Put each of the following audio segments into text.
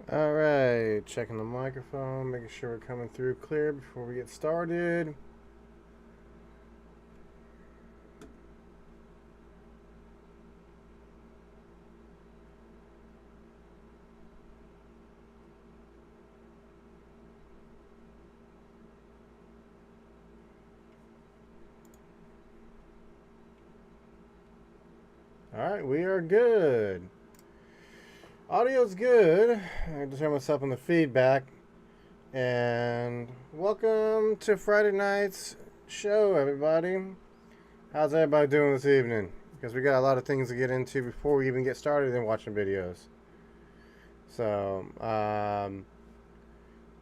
Alright, checking the microphone, making sure we're coming through clear before we get started. Alright, we are good. Audio's good. I just heard myself on the feedback. And welcome to Friday night's show, everybody. How's everybody doing this evening? Because we got a lot of things to get into before we even get started in watching videos. So,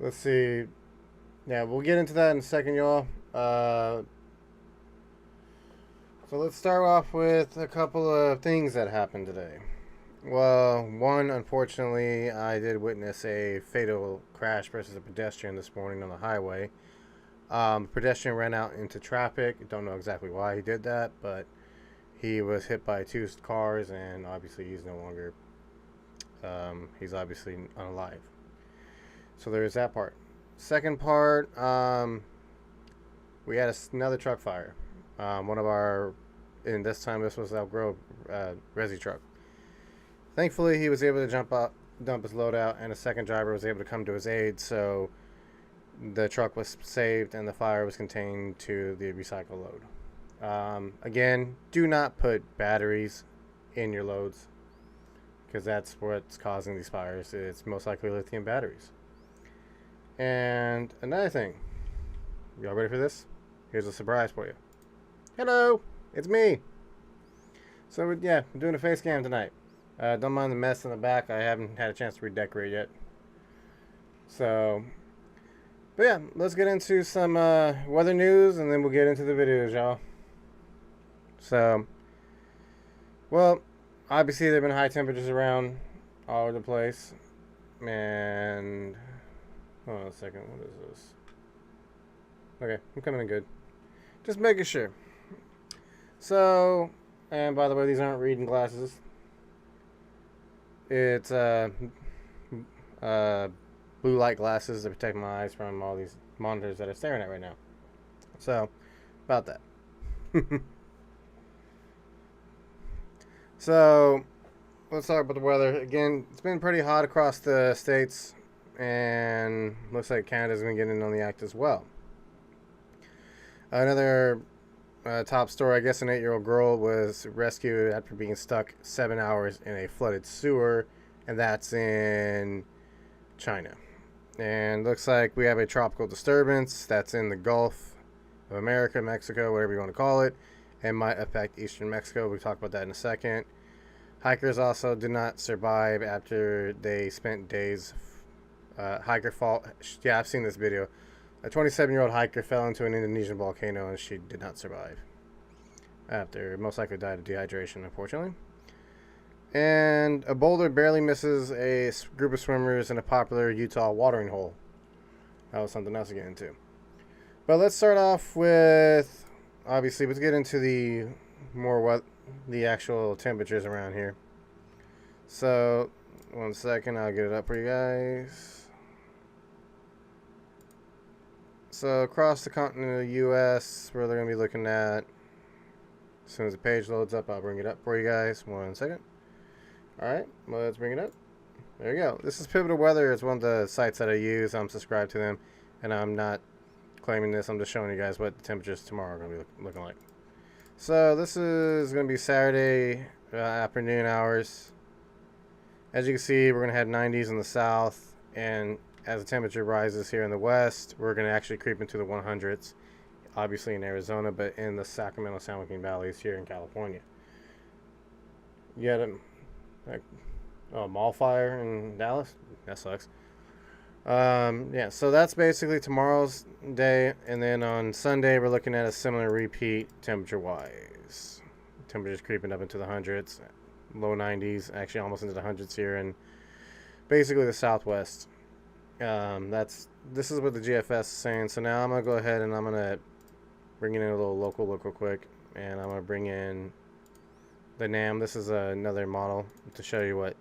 let's see. Yeah, we'll get into that in a second, y'all. So let's start off with a couple of things that happened today. Well, one, unfortunately, I did witness a fatal crash versus a pedestrian this morning on the highway. Pedestrian ran out into traffic. Don't know exactly why he did that, but he was hit by two cars, and obviously he's no longer, he's obviously unalive. So there's that part. Second part, we had another truck fire. One of our, and this time this was Elk Grove resi truck. Thankfully, he was able to jump up, dump his load out, and a second driver was able to come to his aid, so the truck was saved and the fire was contained to the recycle load. Again, do not put batteries in your loads, because that's what's causing these fires. It's most likely lithium batteries. And another thing, y'all ready for this? Here's a surprise for you. Hello, it's me. So yeah, I'm doing a face cam tonight. Don't mind the mess in the back. I haven't had a chance to redecorate yet. So, but yeah, let's get into some weather news, and then we'll get into the videos, y'all. So, well, obviously there have been high temperatures around all over the place. And, hold on a second, what is this? Okay, I'm coming in good. Just making sure. So, and by the way, these aren't reading glasses. It's blue light glasses to protect my eyes from all these monitors that are staring at right now. So, about that. So, let's talk about the weather. Again, it's been pretty hot across the states, and looks like Canada's going to get in on the act as well. Another top story, I guess an 8-year-old girl was rescued after being stuck 7 hours in a flooded sewer, and that's in China. And looks like we have a tropical disturbance that's in the Gulf of America, Mexico, whatever you want to call it, and might affect eastern Mexico. We'll talk about that in a second. Hikers also did not survive after they spent days. Hiker fall. Yeah, I've seen this video. A 27-year-old hiker fell into an Indonesian volcano and she did not survive. After most likely died of dehydration, unfortunately. And a boulder barely misses a group of swimmers in a popular Utah watering hole. That was something else to get into. But let's start off with, obviously, let's get into the the actual temperatures around here. So, 1 second, I'll get it up for you guys. So across the continent of the U.S., we're going to be looking at, as soon as the page loads up, I'll bring it up for you guys. 1 second. Alright, well, let's bring it up. There you go. This is Pivotal Weather. It's one of the sites that I use. I'm subscribed to them, and I'm not claiming this. I'm just showing you guys what the temperatures tomorrow are going to be looking like. So this is going to be Saturday afternoon hours. As you can see, we're going to have 90s in the south, and as the temperature rises here in the west, we're going to actually creep into the 100s, obviously in Arizona, but in the Sacramento, San Joaquin valleys here in California. You had a mall fire in Dallas. That sucks. Yeah, so that's basically tomorrow's day, and then on Sunday we're looking at a similar repeat temperature-wise. Temperatures creeping up into the hundreds, low 90s, actually almost into the hundreds here in basically the southwest. This is what the GFS is saying. So now I'm gonna go ahead and I'm gonna bring in a little local look real quick, and I'm gonna bring in the NAM. This is another model to show you what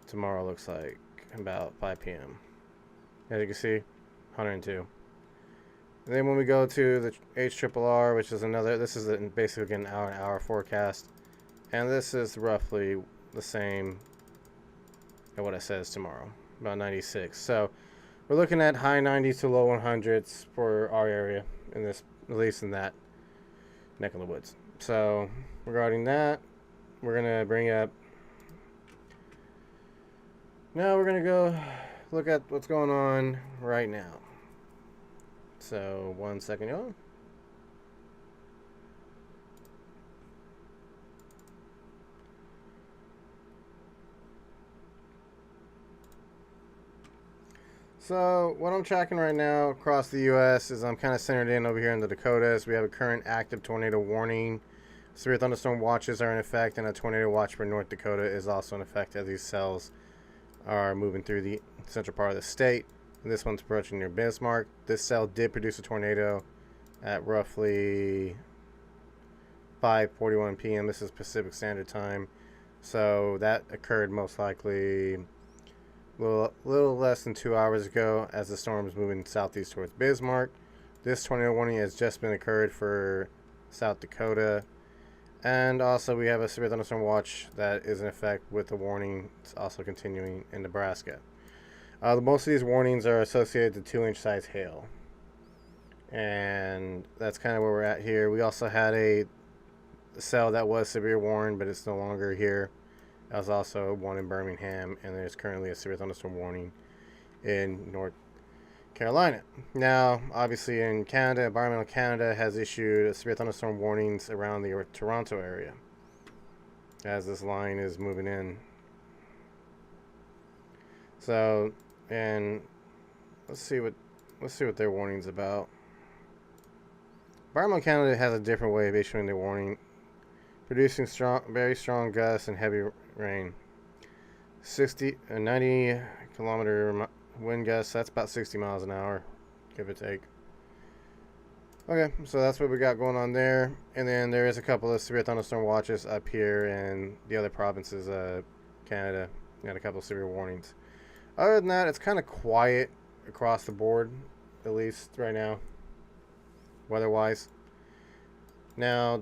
tomorrow looks like. about 5 p.m. As you can see, 102. And then when we go to the HRRR, which is another, this is basically an hour forecast. And this is roughly the same as what it says tomorrow, about 96. So we're looking at high 90s to low 100s for our area, in this, at least in that neck of the woods. So regarding that, we're going to bring up, now we're going to go look at what's going on right now. So 1 second, y'all. So what I'm tracking right now across the U.S. is I'm kind of centered in over here in the Dakotas. We have a current active tornado warning. Severe thunderstorm watches are in effect, and a tornado watch for North Dakota is also in effect as these cells are moving through the central part of the state. And this one's approaching near Bismarck. This cell did produce a tornado at roughly 5:41 p.m. This is Pacific Standard Time. So that occurred most likely a little less than 2 hours ago as the storm is moving southeast towards Bismarck. This tornado warning has just been occurred for South Dakota. And also we have a severe thunderstorm watch that is in effect with the warning. It's also continuing in Nebraska. Most of these warnings are associated to 2-inch size hail. And that's kind of where we're at here. We also had a cell that was severe warned, but it's no longer here. That was also one in Birmingham, and there's currently a severe thunderstorm warning in North Carolina. Now, obviously in Canada, Environmental Canada has issued a severe thunderstorm warnings around the Toronto area as this line is moving in. So, and let's see what their warning's about. Environmental Canada has a different way of issuing their warning, producing very strong gusts and heavy rain. 90 kilometer wind gusts, that's about 60 miles an hour, give or take. Okay, so that's what we got going on there. And then there is a couple of severe thunderstorm watches up here in the other provinces of Canada. We got a couple of severe warnings. Other than that, it's kind of quiet across the board, at least right now, weather-wise. Now,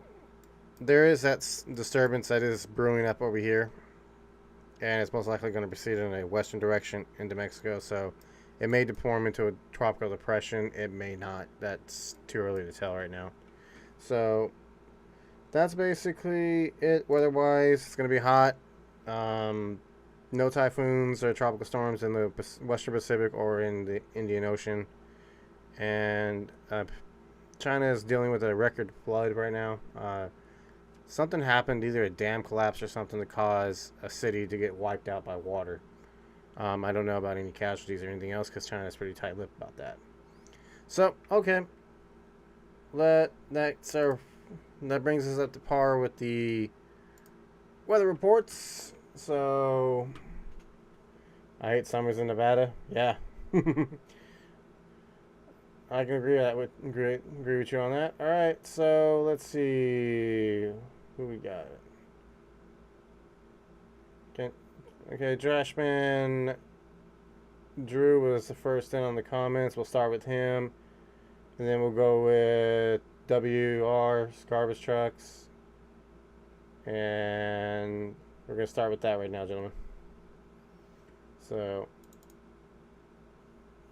there is that disturbance that is brewing up over here, and it's most likely going to proceed in a western direction into Mexico, so it may deform into a tropical depression. It may not. That's too early to tell right now. So that's basically it weather-wise. It's going to be hot. No typhoons or tropical storms in the western Pacific or in the Indian Ocean. And China is dealing with a record flood right now. Something happened, either a dam collapse or something, to cause a city to get wiped out by water. I don't know about any casualties or anything else because China's pretty tight-lipped about that. So, okay. That brings us up to par with the weather reports. So, I hate summers in Nevada. Yeah. I can agree with you on that. All right, so let's see who we got. Okay, Trashman Drew was the first in on the comments. We'll start with him, and then we'll go with WR Garbage Trucks, and we're gonna start with that right now, gentlemen. So,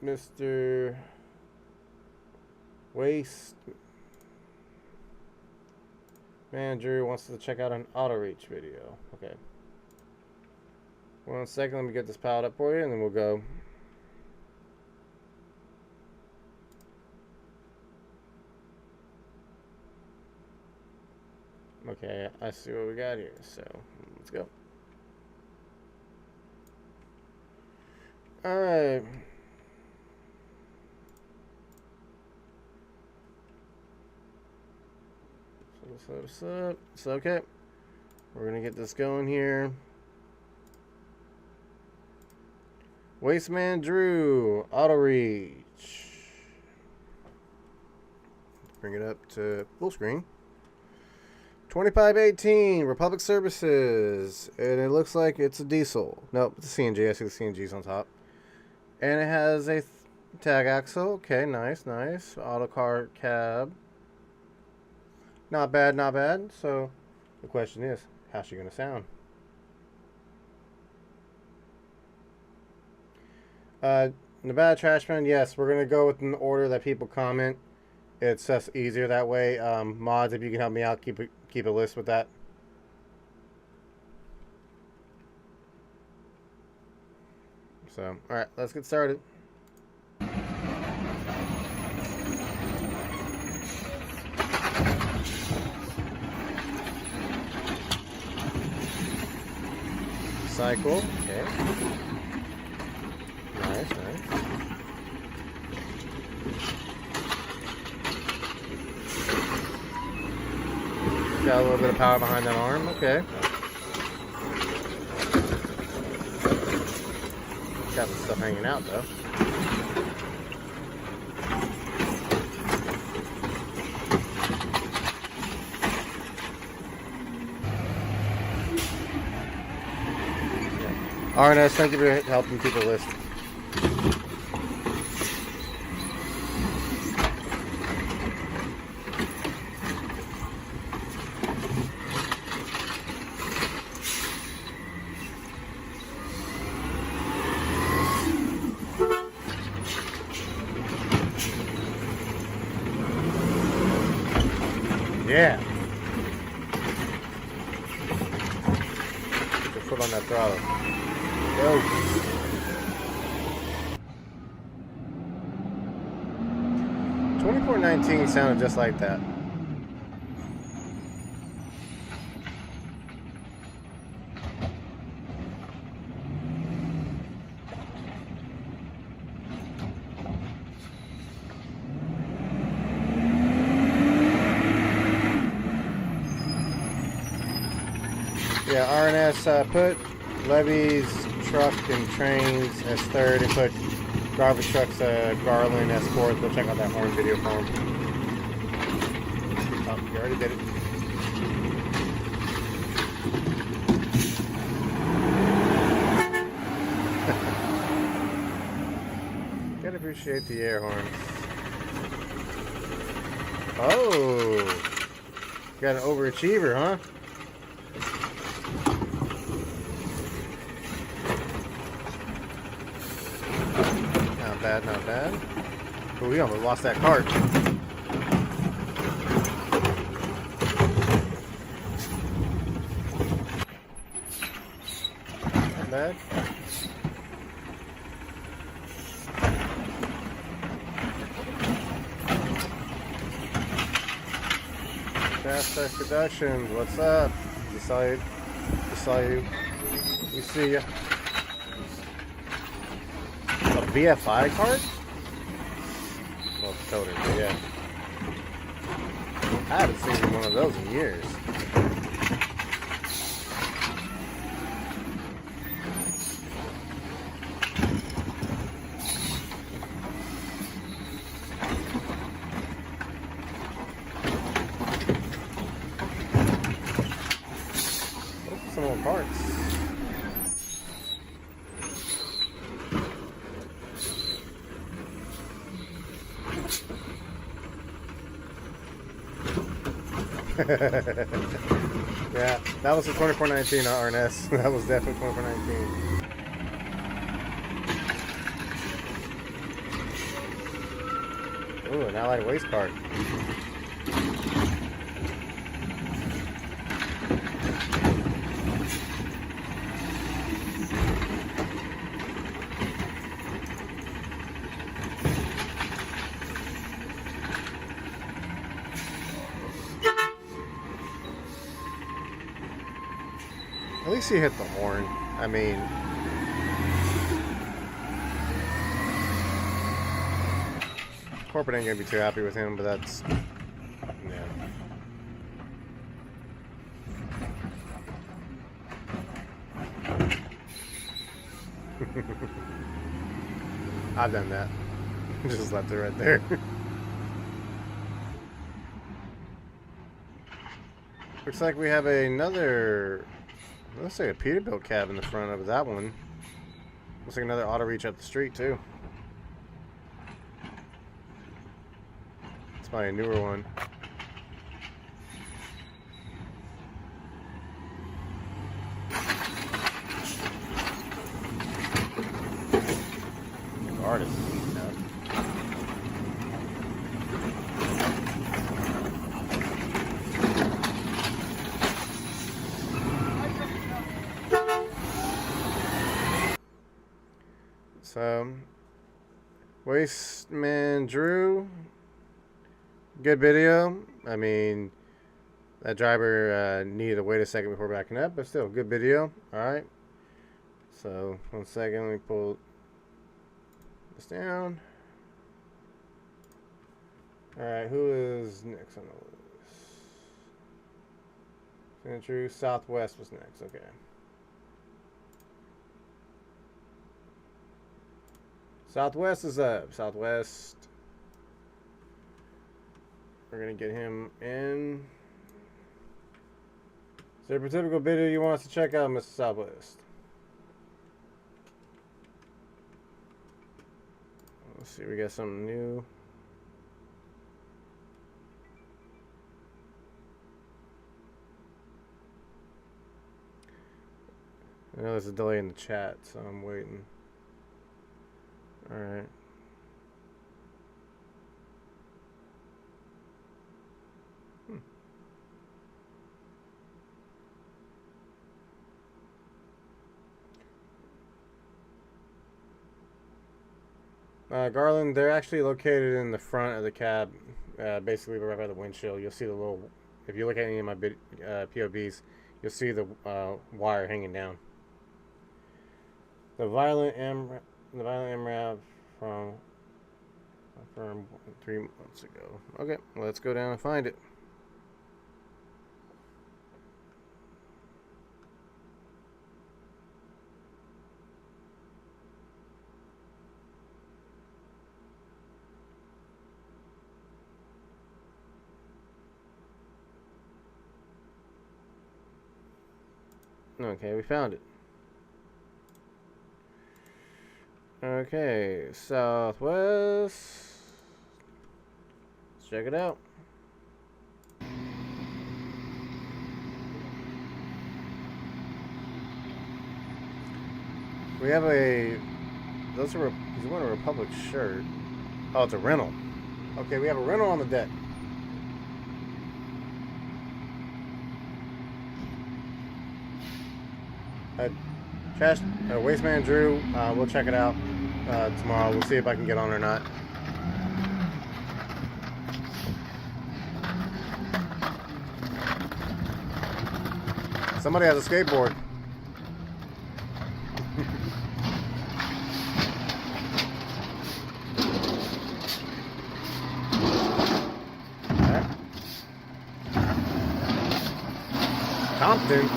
Mr. Waste Man Drew wants to check out an Autoreach video. Okay. 1 second, let me get this piled up for you, and then we'll go. Okay, I see what we got here, so let's go. Alright. So, okay. We're going to get this going here. Wasteman Drew, Autoreach. Bring it up to full screen. 2518, Republic Services. And it looks like it's a diesel. Nope, it's a CNG. I see the CNGs on top. And it has a tag axle. Okay, nice, nice. Auto car cab. Not bad, not bad. So the question is, how's she gonna sound? Nevada Trashman, yes, we're gonna go with an order that people comment. It's just easier that way. Mods, if you can help me out, keep a list with that. So, all right, let's get started. Cycle, okay. Nice, nice. Got a little bit of power behind that arm, okay. Got some stuff hanging out though. RNS, thank you for helping people list. Yeah. Put your foot on that throttle. Go. $24.19 sounded just like that. Yeah, RNS put Levy's truck and trains as third and put garbage trucks Garland as fourth. Go check out that horn video for him. Oh, you already did it. Gotta appreciate the air horns. Oh, got an overachiever, huh? Not bad, not bad. Oh, we almost lost that cart. Not bad. Fast Tech Productions, what's up? We saw you. We saw you. We see ya. A BFI card? Well, toter, but yeah. I haven't seen one of those in years. Some more parts. Yeah, that was the 2419 RNS. That was definitely 2419. Ooh, an Allied waste cart. At least you hit the horn. I mean, corporate ain't gonna be too happy with him, but that's, yeah. I've done that. Just left it right there. Looks like we have another, let's say, a Peterbilt cab in the front of that one. Looks like another Autoreach up the street too. It's probably a newer one. Artist. So, Wasteman Drew, good video. I mean, that driver needed to wait a second before backing up, but still, good video. Alright. So, 1 second, let me pull this down. Alright, who is next on the list? Drew, Southwest was next, okay. Southwest is up. Southwest. We're going to get him in. Is there a typical video you want us to check out, Mr. Southwest? Let's see, we got something new. I know there's a delay in the chat, so I'm waiting. Alright. Garland, they're actually located in the front of the cab, basically right by the windshield. You'll see the little, if you look at any of my POVs, you'll see the wire hanging down. The violent MRAV from 3 months ago. Okay, let's go down and find it. Okay, we found it. Okay, Southwest. Let's check it out. We have a. He's wearing a Republic shirt. Oh, it's a rental. Okay, we have a rental on the deck. Wasteman Drew, we'll check it out tomorrow. We'll see if I can get on or not. Somebody has a skateboard. Right. Compton.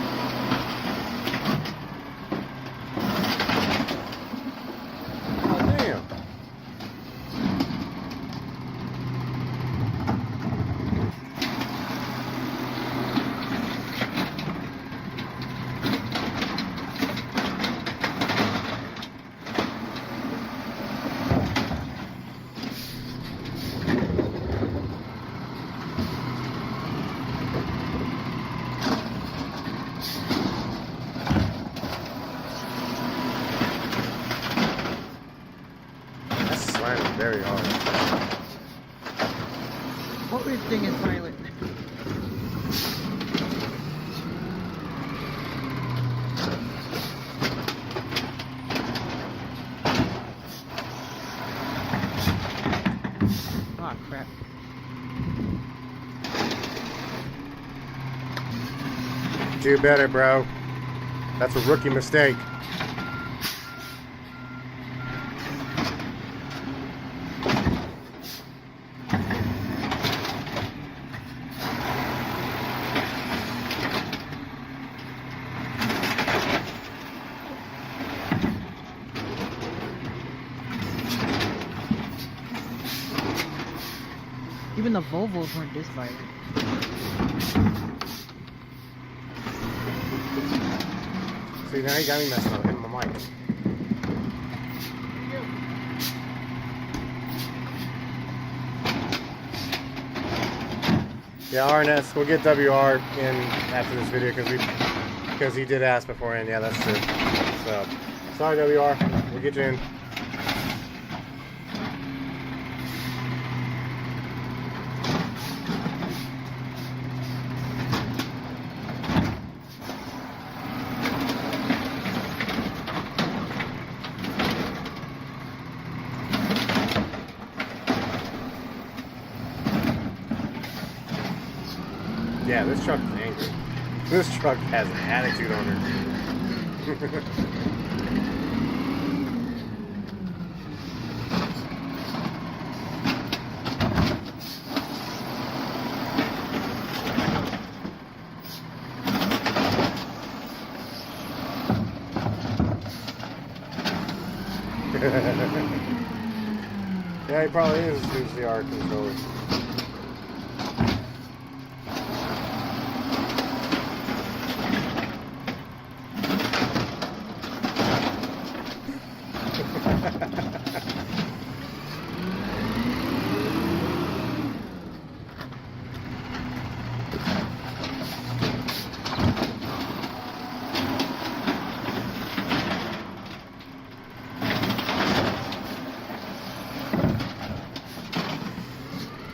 Very hard. What weird thing is silent? Oh crap. Do better, bro. That's a rookie mistake. Even the Volvos weren't this violent. See, now you got me messing up, hitting my mic. Yeah, RNS. We'll get WR in after this video because he did ask beforehand. Yeah, that's true. So, sorry, WR. We'll get you in. Yeah, this truck is angry. This truck has an attitude on her. Yeah, he probably is due to the R controller.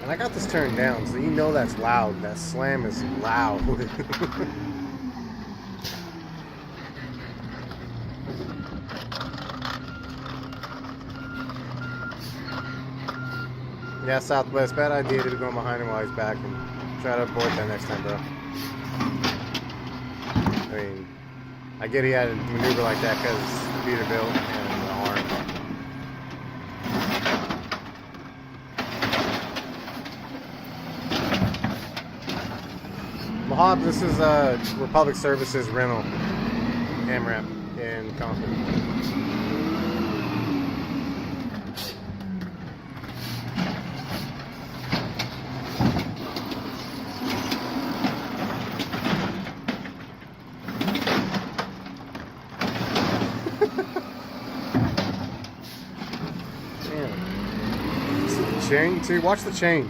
And I got this turned down, so you know that's loud. That slam is loud. Yeah, Southwest, bad idea to be going behind him while he's back and try to avoid that next time, bro. I mean, I get he had to maneuver like that because the Peterbilt and the arm. Mahab, this is Republic Services rental AMRAP in Compton. Chain, see, watch the chain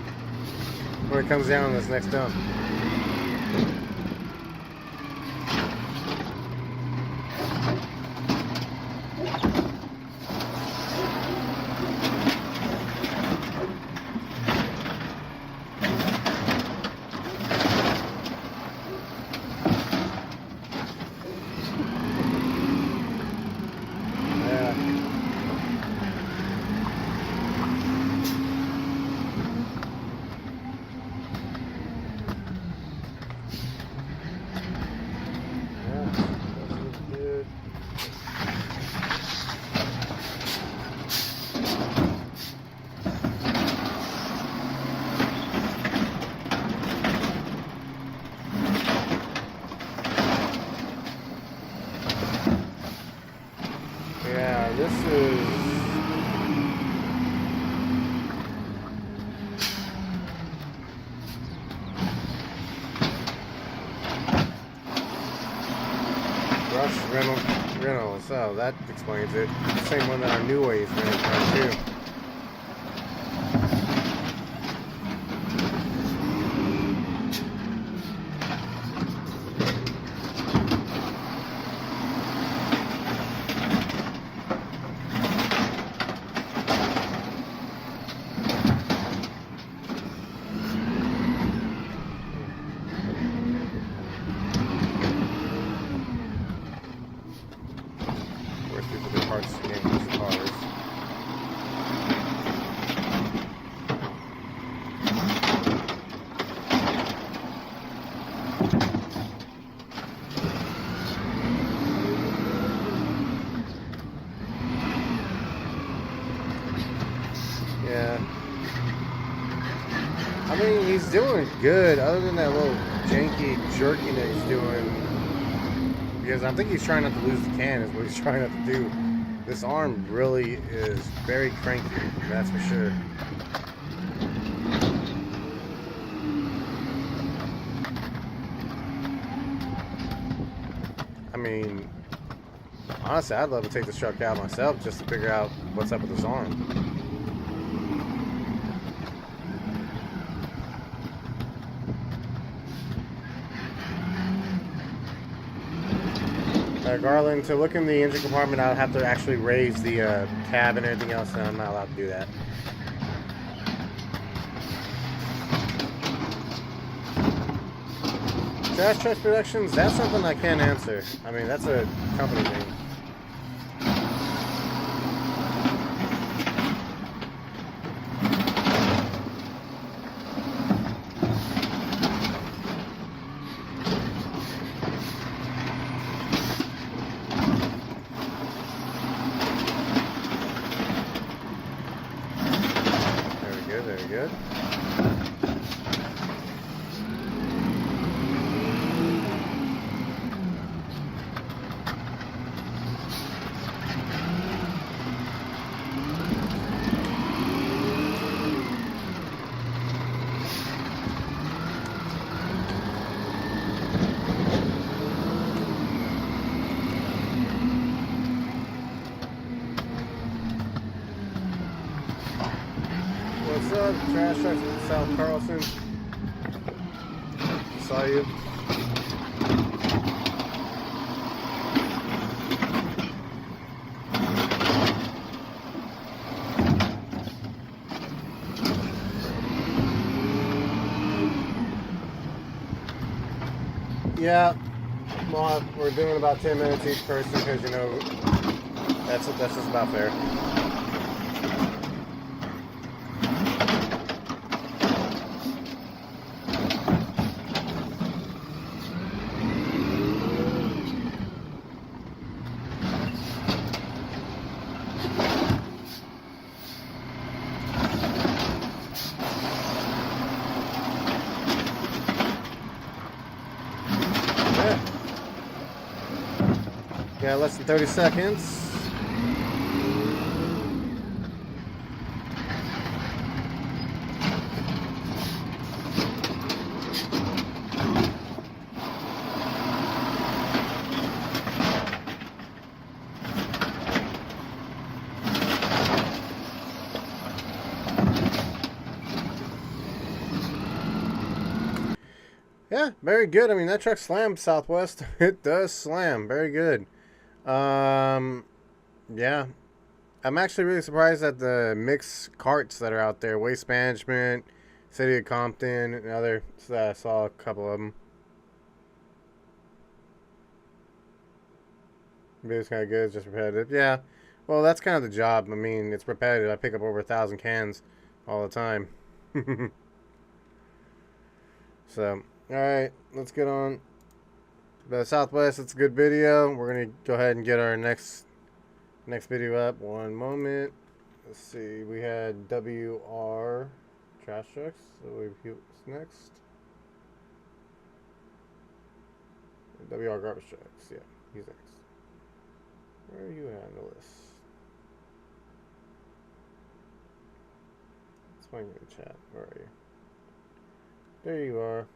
when it comes down on this next dump. This is Rush Reynolds. So that explains it. Same one that our new way is running from too. Parts to get these cars. Yeah. I mean, he's doing good, other than that little janky jerking that he's doing. Because I think he's trying not to lose the can, is what he's trying not to do. This arm really is very cranky, that's for sure. I mean, honestly, I'd love to take this truck out myself just to figure out what's up with this arm. Garland, to look in the engine compartment, I'll have to actually raise the cab and everything else, and I'm not allowed to do that. Trash Truck Productions, that's something I can't answer. I mean, that's a company thing. Very good. What's up, Trash Trucks in South Carlson? Saw you. Yeah, well, we're doing about 10 minutes each person because, you know, that's just about fair. Yeah, less than 30 seconds. Yeah, very good. I mean, that truck slammed Southwest. It does slam. Very good. Yeah. I'm actually really surprised at the mixed carts that are out there. Waste Management, City of Compton, and other. I saw a couple of them. It's kind of good. It's just repetitive. Yeah. Well, that's kind of the job. I mean, it's repetitive. I pick up over 1,000 cans all the time. So, alright. Let's get on. The Southwest, it's a good video. We're going to go ahead and get our next video up. One moment. Let's see. We had WR Trash Trucks. So who's next? WR Garbage Trucks. Yeah, he's next. Where are you at on the list? Let's find you in the chat. Where are you? There you are.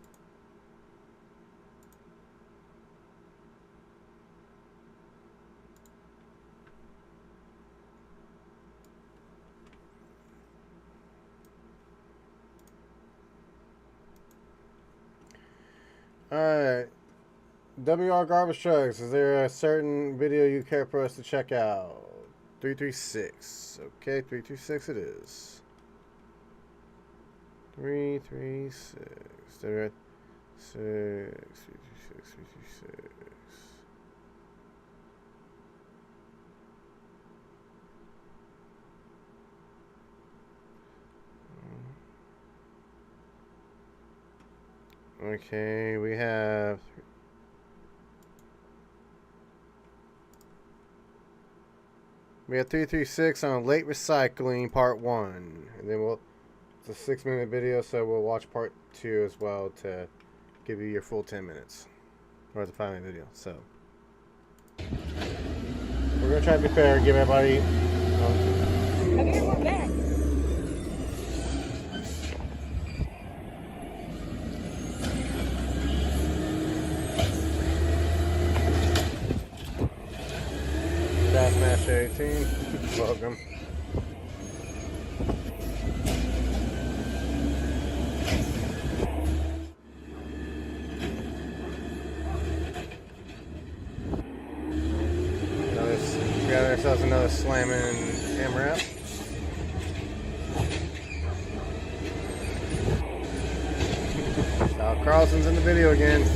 Alright. WR Garbage Trucks, is there a certain video you care for us to check out? 336. Okay, 336 it is. 336. They're at 336. Okay, we have 336 on late recycling part 1, and then it's a 6-minute video, so we'll watch part 2 as well to give you your full 10 minutes, or the 5-minute video. So we're gonna try to be fair and give everybody. Smash 18. Welcome. Diamond hammer out. Carlson's in the video again.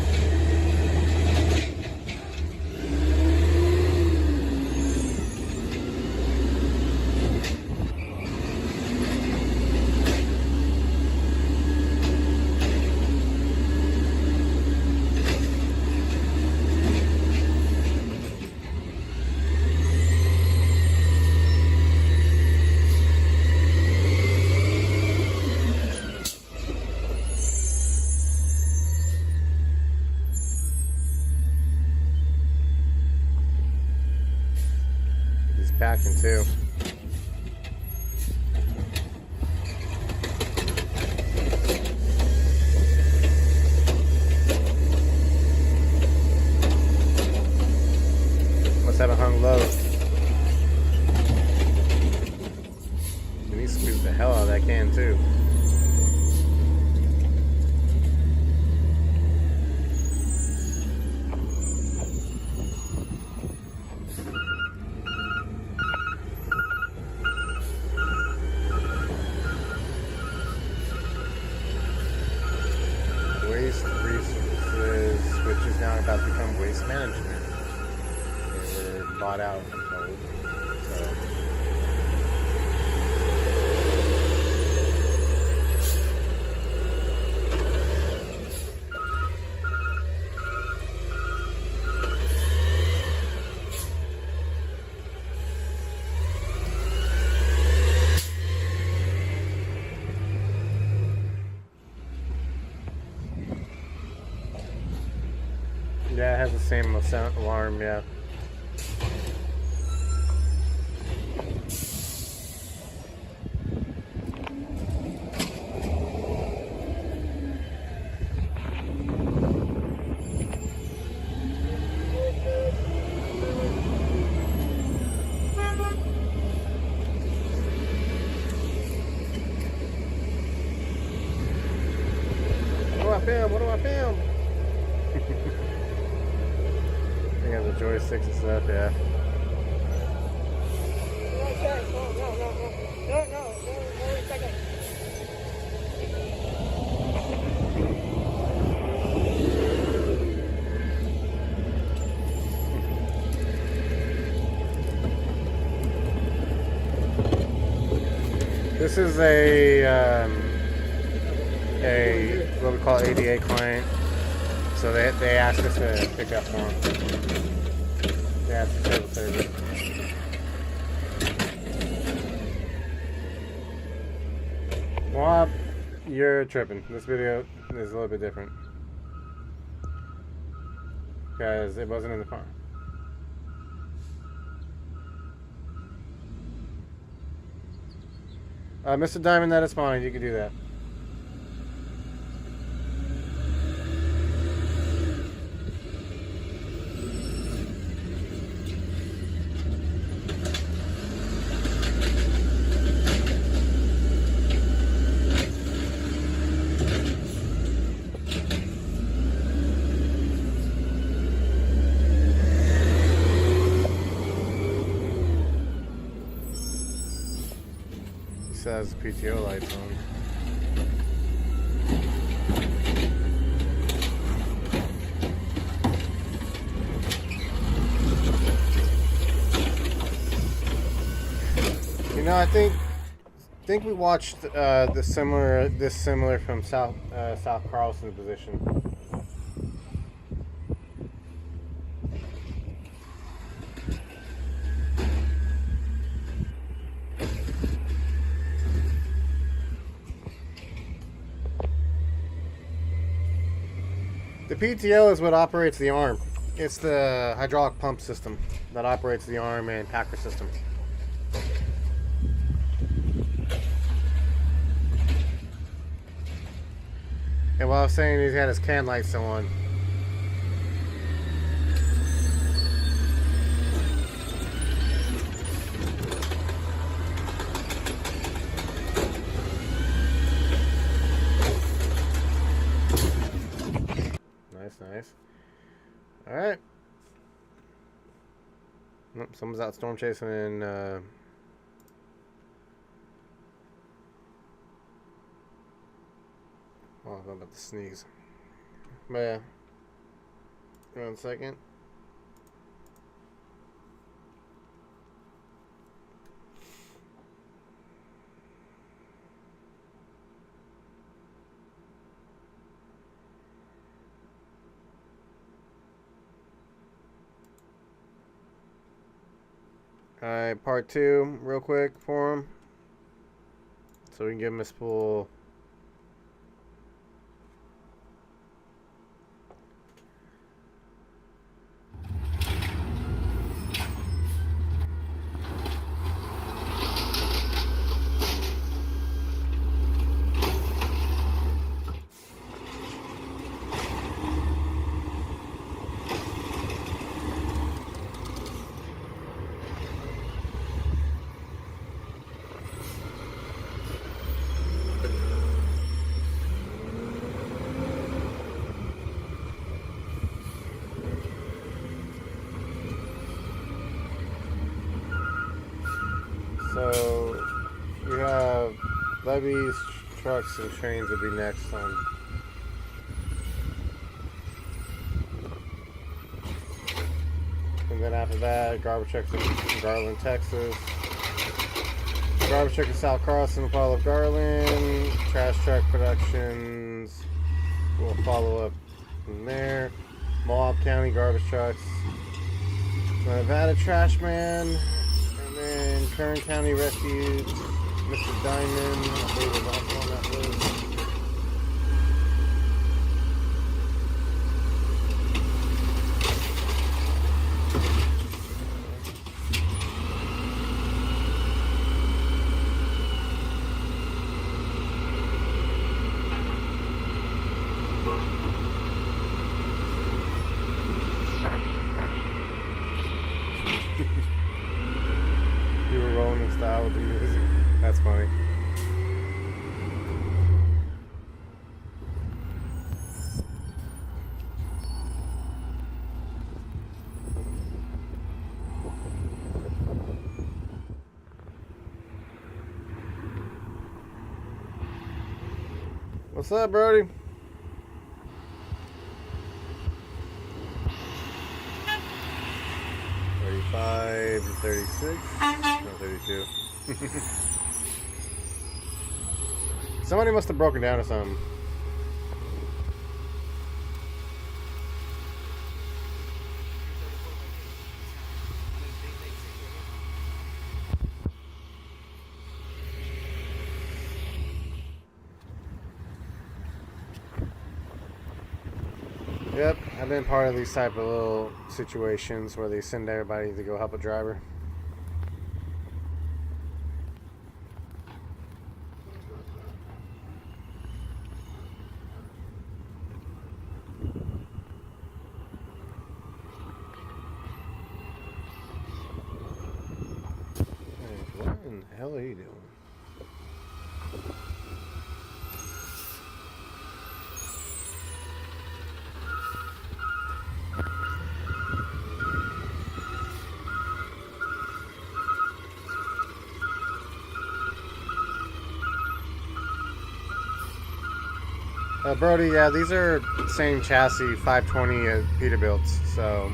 Packing too. Must have it hung low. And he squeezed the hell out of that can too. Waste resources, which is now about to become waste management. They were bought out, I'm told. So. Yeah, it has the same sound alarm, yeah. What do I film? What do I film? I got the joysticks and stuff, yeah. This is a what we call ADA client. So they asked us to pick up more. Yeah, it's a table service. Well, you're tripping. This video is a little bit different. Because it wasn't in the farm. Mr. Diamond, that is fine. You can do that. Has PTO lights on. You know, I think we watched this similar from South Carlson's position. The PTO is what operates the arm. It's the hydraulic pump system that operates the arm and packer system. And while I was saying he's got his can lights still on. Nice. Alright. Nope, someone's out storm chasing in Oh, I'm about to sneeze. But yeah. 1 second. Alright, part 2, real quick for him. So we can give him a spool. So we have levies, trucks, and trains will be next on. And then after that, garbage trucks in Garland, Texas. Garbage truck in South Carlson will follow Garland. Trash truck productions will follow up from there. Moab County garbage trucks. Nevada Trashman. And then Kern County Refuge. Mr. Diamond, I believe, is also on that list. You were rolling in style with the music. That's funny. What's up, Brody? $35 and $36. No, $32. Somebody must have broken down or something. Yep, I've been part of these type of little situations where they send everybody to go help a driver. Hey, what in the hell are you doing? Brody, yeah, these are same chassis 520 Peterbilts, so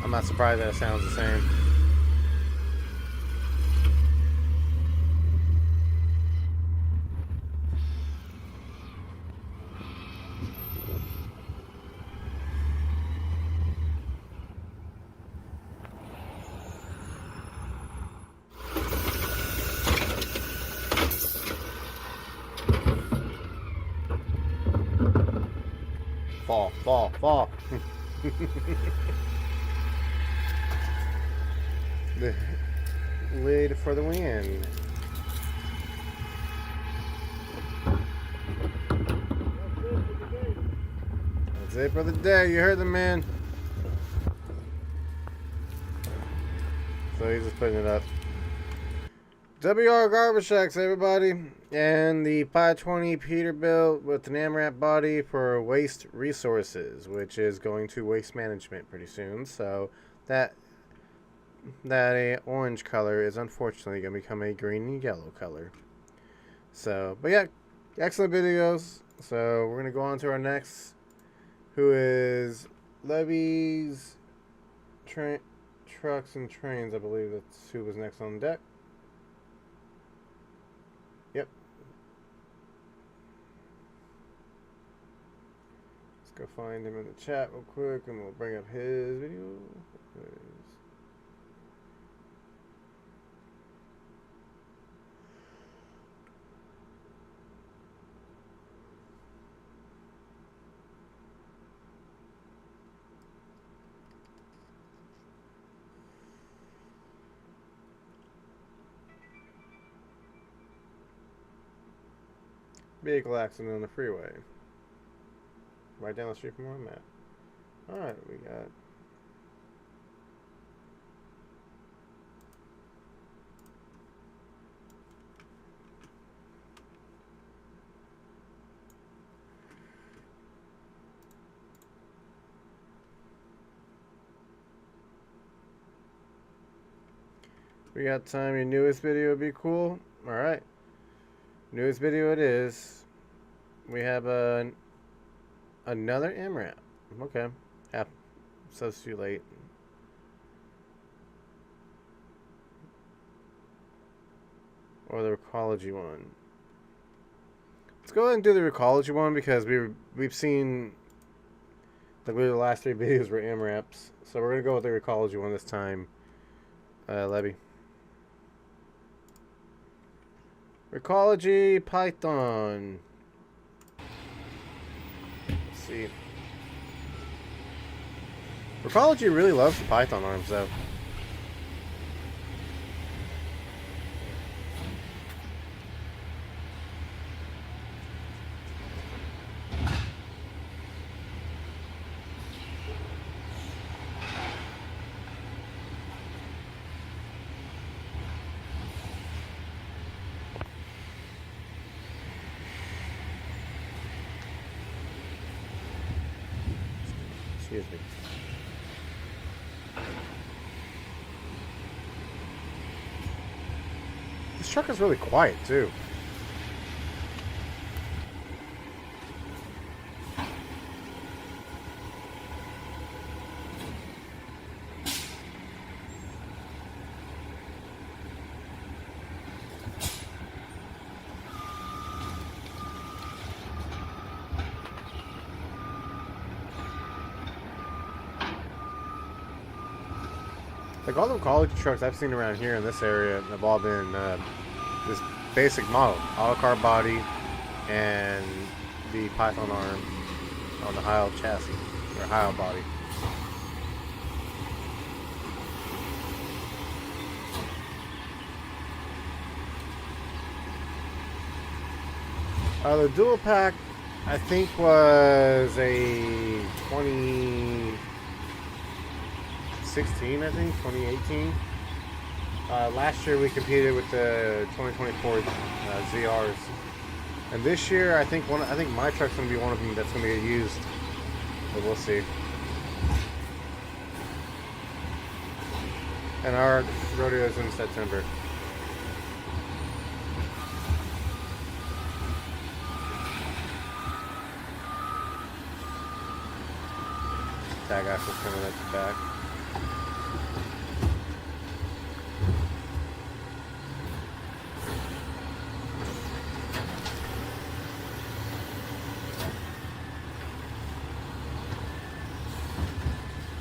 I'm not surprised that it sounds the same. Fall. The lid for the win. That's it for the day. You heard the man. So he's just putting it up. WR garbage trucks, everybody, and the 520 Peterbilt with an AMRAP body for waste resources, which is going to waste management pretty soon. So that orange color is unfortunately going to become a green and yellow color. So, but yeah, excellent videos. So we're gonna go on to our next, who is Levy's Trucks and Trains. I believe that's who was next on deck. Yep. Let's go find him in the chat real quick, and we'll bring up his video. Vehicle accident on the freeway. Right down the street from where I'm at. Alright, we got time. Your newest video would be cool. Alright. Newest video it is. We have another MRAP. Okay. So it's too late. Or the Recology one. Let's go ahead and do the Recology one because we've seen the last 3 videos were MRAPs. So we're gonna go with the Recology one this time. Levy. Recology Python. Let's see. Recology really loves the Python arms though. Excuse me. This truck is really quiet too. Like all the Recology trucks I've seen around here in this area have all been this basic model, auto car body, and the Python arm on the Heil chassis or Heil body. The dual pack I think was a 2016, I think 2018. Last year we competed with the 2024 ZRs, and this year I think my truck's gonna be one of them that's gonna get used. But we'll see. And our rodeo is in September. Tag axle's coming at the back.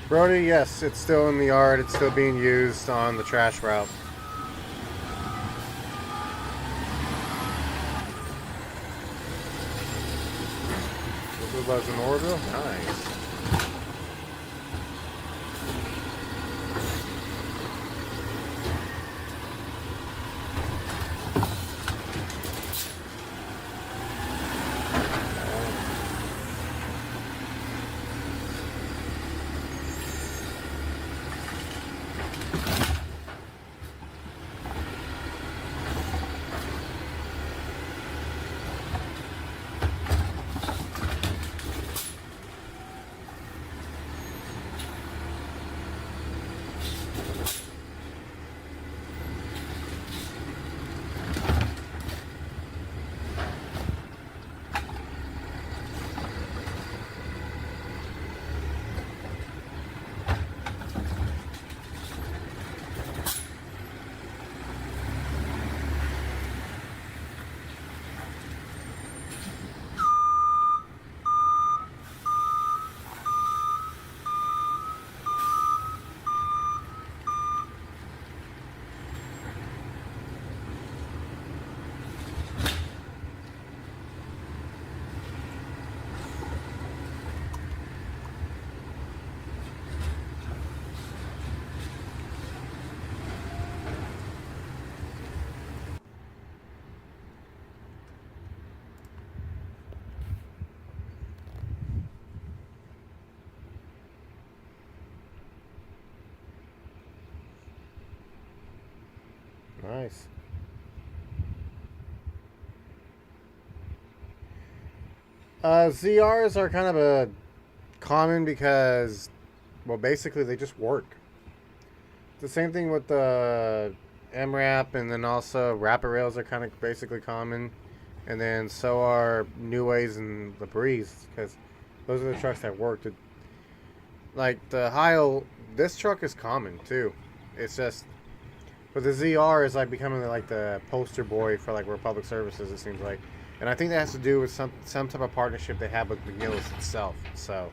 Brody, yes, it's still in the yard. It's still being used on the trash route. This was in Orville? Nice. Nice. ZRs are kind of a common because, well, basically they just work. It's the same thing with the MRAP, and then also rapid rails are kind of basically common, and then so are New Ways and the Breeze, because those are the trucks that work. Like the Heil, this truck is common too. It's just, but the ZR is like becoming like the poster boy for like Republic Services, it seems like, and I think that has to do with some type of partnership they have with McGillis itself. So,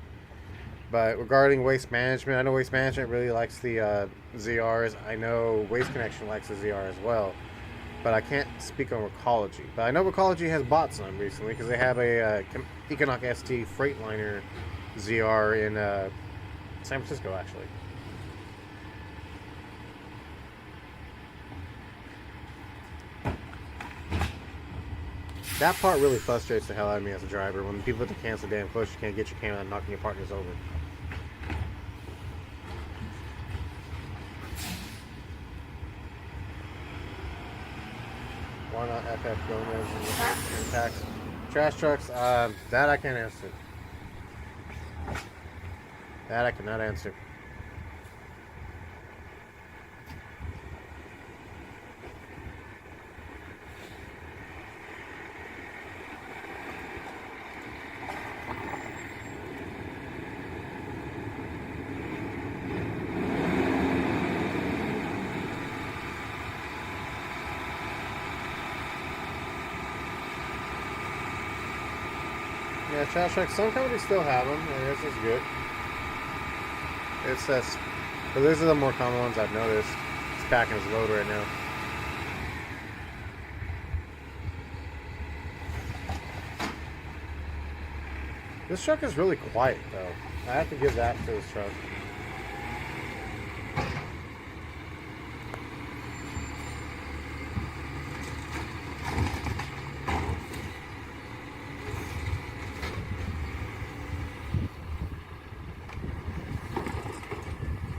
but regarding Waste Management, I know Waste Management really likes the ZRs. I know Waste Connection likes the ZR as well, but I can't speak on Recology. But I know Recology has bought some recently because they have a Econoc ST Freightliner ZR in San Francisco, actually. That part really frustrates the hell out of me as a driver. When people have to cancel damn push, you can't get your camera and knocking your partners over. Why not FF Gomez and tax? Trash trucks, that I can't answer. That I cannot answer. Yeah, trash trucks, some companies still have them. Yeah, this is good. It says, but these are the more common ones I've noticed. It's packing his load right now. This truck is really quiet, though. I have to give that to this truck.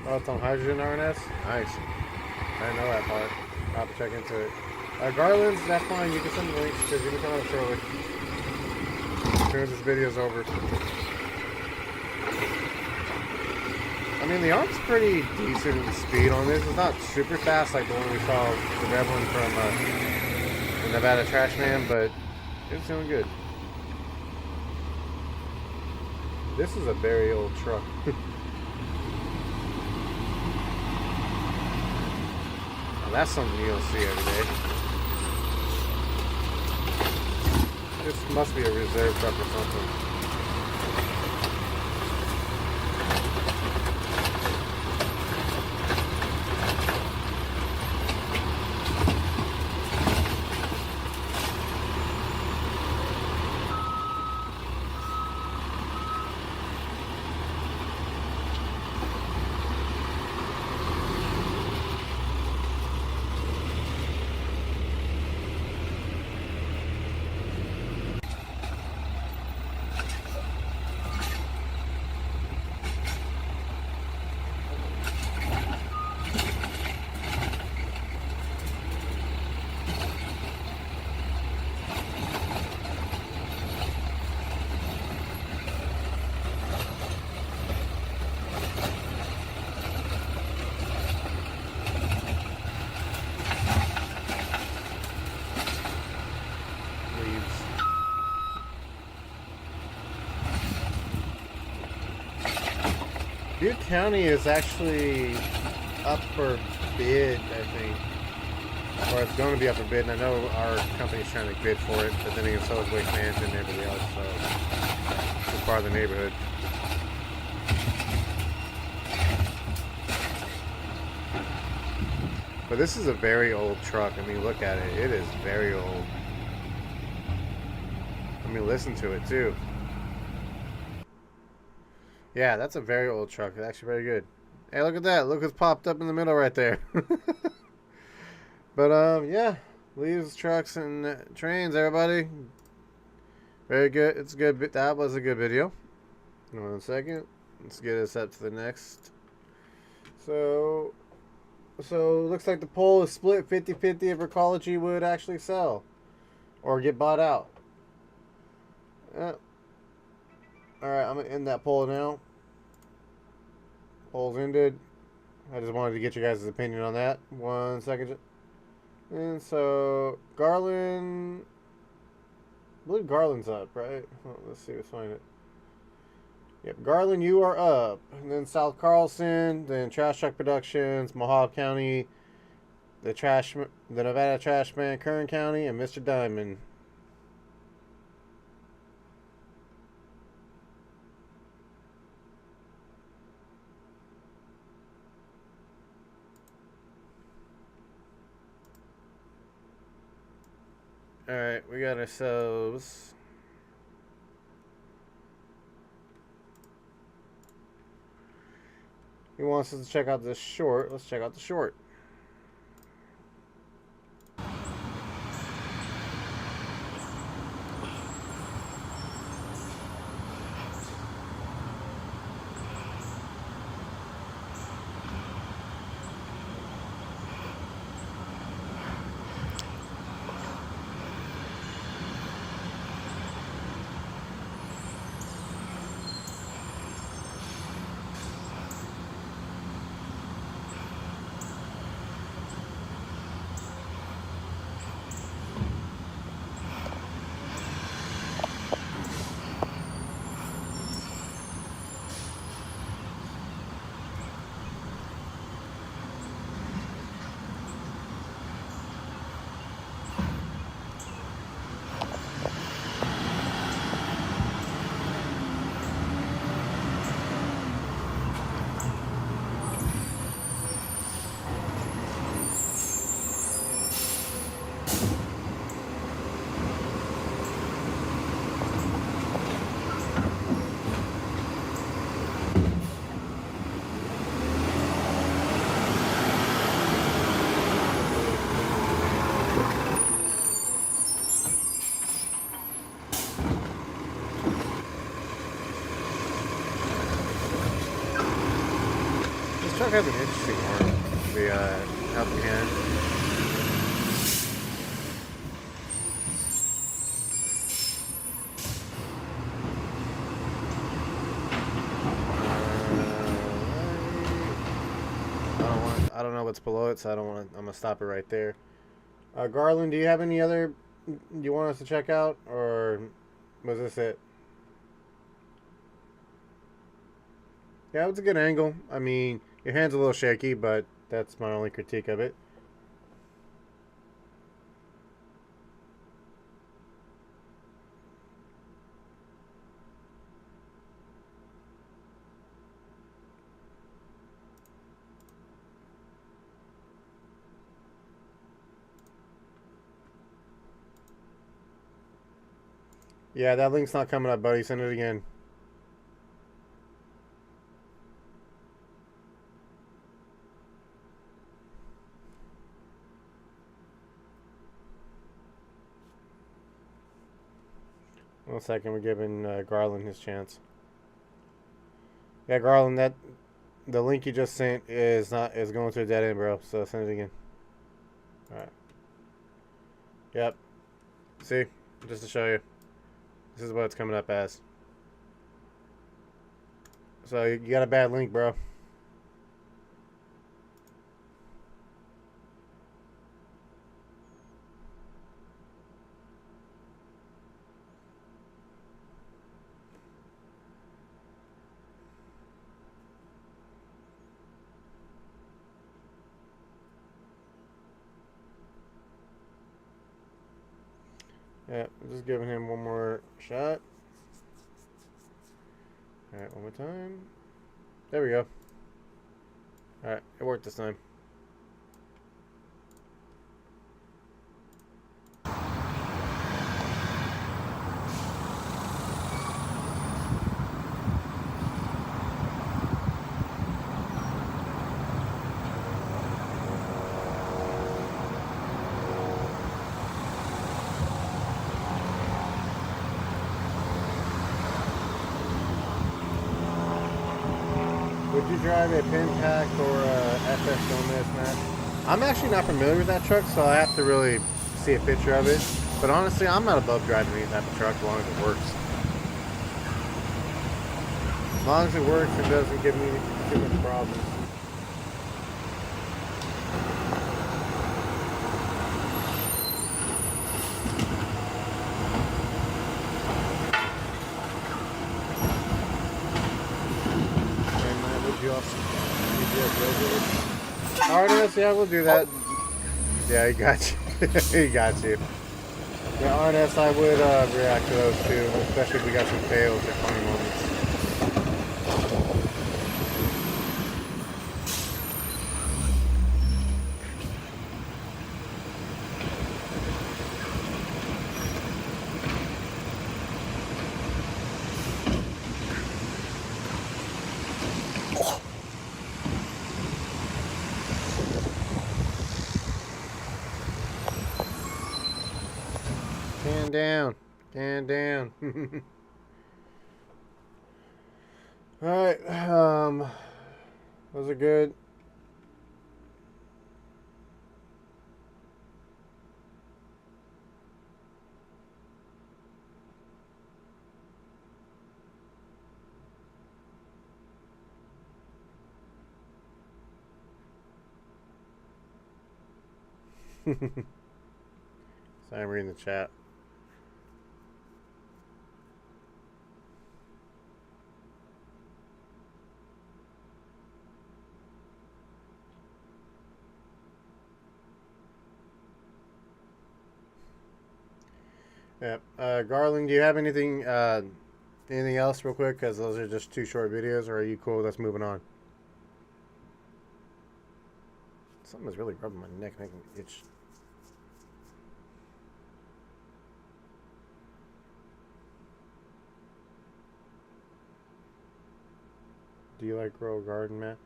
Oh, it's on hydrogen RNS? Nice. I didn't know that part. I'll have to check into it. Garland's, that's fine. You can send the links because you can come out shortly. As soon as this video's over. I mean, the arm's pretty decent speed on this. It's not super fast like the one we saw, the red one from the Nevada Trashman, but it's doing good. This is a very old truck. Now, that's something you don't see every day. This must be a reserve truck or something. Butte County is actually up for bid, I think. Or it's going to be up for bid, and I know our company's trying to bid for it, but then again, so is Waste Management and everybody else, so it's part of the neighborhood. But this is a very old truck. I mean, look at it. It is very old. I mean, listen to it, too. Yeah, that's a very old truck. It's actually very good. Hey, look at that. Look what's popped up in the middle right there. But, yeah. Leaves, trucks, and trains, everybody. Very good. It's good. That was a good video. 1 second. Let's get us up to the next. So, So it looks like the poll is split 50-50 if Recology would actually sell or get bought out. Alright, I'm going to end that poll now. Poll's ended. I just wanted to get you guys' opinion on that. 1 second. And so, Garland... I believe Garland's up, right? Oh, let's see, let's find it. Yep, Garland, you are up. And then South Carlson, then Trash Truck Productions, Mohawk County, the Nevada Trashman, Kern County, and Mr. Diamond. Alright, we got ourselves... He wants us to check out this short. Let's check out the short. This truck has an interesting arm. The helping hand. I don't know what's below it, so I don't want to. I'm gonna stop it right there. Garland, do you have any other you want us to check out, or was this it? Yeah, it was a good angle. I mean, your hand's a little shaky, but that's my only critique of it. Yeah, that link's not coming up, buddy. Send it again. One second, we're giving Garland his chance. Yeah, Garland, that the link you just sent is going to a dead end, bro. So send it again. All right. Yep. See, just to show you, this is what it's coming up as. So you got a bad link, bro. Yeah, just giving him one more shot. Alright, one more time. There we go. Alright, it worked this time. Did you drive a pin pack or a FS Gomez, Matt? I'm actually not familiar with that truck, so I have to really see a picture of it. But honestly, I'm not above driving any type of truck as long as it works. As long as it works, it doesn't give me too much problems. Arnest, yeah, we'll do that. Yeah, he got you. He got you. Yeah, Arnest, I would react to those too, especially if we got some fails at funny moments. Can down. Can down. Alright, those are good. Sorry, I'm reading the chat. Yeah, Garland, do you have anything else real quick? Because those are just 2 short videos, or are you cool? Let's moving on. Something is really rubbing my neck, making me itch. Do you like grow a garden, Matt?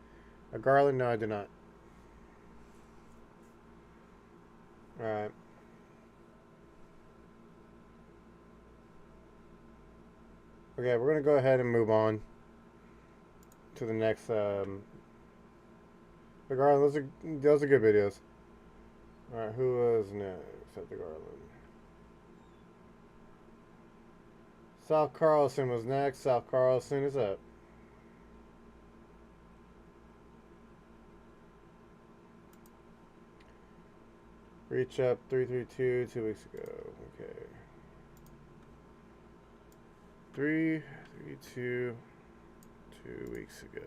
A Garland? No, I do not. Alright. Okay, we're going to go ahead and move on to the next, Garland, those are good videos. Alright, who was next at the Garland? South Carlson was next. South Carlson is up. Reach up 332 2 weeks ago. Okay. 332 2 weeks ago.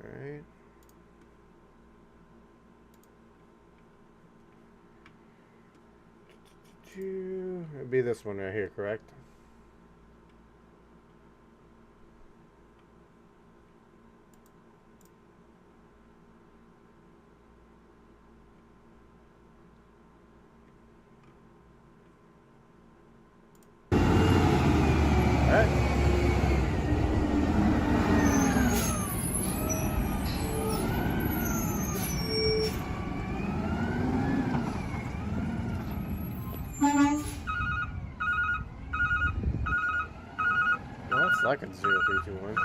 All right. It'd be this one right here, correct? I can 0321.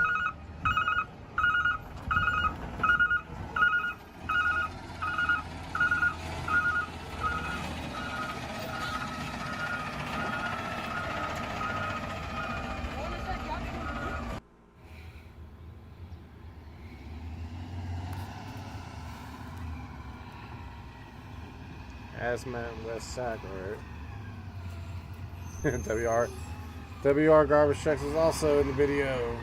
Asthma West Sac, right? WR Garbage Trucks is also in the video.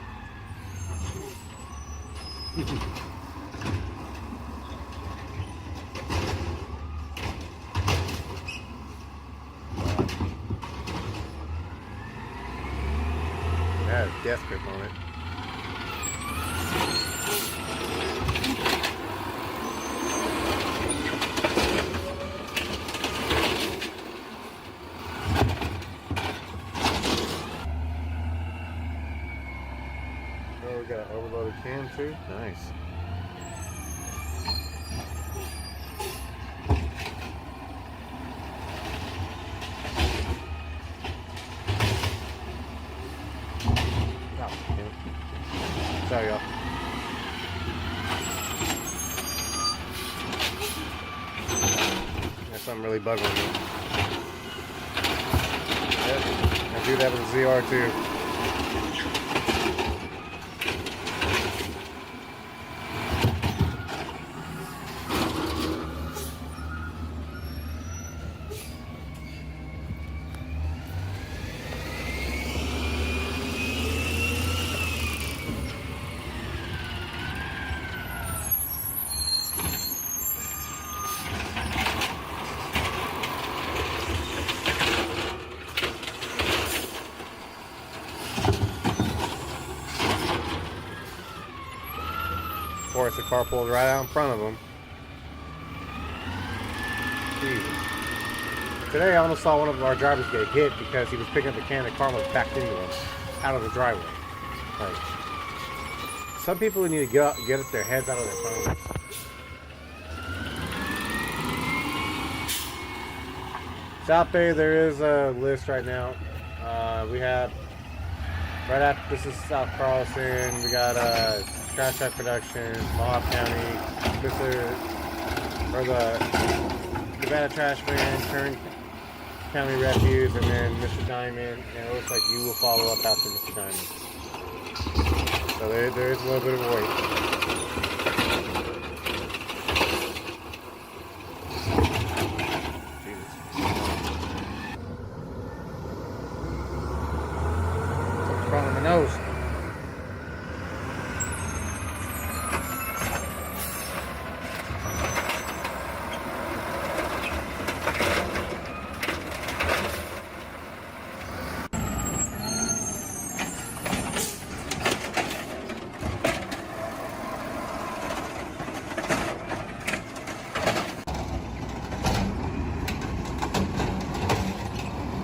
That is death grip on it. too? Nice. Oh, damn it. Sorry, y'all. There's something really bugging me. Yep, I do that with the ZR too. Of course, the car pulled right out in front of him. Jesus. Today, I almost saw one of our drivers get hit because he was picking up a can that car was backed into him out of the driveway. Like, some people need to get their heads out of their phones. South Bay, there is a list right now. We have right after this is South Carlson. We got Trash Truck Productions, Mohawk County, the Nevada Trashman, Kern County Refuse, and then Mr. Diamond. And it looks like you will follow up after Mr. Diamond. So there is a little bit of a wait. Nose.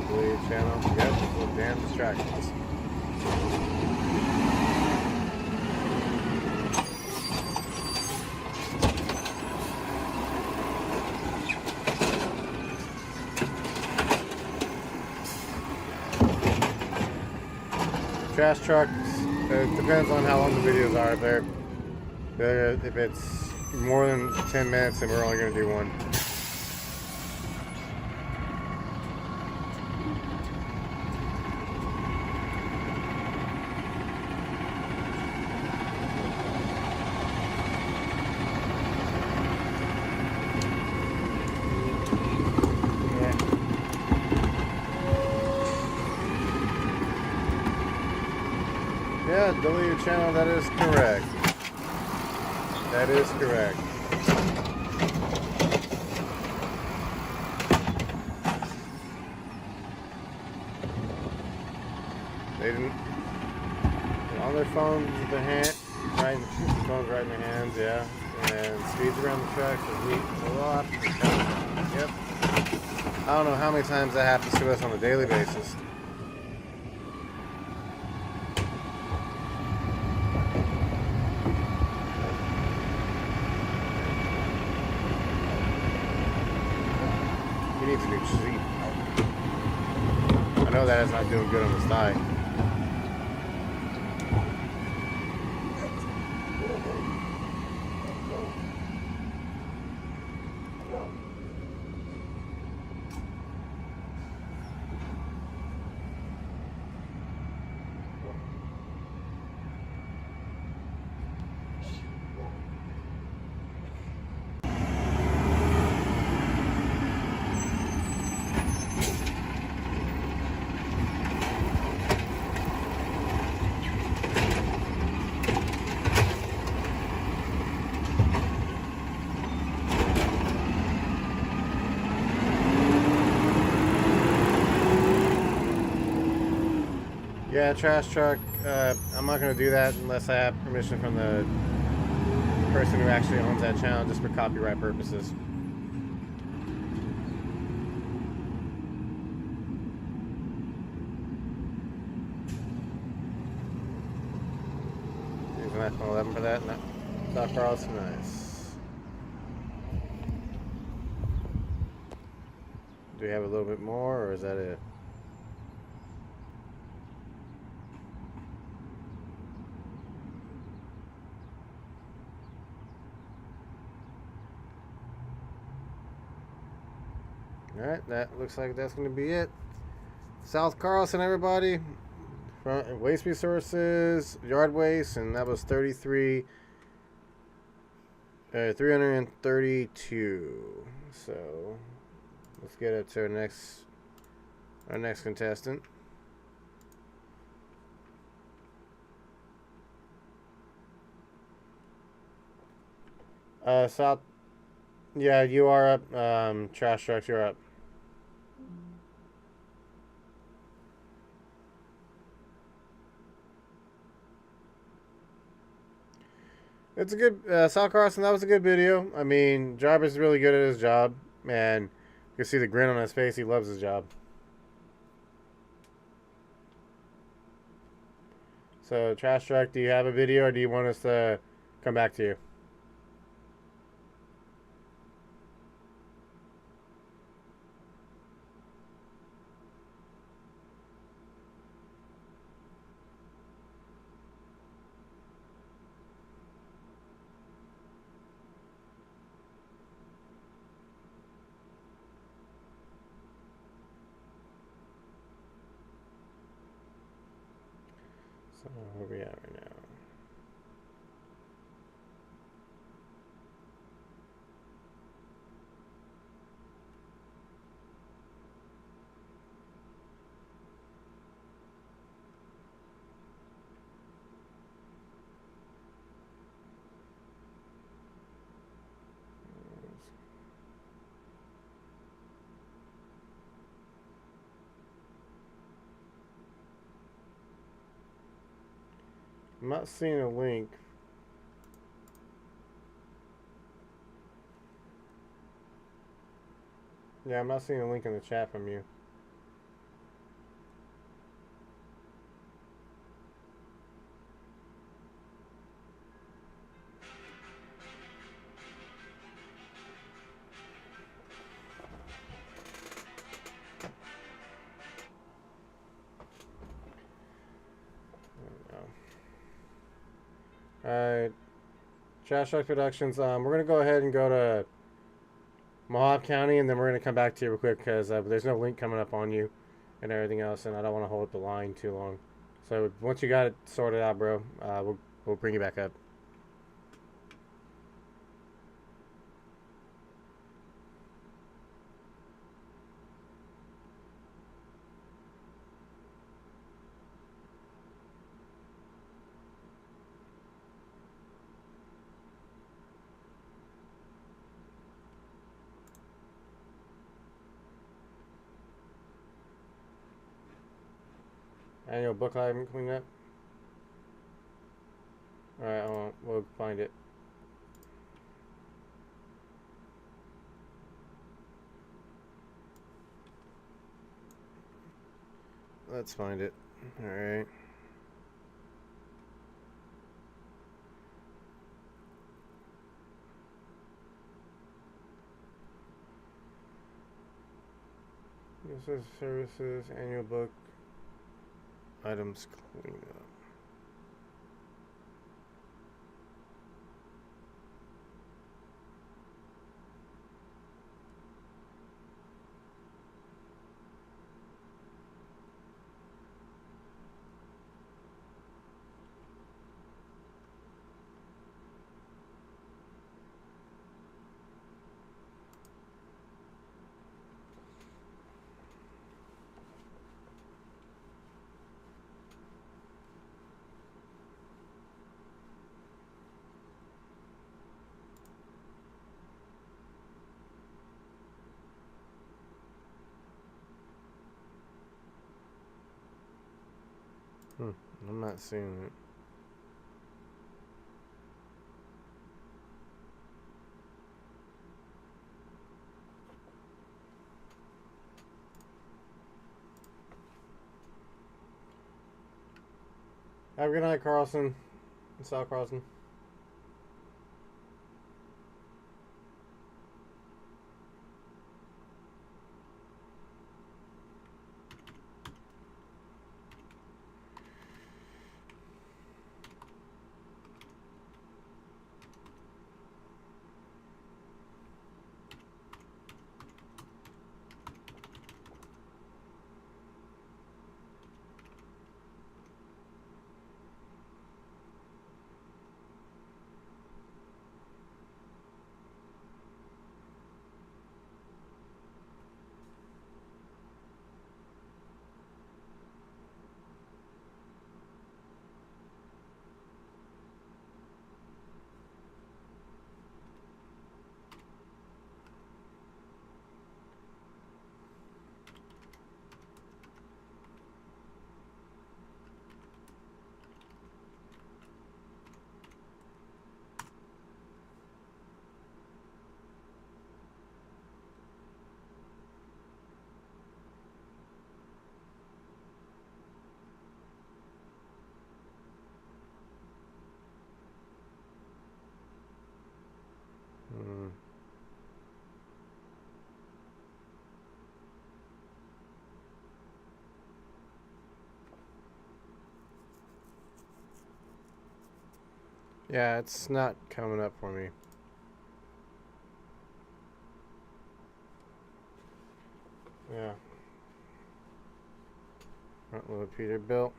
Bleed channel. Yep, little damn distractions. Trash trucks, it depends on how long the videos are. If it's more than 10 minutes, then we're only going to do one. Yeah, delete channel, that is correct. That is correct. They didn't on their phones with their hand, right in the phones right in their hands, yeah. And speeds around the tracks is neat. A lot. Yep. I don't know how many times that happens to us on a daily basis. He needs a new seat. I know that is not doing good on his thigh. Yeah, trash truck. I'm not going to do that unless I have permission from the person who actually owns that channel, just for copyright purposes. He's going to 11 for that. No. South Carlson, nice. Do we have a little bit more, or is that it? Alright, that looks like that's going to be it. South Carlson, everybody. Front waste resources, yard waste, and that was 332. So let's get it to our next contestant. South, yeah, you are up. Trash trucks, you're up. It's a good, South Carlson, that was a good video. I mean, Jarvis is really good at his job, and you can see the grin on his face. He loves his job. So, Trash Truck, do you have a video, or do you want us to come back to you? So, where are we at right now? I'm not seeing a link. Yeah, I'm not seeing a link in the chat from you. Alright, Trash Truck Productions. We're gonna go ahead and go to Mohawk County, and then we're gonna come back to you real quick because there's no link coming up on you and everything else, and I don't want to hold up the line too long. So once you got it sorted out, bro, we'll bring you back up. Annual book item clean up. Alright, we'll find it. Let's find it. Alright. This is services, annual book, items cleanup. I'm not seeing it. Have a good night, Carlson. in South Carlson? Yeah, it's not coming up for me. Yeah. Front load Peterbilt.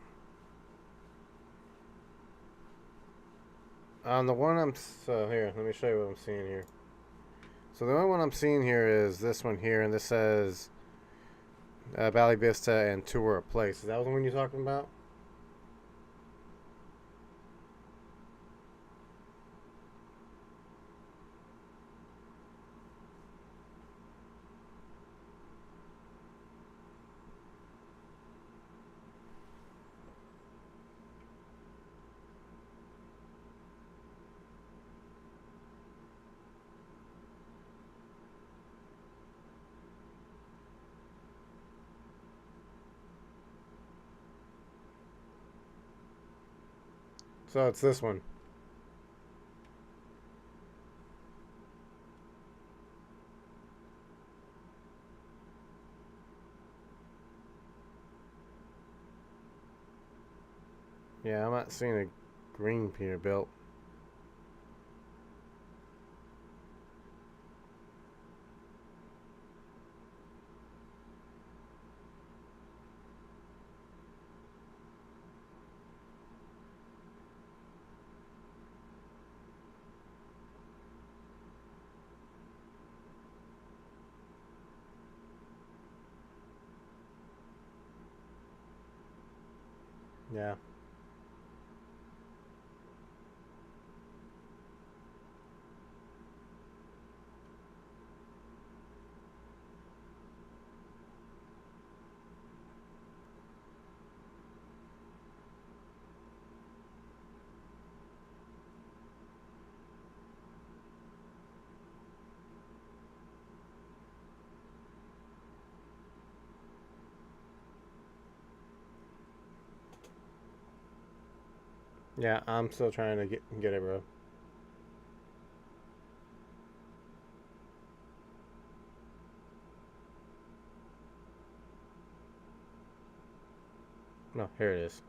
On the one here, let me show you what I'm seeing here. So the only one I'm seeing here is this one here, and this says Valley Vista and Tour Place. Is that the one you're talking about? So it's this one. Yeah, I'm not seeing a green Peterbilt. Yeah. Yeah, I'm still trying to get it, bro. No, here it is.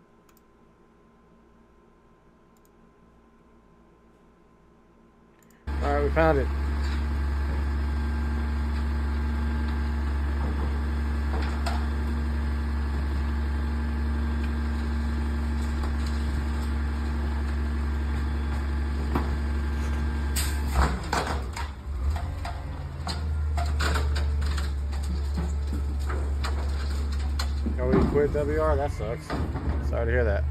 Alright, we found it. Oh, we quit WR? That sucks. Sorry to hear that.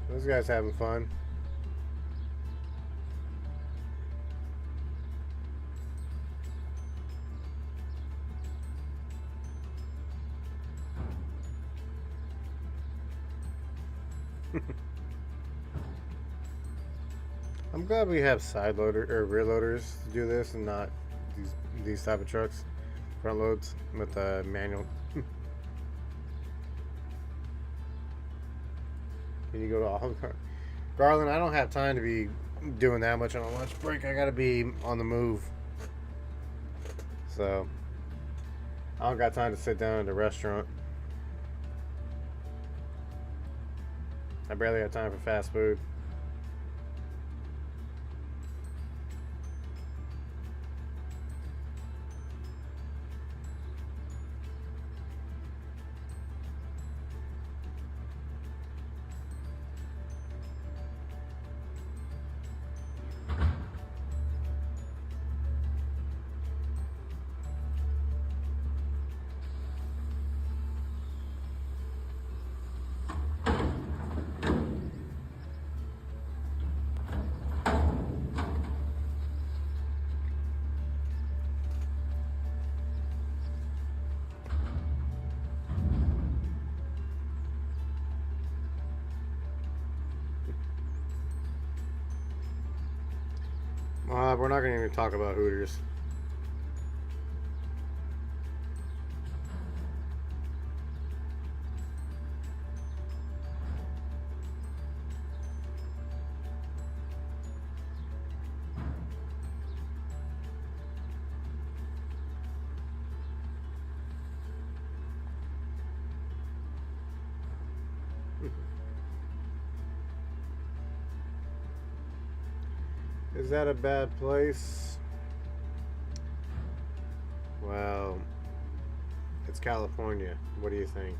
Those guys having fun. I'm glad we have side loader or rear loaders to do this, and not these type of trucks, front loads with a manual. Can you go to all Garland? I don't have time to be doing that much on a lunch break. I gotta be on the move, so I don't got time to sit down at a restaurant. I barely have time for fast food. We're not going to even talk about Hooters. Is that a bad place? Well, it's California. What do you think?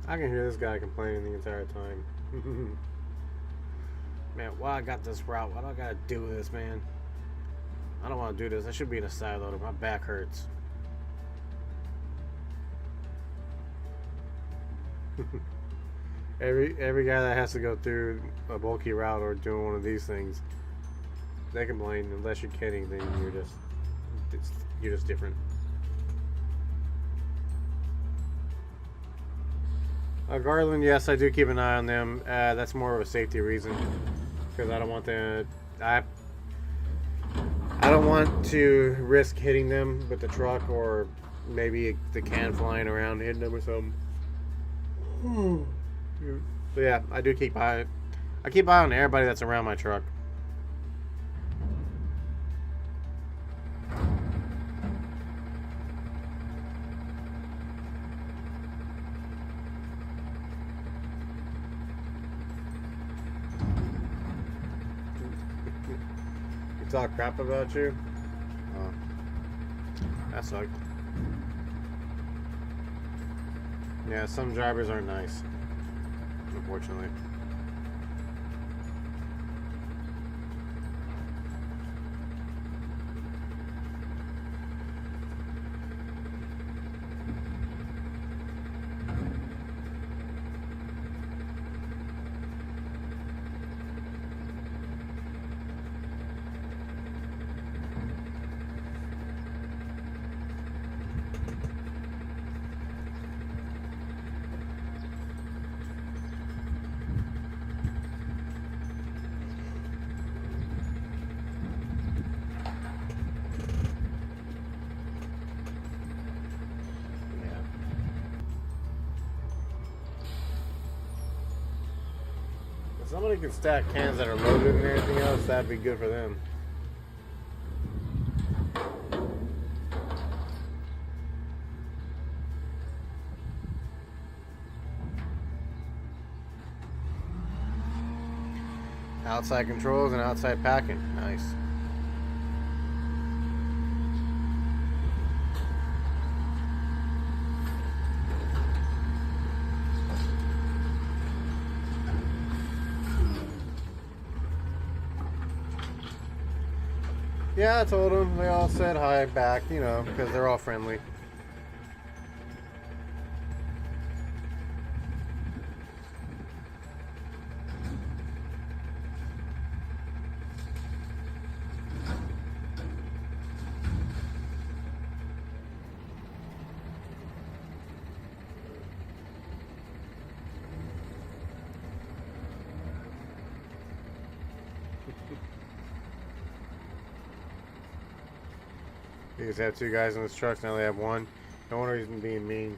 I can hear this guy complaining the entire time. Man, why I got this route? Why do I gotta do this, man? I don't want to do this. I should be in a side loader. My back hurts. Every guy that has to go through a bulky route or doing one of these things, they complain. Unless you're kidding, then you're just different. Garland, yes, I do keep an eye on them. That's more of a safety reason, because I don't want them. I don't want to risk hitting them with the truck, or maybe the can flying around hitting them or something. So yeah, I do keep eye. I keep eye on everybody that's around my truck. Talk crap about you? Oh, that sucked. Yeah, some drivers aren't nice, unfortunately. If somebody can stack cans that are loaded and everything else, that'd be good for them. Outside controls and outside packing. Nice. Yeah, I told them. They all said hi back, you know, because they're all friendly. You just have two guys in this truck, now they have one. No wonder he's being mean.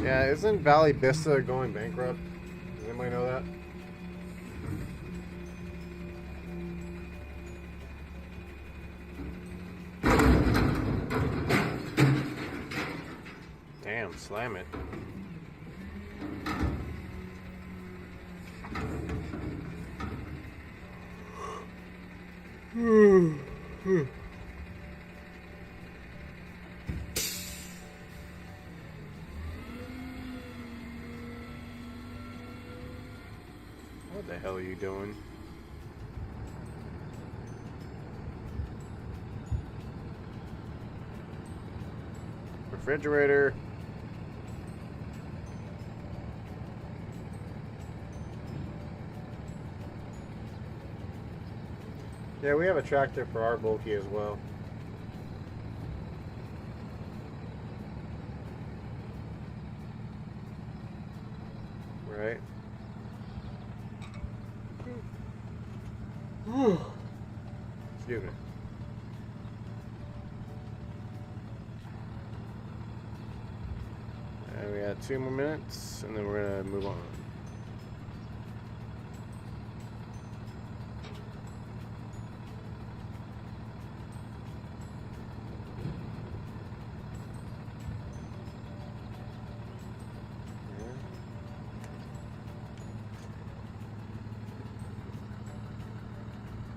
Yeah, isn't Valley Vista going bankrupt? Does anybody know that? Damn, slam it. What the hell are you doing? Refrigerator. Yeah, we have a tractor for our bulky as well. Right? Excuse me. And we got 2 more minutes, and then we're gonna move on.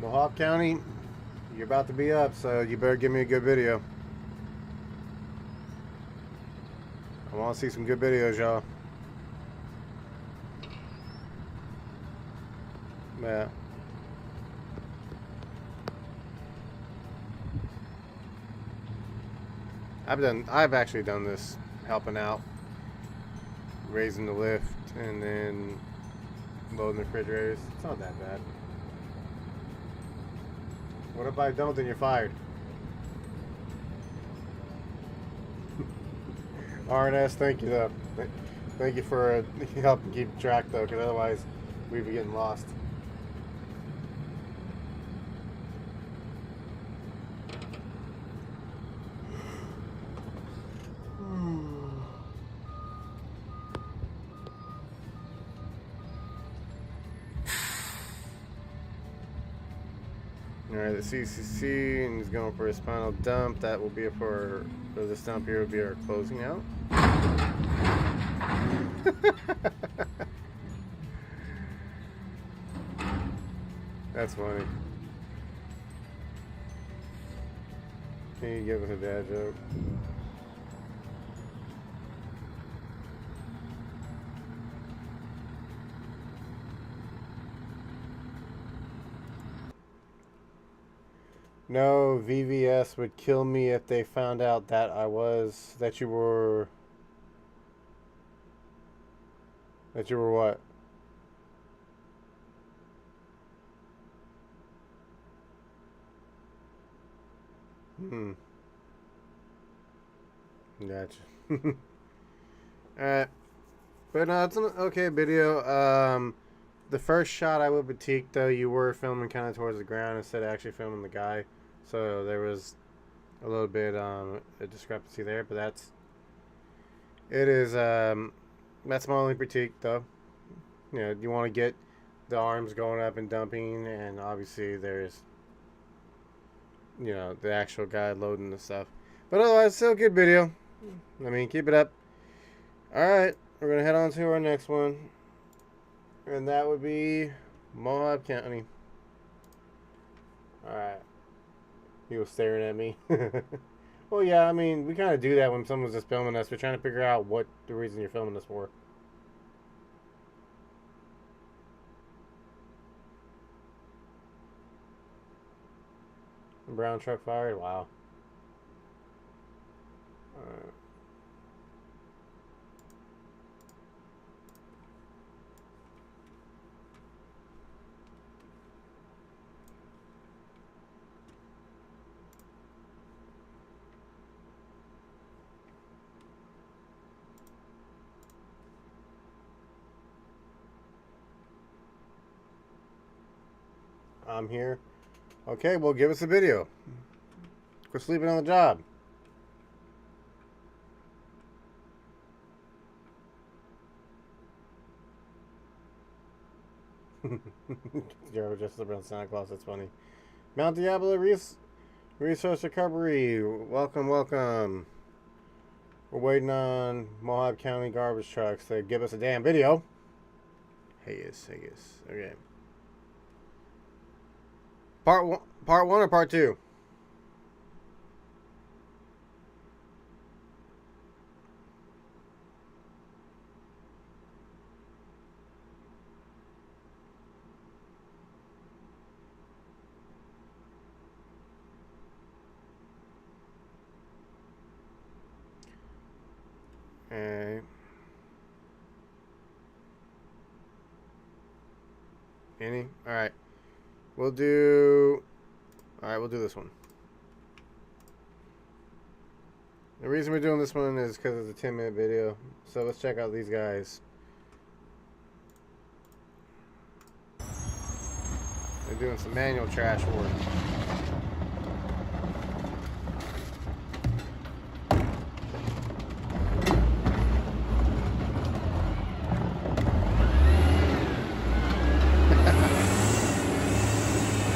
Mohawk County, you're about to be up, so you better give me a good video. I want to see some good videos, y'all. Yeah. I've actually done this, helping out, raising the lift, and then loading the refrigerators. It's not that bad. What if I don't, then you're fired? RNS, thank you though. Thank you for helping keep track though, because otherwise we'd be getting lost. Alright, the CCC, and he's going for his final dump. That will be for this dump here will be our closing out. That's funny. Can you give us a dad joke? No, VVS would kill me if they found out that you were what? Gotcha. Alright. But no, it's an okay video. The first shot I would critique though, you were filming kind of towards the ground instead of actually filming the guy. So there was a little bit a discrepancy there, but that's my only critique though. You know, you want to get the arms going up and dumping, and obviously there's, you know, the actual guy loading the stuff. But otherwise, still a good video. I mean, keep it up. Alright, we're going to head on to our next one. And that would be Mohawk County. Alright. He was staring at me. Well, yeah, I mean, we kind of do that when someone's just filming us. We're trying to figure out what the reason you're filming us for. Brown truck fired. Wow. I'm here. Okay, well, give us a video. Quit sleeping on the job. Zero just around Santa Claus. That's funny. Mount Diablo Resource Recovery. Welcome, welcome. We're waiting on Mohawk County garbage trucks to give us a damn video. Hey, yes. Okay. Part one or part two? Any? Alright. We'll do this one. The reason we're doing this one is because it's a 10-minute video. So let's check out these guys. They're doing some manual trash work.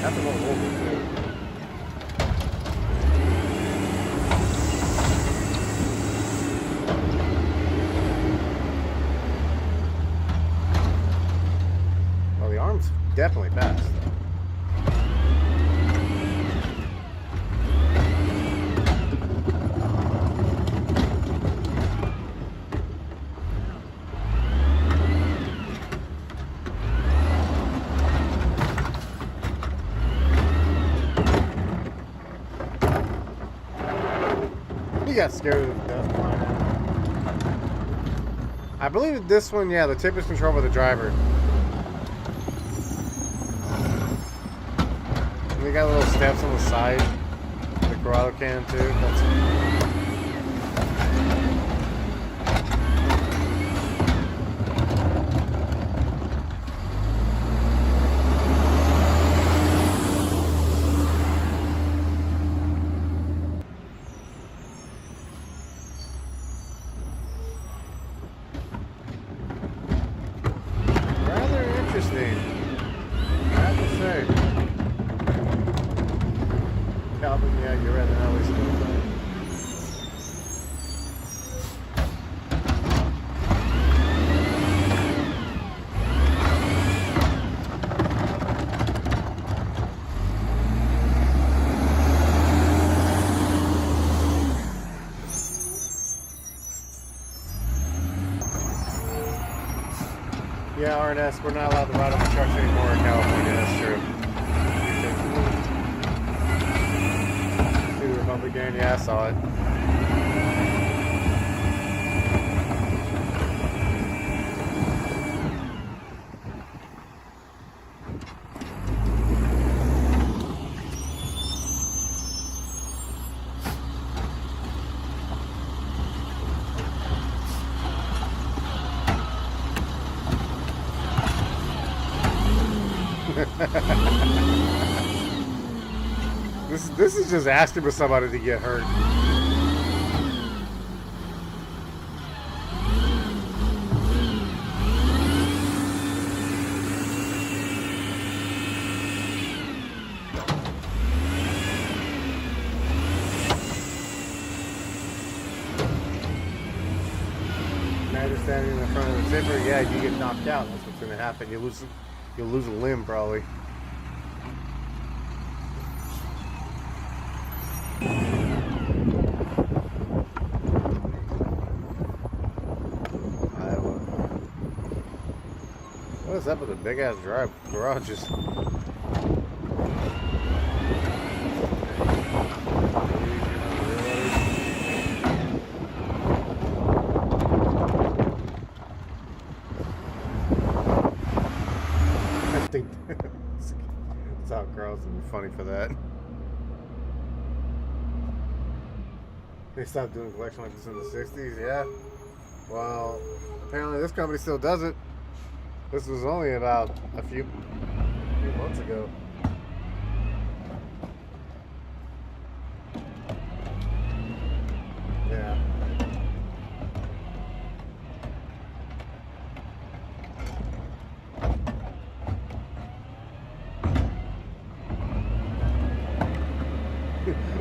That's a little over too. Well, the arm's definitely fast. He got scared of the death flying out. I believe that this one, yeah, the tip is controlled by the driver. And they got little steps on the side. The Corrado can too. That's interesting. I have to say. Calvin, yeah, you're right. They're always doing that. Yeah, RNS, we're not allowed to ride on the trucks anymore in California, that's true. See the Republican? Yeah, I saw it. This is just asking for somebody to get hurt. Imagine standing in the front of the zipper, yeah, you get knocked out. That's what's gonna happen. You'll lose a limb probably. What is up with the big ass garages? think South Carlson would be funny for that. They stopped doing collection like this in the 60s, yeah. Well, apparently this company still does it. This was only about a few months ago. Yeah.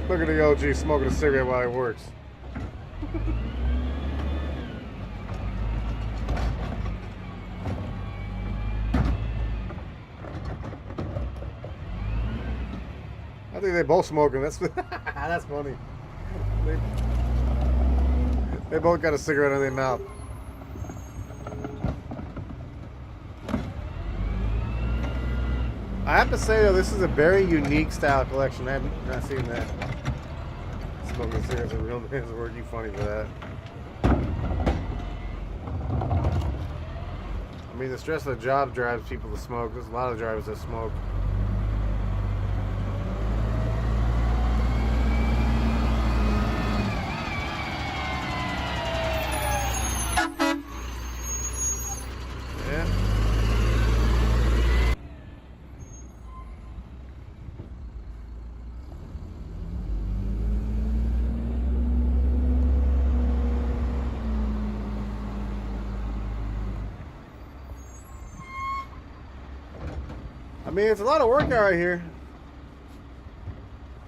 Look at the OG smoking a cigarette while he works. I think they both smoking. That's that's funny. They both got a cigarette in their mouth. I have to say though, this is a very unique style collection. I haven't not seen that. Smoking cigarettes in real man's work. You funny for that. I mean, the stress of the job drives people to smoke. There's a lot of drivers that smoke. I mean, it's a lot of work out here.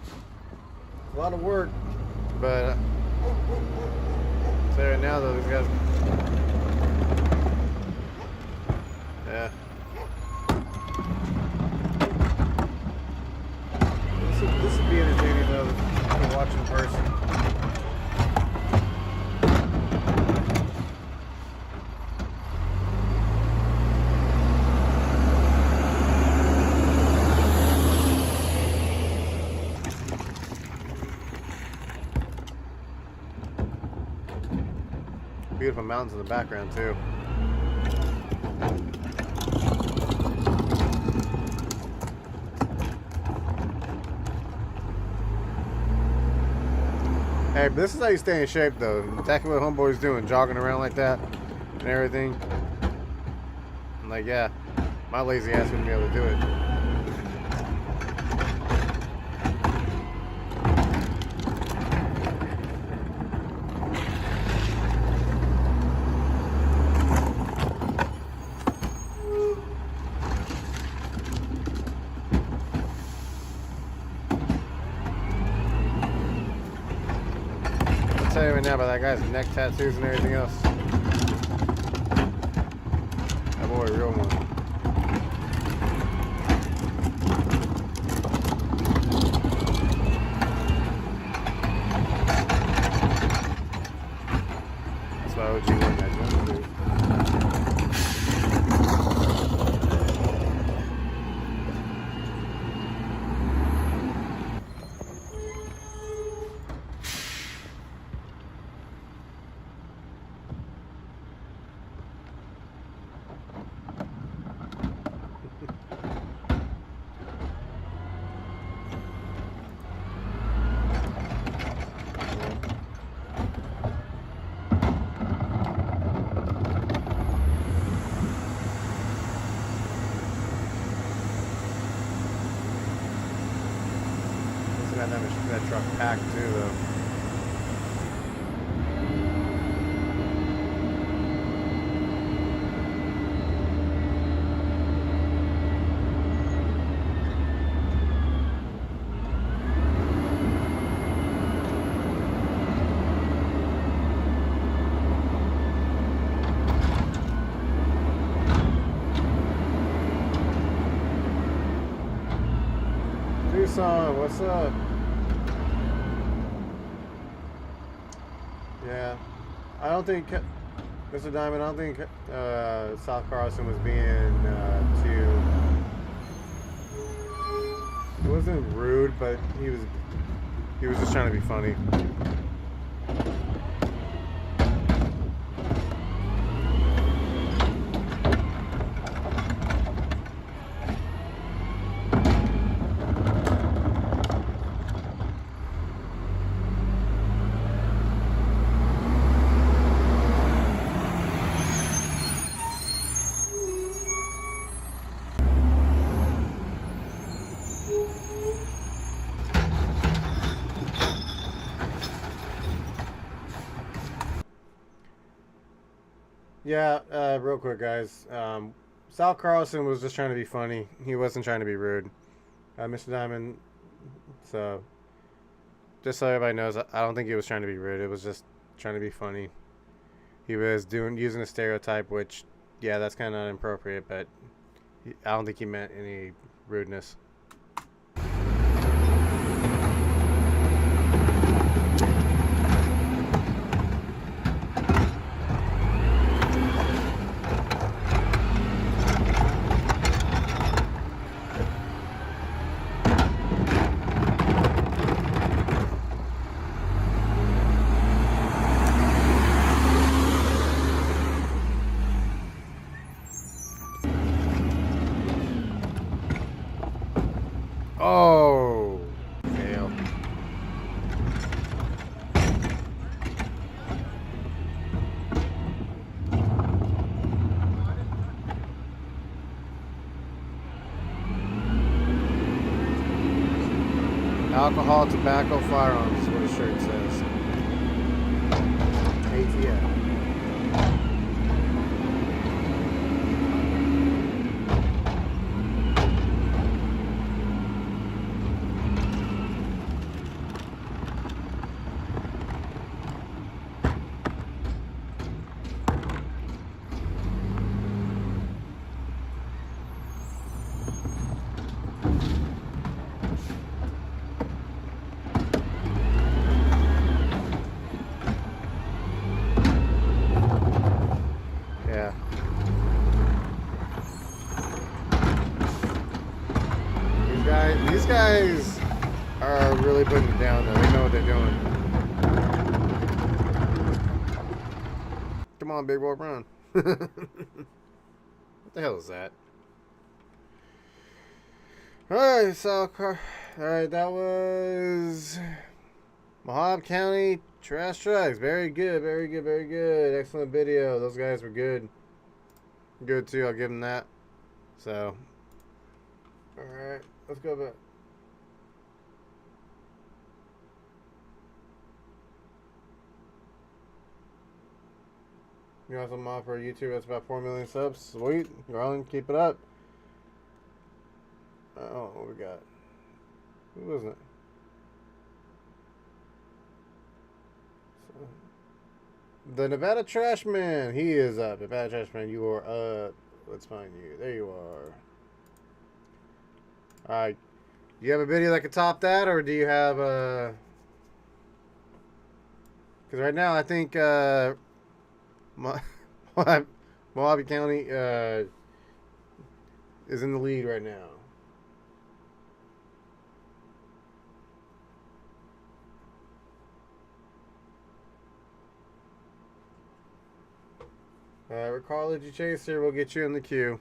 It's a lot of work, but I'll say right now though, these guys, yeah. This would be entertaining though to watch in person. Beautiful mountains in the background too. Hey, but this is how you stay in shape though. Exactly what Homeboy's doing, jogging around like that and everything. I'm like, yeah, my lazy ass wouldn't be able to do it. I'll tell you right now about that guy's neck tattoos and everything else. That boy, a real one. That's why OG won that jumpsuit. That truck packed too, though. Tucson, what's up? Yeah, I don't think, Mr. Diamond, I don't think South Carlson was being too, it wasn't rude, but he was just trying to be funny. Yeah, real quick, guys. Sal Carlson was just trying to be funny. He wasn't trying to be rude. Mr. Diamond, so just so everybody knows, I don't think he was trying to be rude. It was just trying to be funny. He was using a stereotype, which, yeah, that's kind of inappropriate, but I don't think he meant any rudeness. Oh, fail. Alcohol, tobacco, firearms is what his shirt says. ATF. Yeah. These guys are really putting it down though. They know what they're doing. Come on, big boy, run. What the hell is that? Alright, alright, that was Mohawk County Trash Trucks. Very good, very good, very good. Excellent video. Those guys were good. Good too, I'll give them that. So, alright, let's go back. You want some off for YouTube? That's about 4 million subs. Sweet. Garland, keep it up. Oh, what we got? Who wasn't it? The Nevada Trashman. He is up. Nevada Trashman, you are up. Let's find you. There you are. Alright. Do you have a video that could top that, or do you have a... Because right now, I think Mojave County is in the lead right now. Recology Chaser will get you in the queue.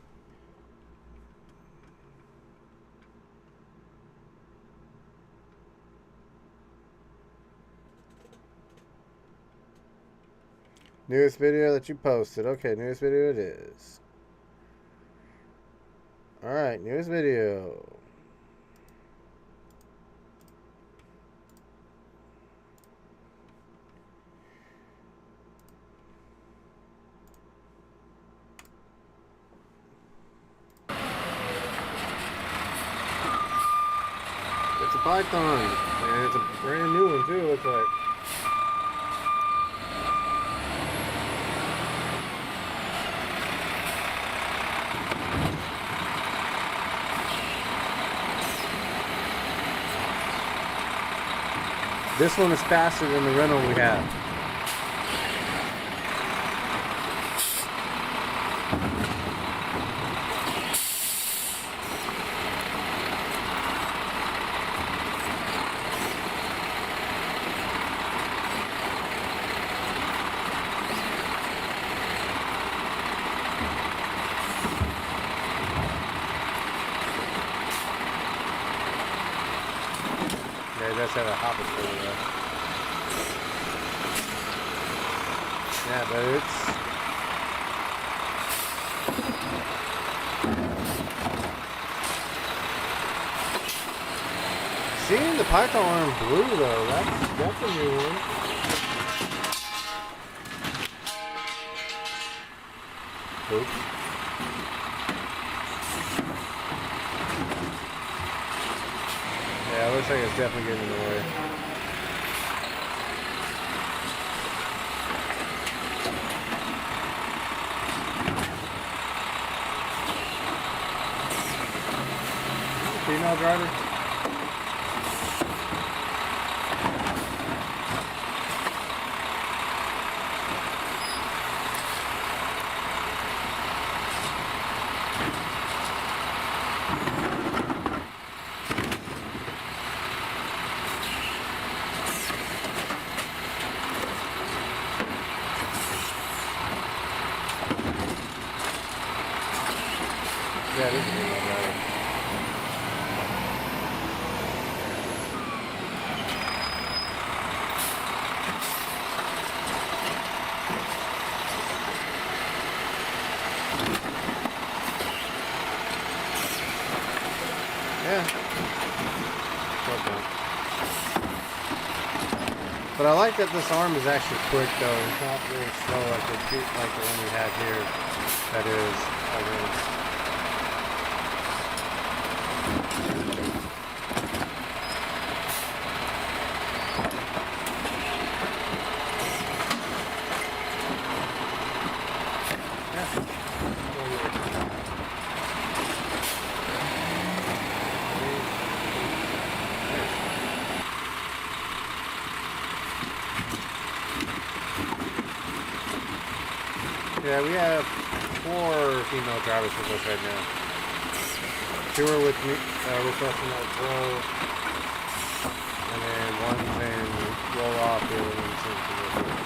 Newest video that you posted. Okay, newest video it is. Alright, newest video. It's a Python, and it's a brand new one too, it looks like. This one is faster than the rental we have. Yeah, it does have a hopper spoiler though. Yeah, but it's... Seeing the Python arm blue though, that's a new one. Oops. Yeah, it looks like it's definitely getting in the way. Female driver? Yeah, it is a female driver. Yeah. Okay. But I like that this arm is actually quick though. It's not really slow like the one we had here. That is. Yeah, we have 4 female drivers with us right now. 2 are with me, requesting that roll, and then one's in roll off, the other one's in position.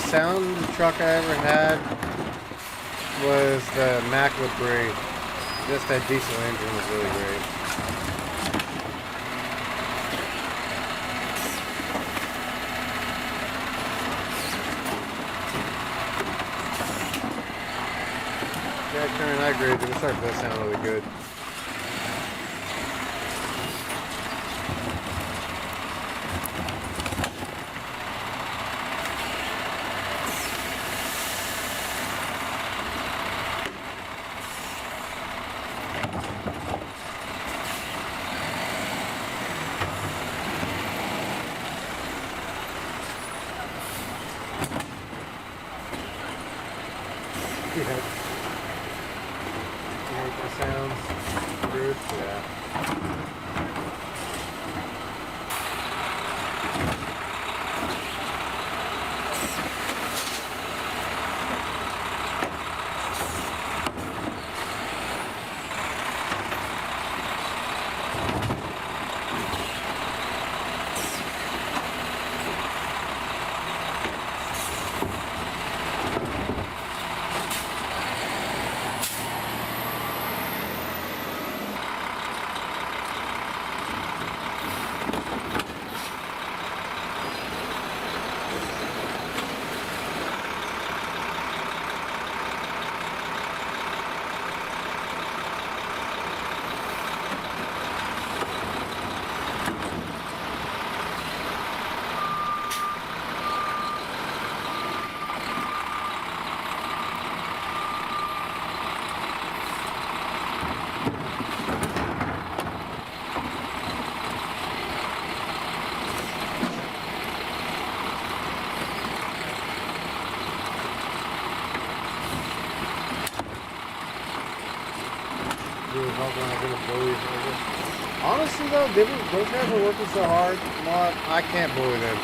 Sound truck I ever had was the Mack Brie. Just that diesel engine was really great. Yeah, Kern, I agree. The Surf does sound really good. was helping out with the bullies. Honestly though, those guys are working so hard. I can't bully them.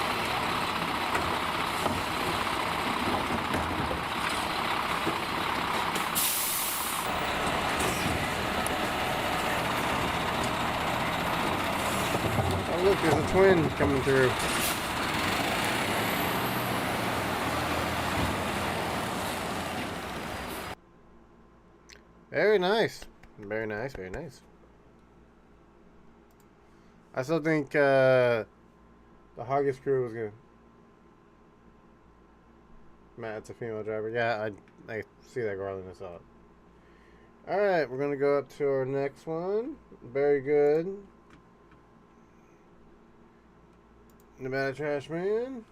Oh look, there's a twin coming through. Very nice. Very nice, very nice. I still think the Hoggis crew was good. Matt's a female driver. Yeah, I see that, Garland. I saw it. Alright, we're going to go up to our next one. Very good. Nevada Trashman.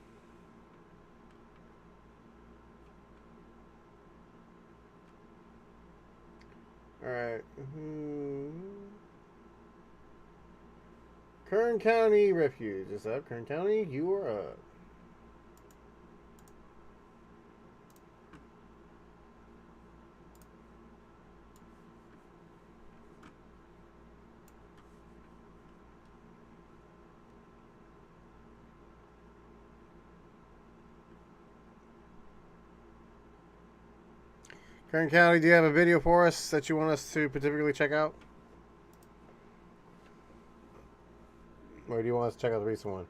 Alright. Kern County Refuge. Is up, Kern County? You are up. Kern County, do you have a video for us that you want us to particularly check out? Or do you want us to check out the recent one?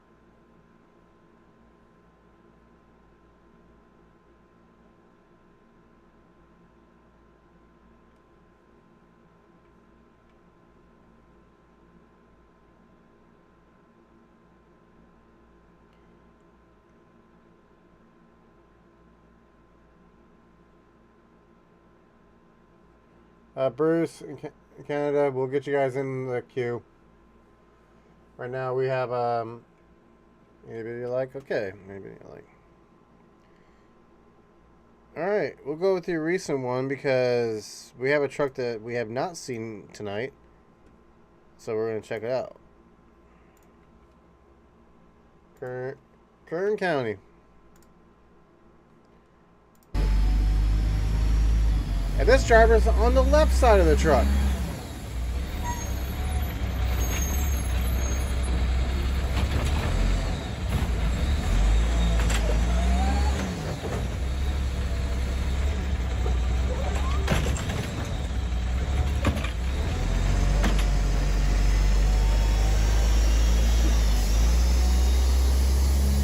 Bruce in Canada, we'll get you guys in the queue. Right now we have any video you like? Okay, maybe you like. Alright, we'll go with the recent one because we have a truck that we have not seen tonight. So we're going to check it out. Kern County. And this driver's on the left side of the truck.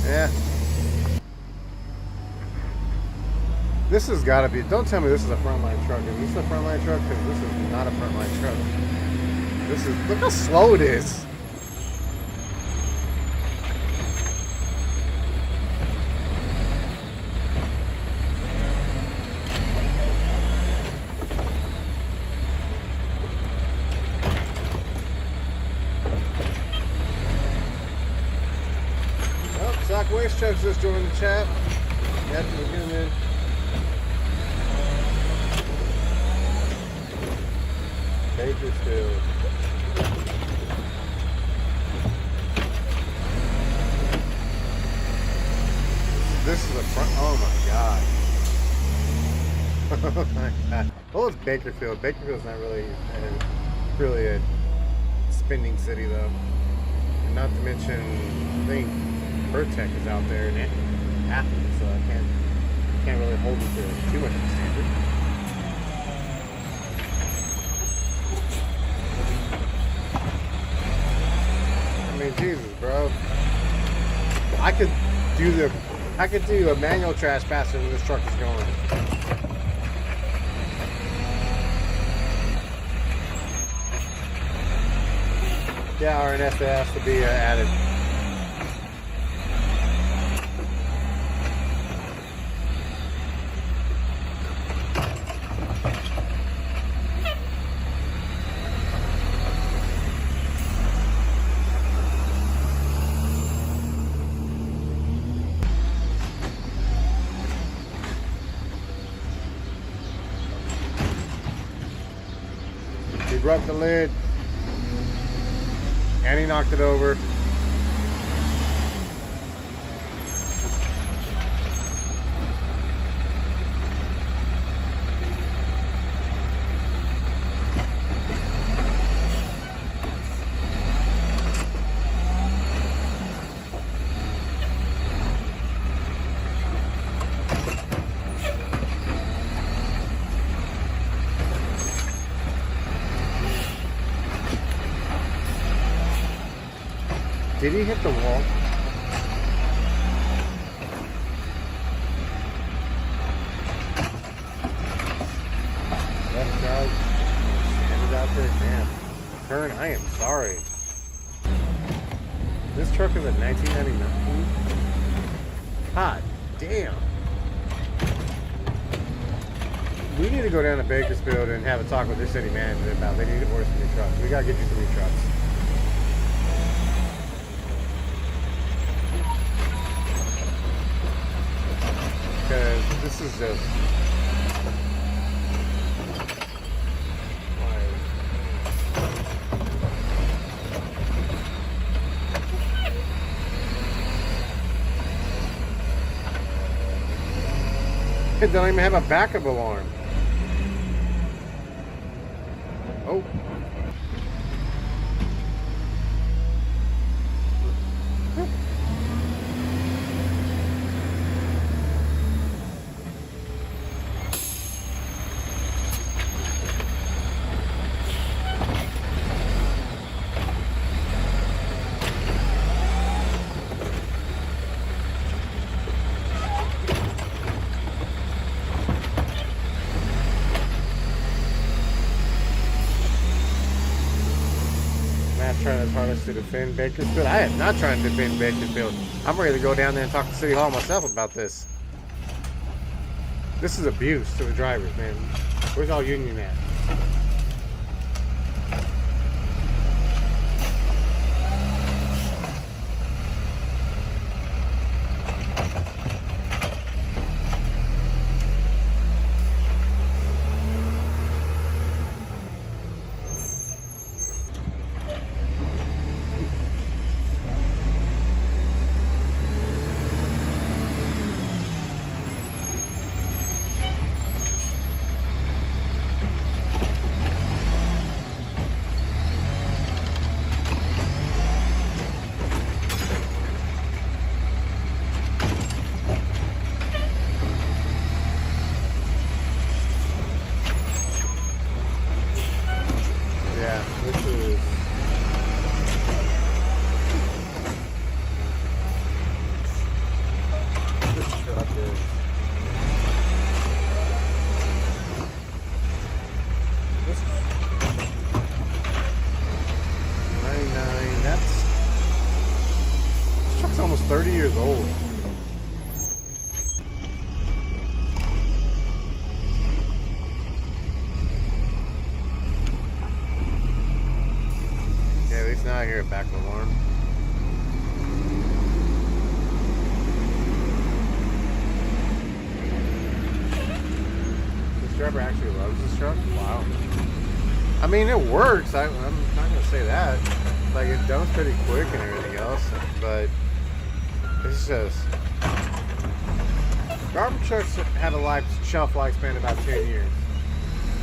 Yeah. This has got to be... Don't tell me this is a frontline truck. Is this a frontline truck? Because this is not a frontline truck. This is... Look how slow it is. Oh, Sock Waste Trucks just joined the chat. Yep, we're getting in. Bakersfield. This is a front. Oh my god. Oh my god. Well, it's Bakersfield. Bakersfield's not really a spending city though. And not to mention, I think Vertec is out there in Athens, so I can't really hold it to too much of a standard. I mean, Jesus, bro. I could do a manual trash faster than this truck is going. Yeah, RNS has to be added. He broke the lid, and he knocked it over. Did he hit the wall? Left side. Stand it out there. Damn. Kern, I am sorry. This truck is a 1999. God damn. We need to go down to Bakersfield and have a talk with their city manager about they need to order some new trucks. We gotta get you 3 trucks. Because this is just... It don't even have a backup alarm. Oh. Trying his hardest to defend Bakersfield. I am not trying to defend Bakersfield. I'm ready to go down there and talk to City Hall myself about this. This is abuse to the drivers, man. Where's all union at? Almost 30 years old. Yeah, at least now I hear a backup alarm. This driver actually loves this truck? Wow. I mean, it works. I'm not going to say that. Like, it dumps pretty quick and everything else, but it's just... Garbage trucks have a shelf lifespan of about 10 years.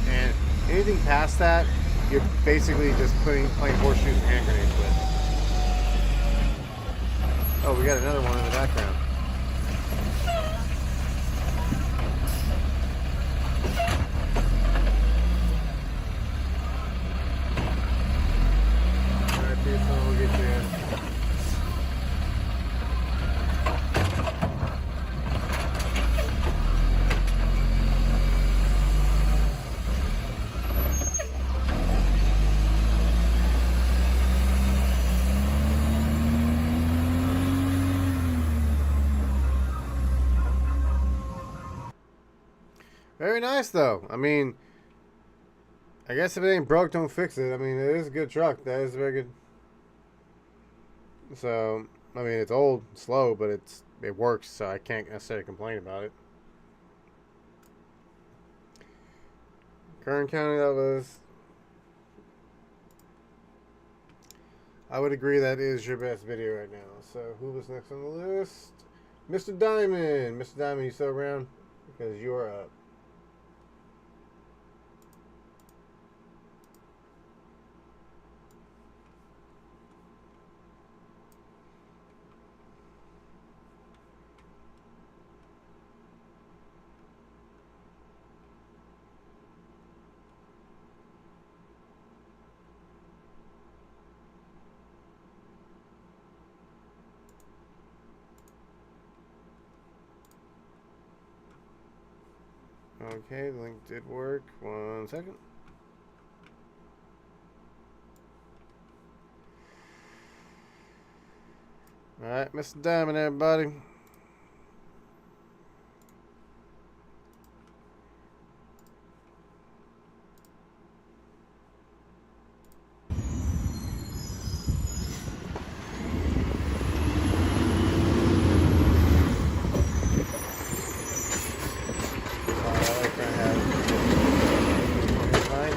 And anything past that, you're basically just playing horseshoes and hand grenades with. Oh, we got another one in the background. Alright, Tucson, we'll get you in. Very nice, though. I mean, I guess if it ain't broke, don't fix it. I mean, it is a good truck. That is very good. So, I mean, it's old, slow, but it works, so I can't necessarily complain about it. Kern County, that was... I would agree that is your best video right now. So, who was next on the list? Mr. Diamond. Mr. Diamond, you still around? Because you're up. Okay, the link did work. 1 second. Alright, Mr. Diamond, everybody.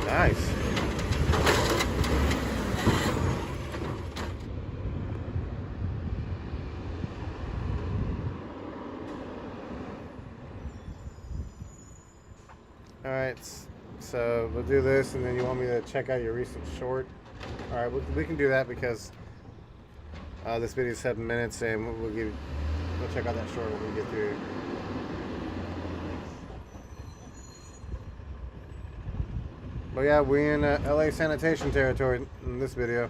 Nice. Alright, so we'll do this, and then you want me to check out your recent short. Alright, we can do that because this video is 7 minutes, and we'll check out that short when we get through. But yeah, we in LA sanitation territory in this video.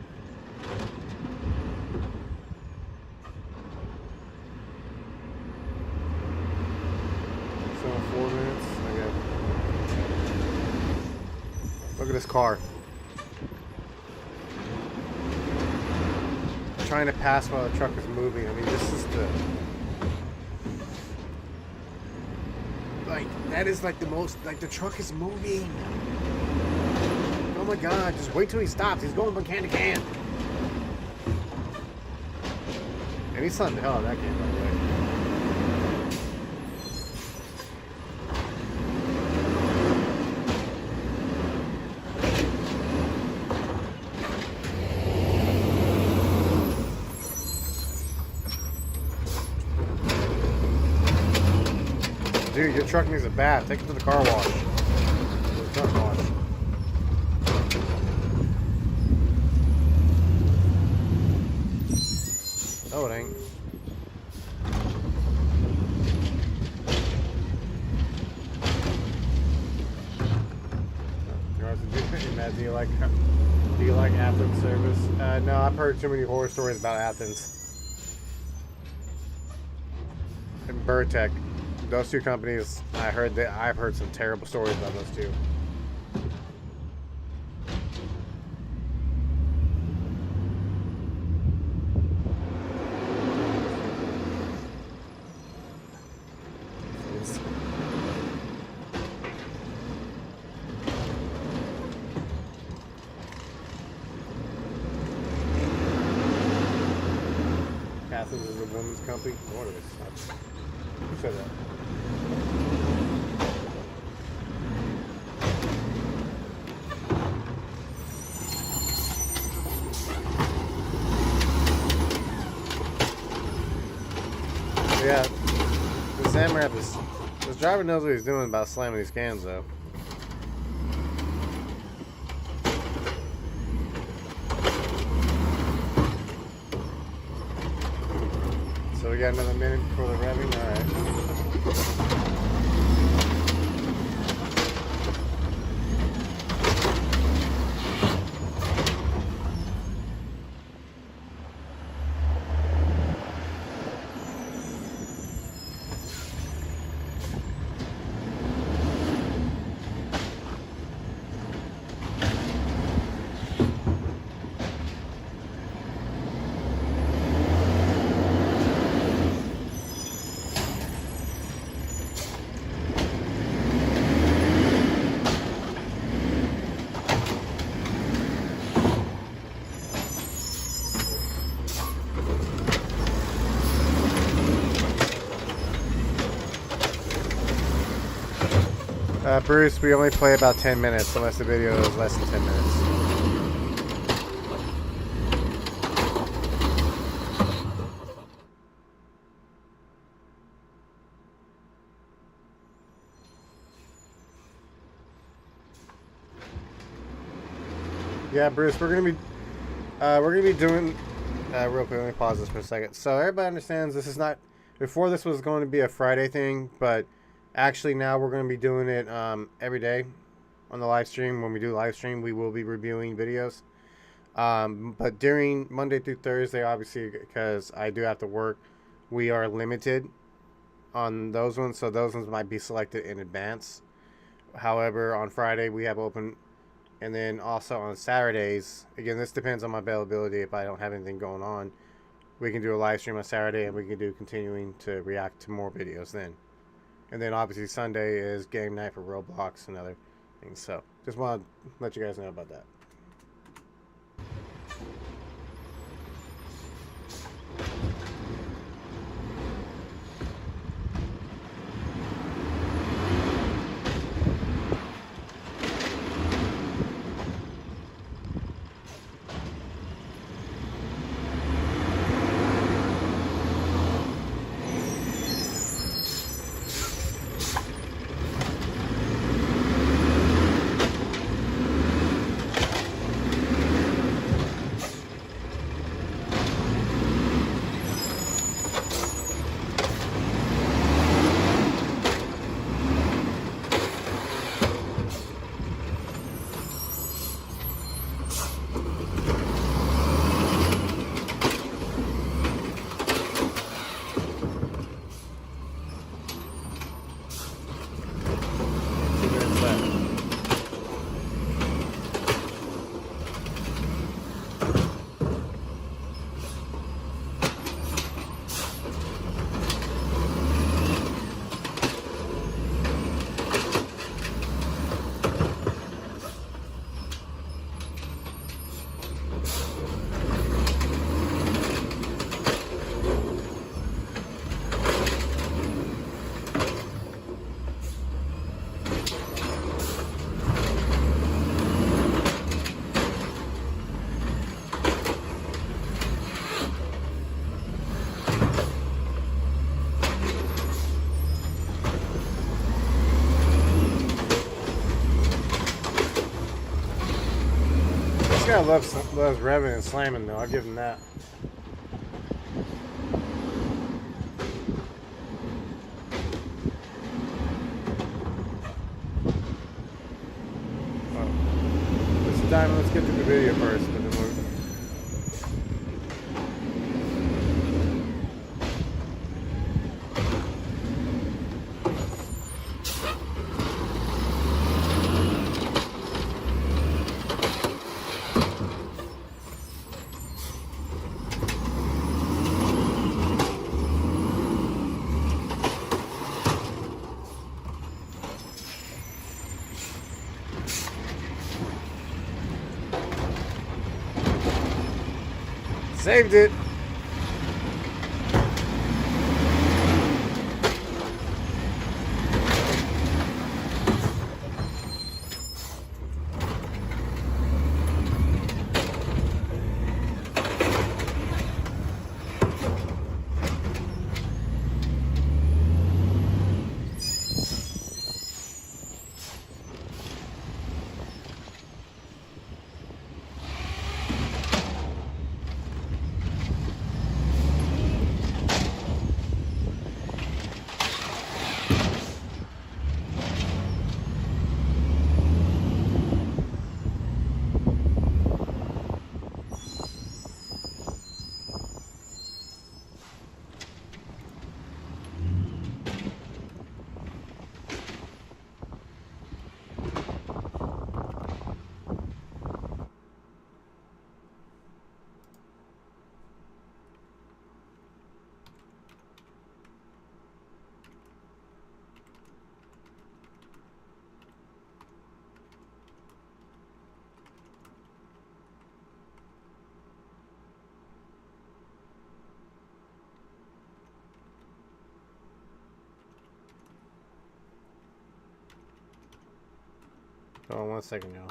So 4 minutes. Okay. Look at this car. Trying to pass while the truck is moving. I mean, this is the... Like, that is like the most... Like, the truck is moving. Oh my god, just wait till he stops. He's going from can to can. And he's slamming the hell out of that can, by the way. Dude, your truck needs a bath. Take it to the car wash. The truck wash. Oh, it ain't. Matt, do you like Athens service? No, I've heard too many horror stories about Athens and Burtech. Those two companies, I've heard some terrible stories about those two. Athens is a women's company. What are they? Who said that? Yeah, the Samrap is... This driver knows what he's doing about slamming these cans, though. So we got another minute before the revving. Alright. Bruce, we only play about 10 minutes unless the video is less than 10 minutes. Yeah, Bruce, we're gonna be doing real quick. Let me pause this for a second. So everybody understands this is not. Before this was going to be a Friday thing, but actually now we're going to be doing it every day on the live stream. When we do live stream, we will be reviewing videos. But during Monday through Thursday, obviously, because I do have to work, we are limited on those ones. So those ones might be selected in advance. However, on Friday we have open, and then also on Saturdays. Again, this depends on my availability. If I don't have anything going on, we can do a live stream on Saturday, and we can do continuing to react to more videos then. And then obviously Sunday is game night for Roblox and other things. So just want to let you guys know about that. This guy loves revving and slamming though. I'll give him that. This is Diamond. Let's get to the video first, but then we'll... Saved it. Hold on 1 second, y'all.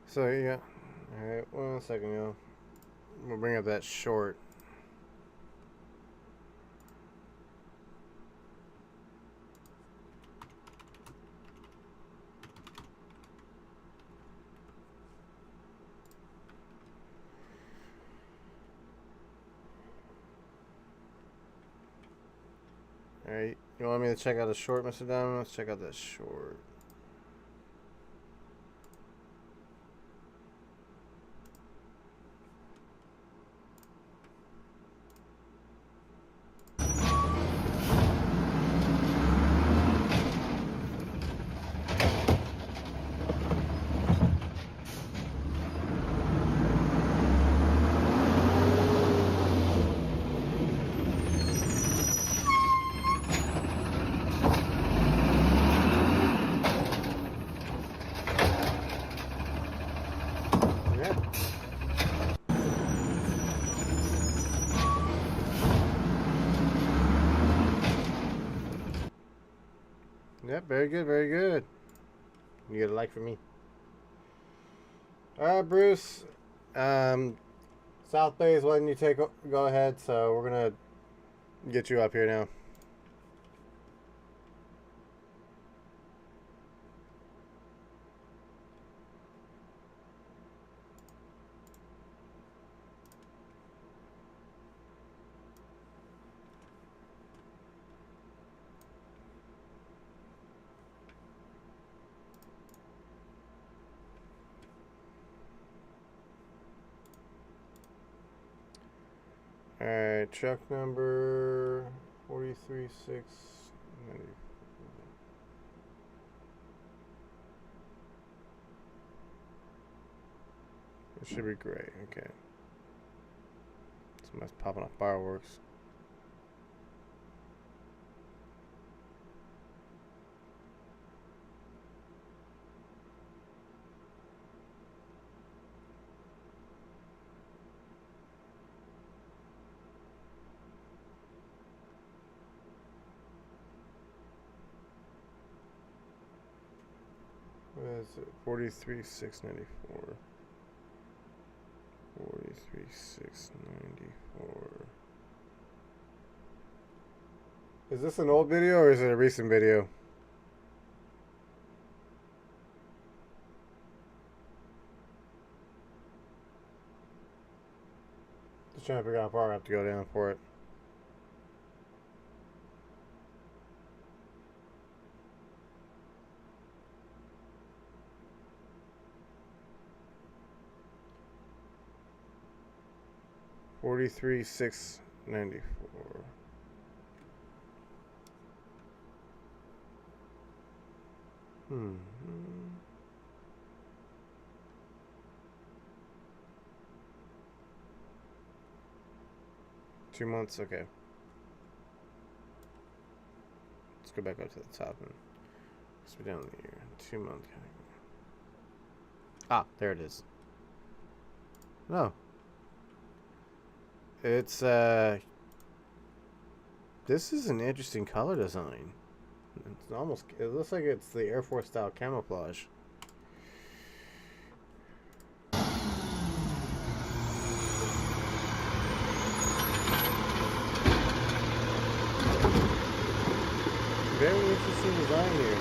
So yeah, all right. 1 second, y'all. We'll bring up that short. Alright, you want me to check out a short, Mr. Diamond? Let's check out that short. Yep, very good, very good. You get a like from me. Alright, Bruce. South Bay is letting you go ahead, so we're gonna get you up here now. Alright, truck number 43690. It should be gray, okay. Somebody's popping off fireworks. What is it? 43694. 43694. Is this an old video or is it a recent video? Just trying to figure out how far I have to go down for it. $43,694. Hmm. 2 months, okay. Let's go back up to the top and let's be down the year. 2 month category. Ah, there it is. No. It's this is an interesting color design. It's almost, it looks like it's the Air Force style camouflage. Very interesting design here.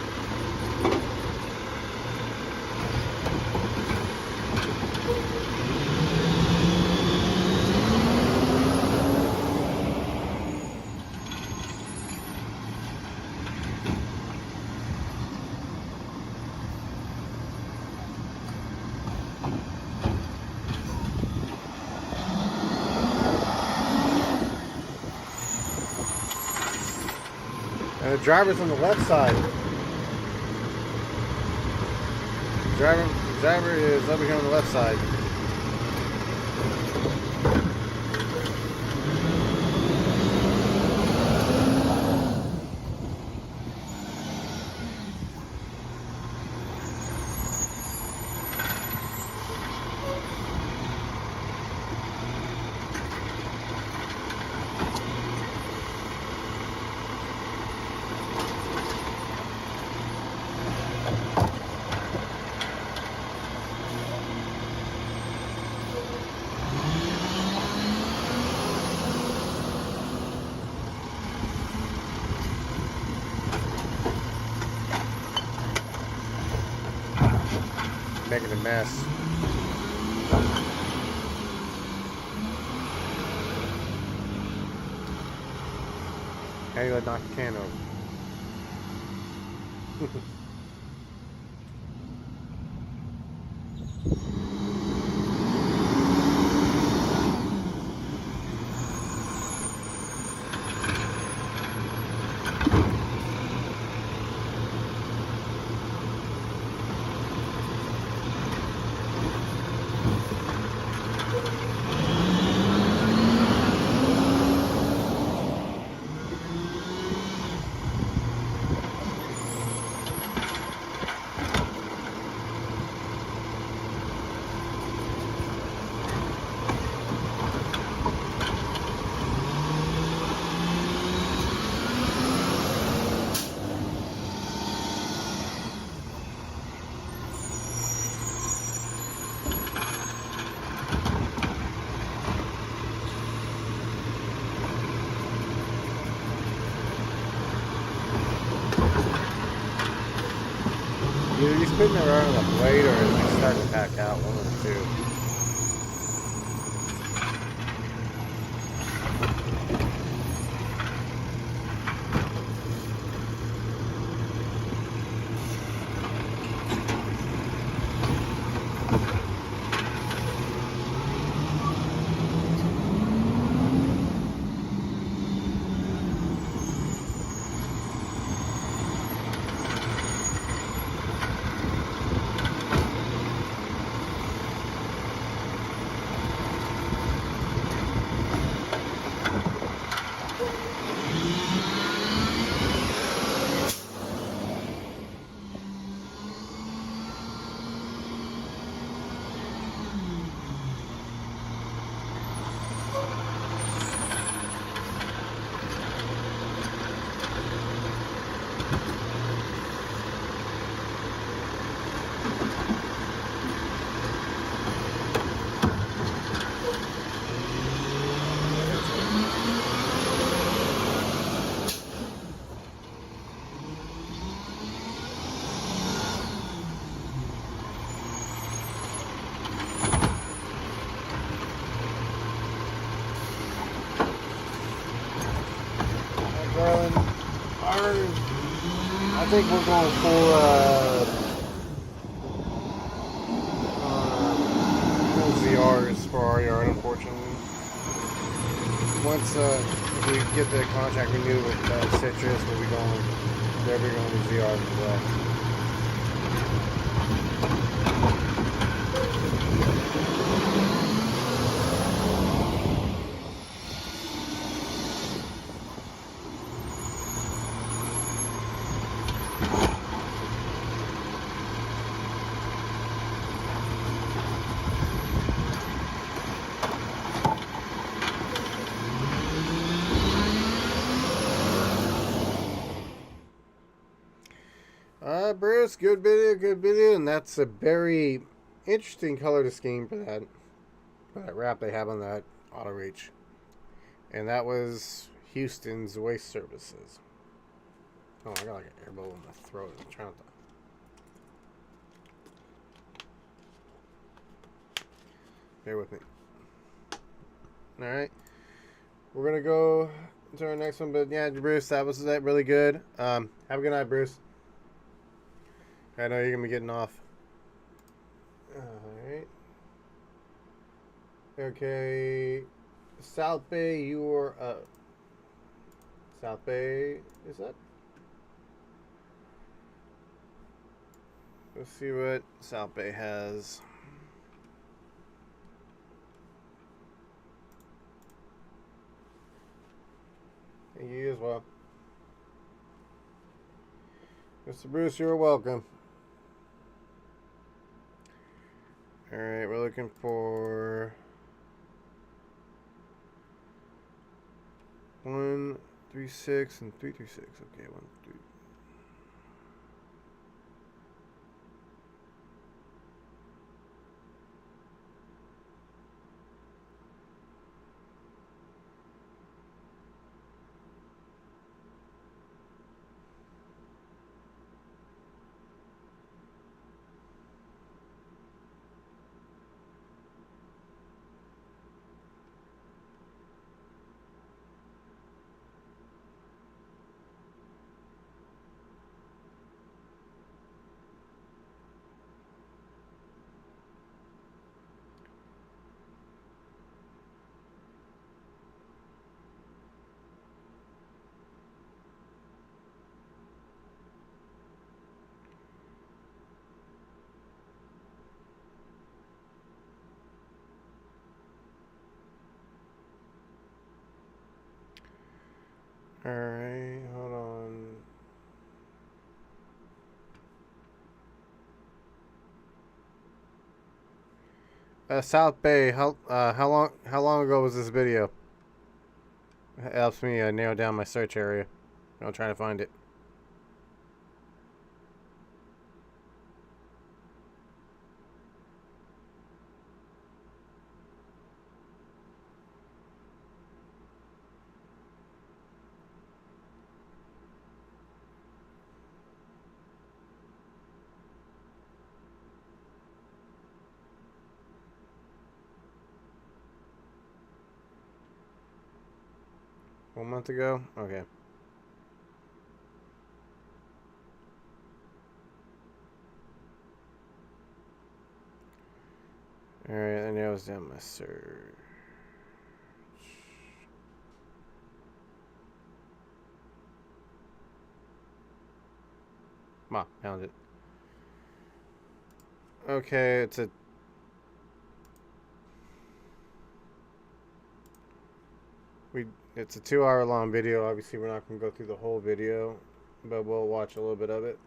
And the driver's on the left side. The driver is over here on the left side. Making a mess. How you gonna knock the can over? Either you spinning around on the blade or it's starting to pack out, one of the two. Garland, I think we're going full ZRs for our yard, unfortunately. Once if we get the contract renewed with Citrus, they'll be going to ZRs as well. Bruce, good video, and that's a very interesting color scheme for that wrap they have on that Autoreach. And that was Houston's Waste Services. Oh, I got like an air bubble in my throat. I'm trying to... Bear with me. Alright. We're going to go to our next one, but yeah, Bruce, that was really good. Have a good night, Bruce. I know you're going to be getting off. Alright. Okay. South Bay, you're up. South Bay is up. Let's see what South Bay has. And you as well. Mr. Bruce, you're welcome. Alright, we're looking for 136 and 336. Okay, 1, 3. Alright, hold on. South Bay, how long ago was this video? It helps me narrow down my search area. I'm trying to find it. One month ago? Okay. Alright, that narrows down my search. Found it. Okay, it's a It's a 2-hour long video. Obviously, we're not going to go through the whole video, but we'll watch a little bit of it.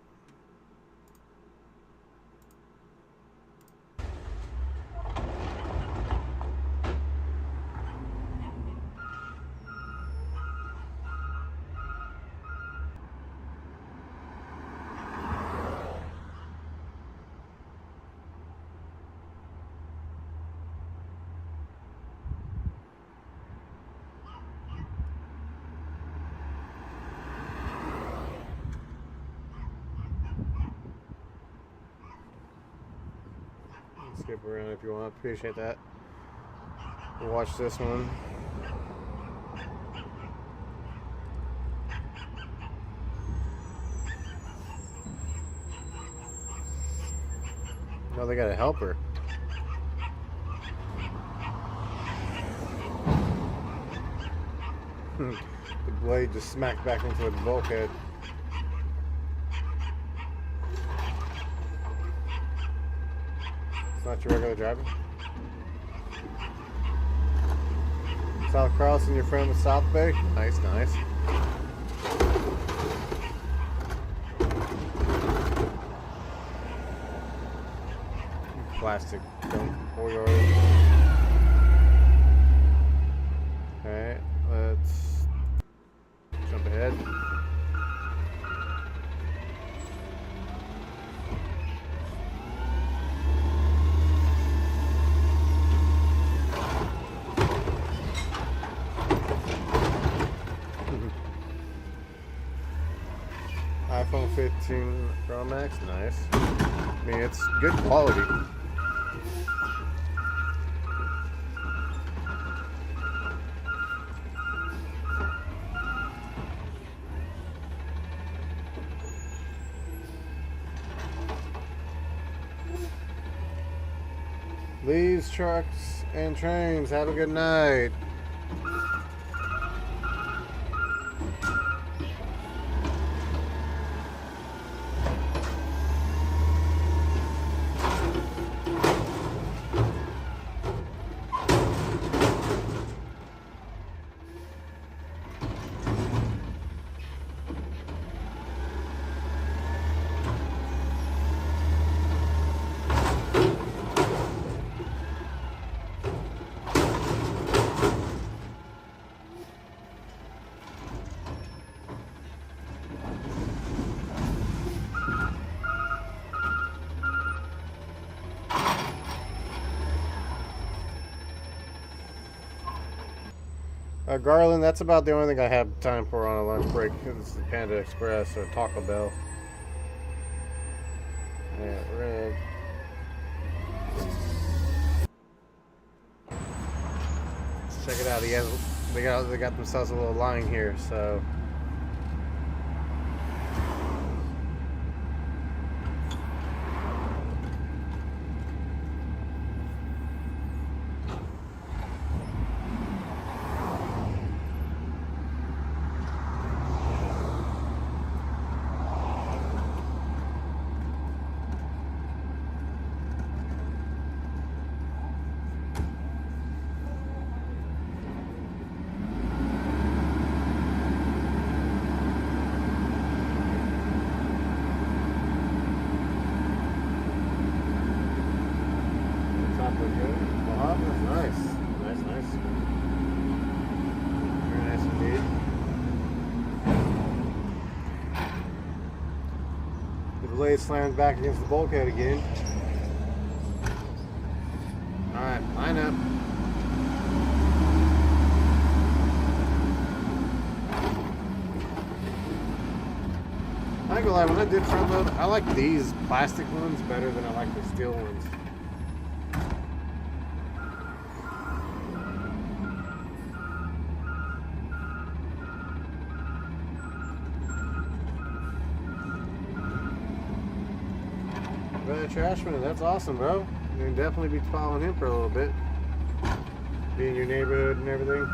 Skip around if you want. Appreciate that. We'll watch this one. No, they got a helper. The blade just smacked back into the bulkhead. Not your regular driver. South Carlson, your friend with South Bay? Nice, nice. Plastic don't pour your oil. Alright, let's jump ahead. iPhone 15 Pro Max, nice. I mean, it's good quality. Leaves, trucks, and trains. Have a good night. Garland, that's about the only thing I have time for on a lunch break. This is the Panda Express or Taco Bell. Yeah, we're gonna check it out. They got themselves a little line here, so. blade slams back against the bulkhead again. Alright, line up. I ain't gonna lie, when I did front load, I like these plastic ones better than I like the steel ones. But Trashman, that's awesome, bro. You can definitely be following him for a little bit. Be in your neighborhood and everything.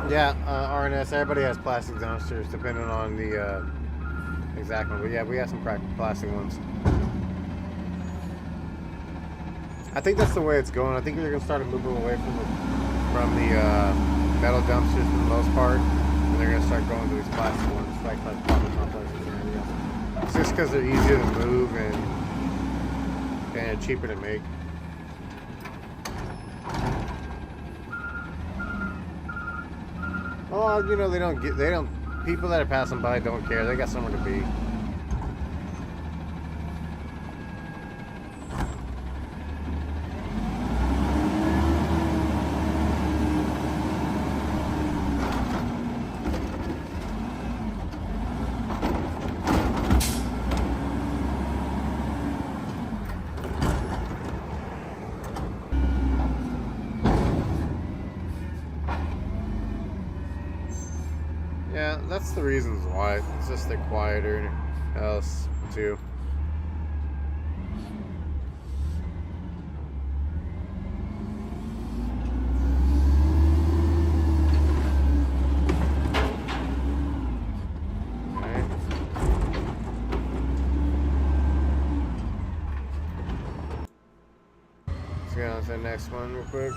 Yeah, RNS, everybody has plastic dumpsters depending on the exact one. But yeah, we have some plastic ones. I think that's the way it's going. I think they're going to start moving away from the metal dumpsters for the most part. And they're going to start going to these plastic ones, like apartment complexes and everything else. It's just because they're easier to move and cheaper to make. Oh, you know, people that are passing by don't care. They got somewhere to be. Yeah, that's the reasons why. It's just they're quieter else too. Alright. Let's get on to the next one real quick.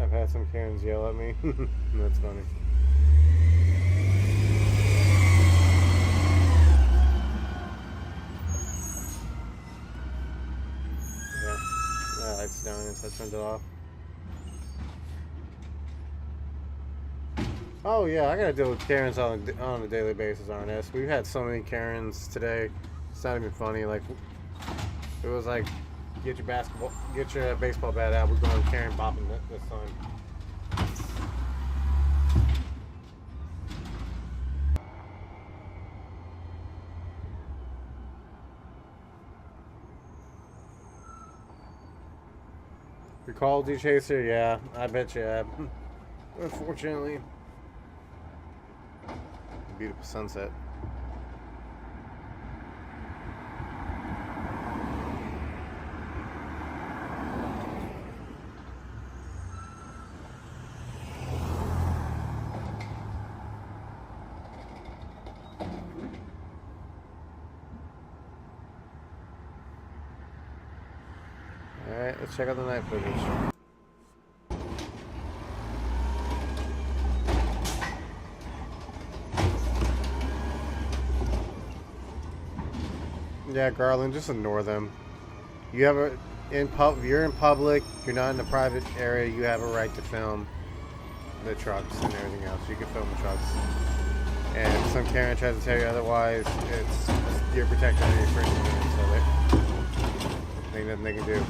I've had some Karens yell at me. That's funny. Yeah, that light's down, so I turned it off. Oh yeah, I gotta deal with Karens on a daily basis, RNS. We've had so many Karens today. It's not even funny. Like, it was like, get your baseball bat out. We're going Karen bopping this time. Recology Chaser, yeah, I bet you have. Unfortunately. Beautiful sunset. Alright, let's check out the night footage. Yeah, Garland, just ignore them. You have you're in public, you're not in a private area, you have a right to film the trucks and everything else. You can film the trucks. And if some Karen tries to tell you otherwise, you're protected under your First Amendment, so ain't nothing they can do.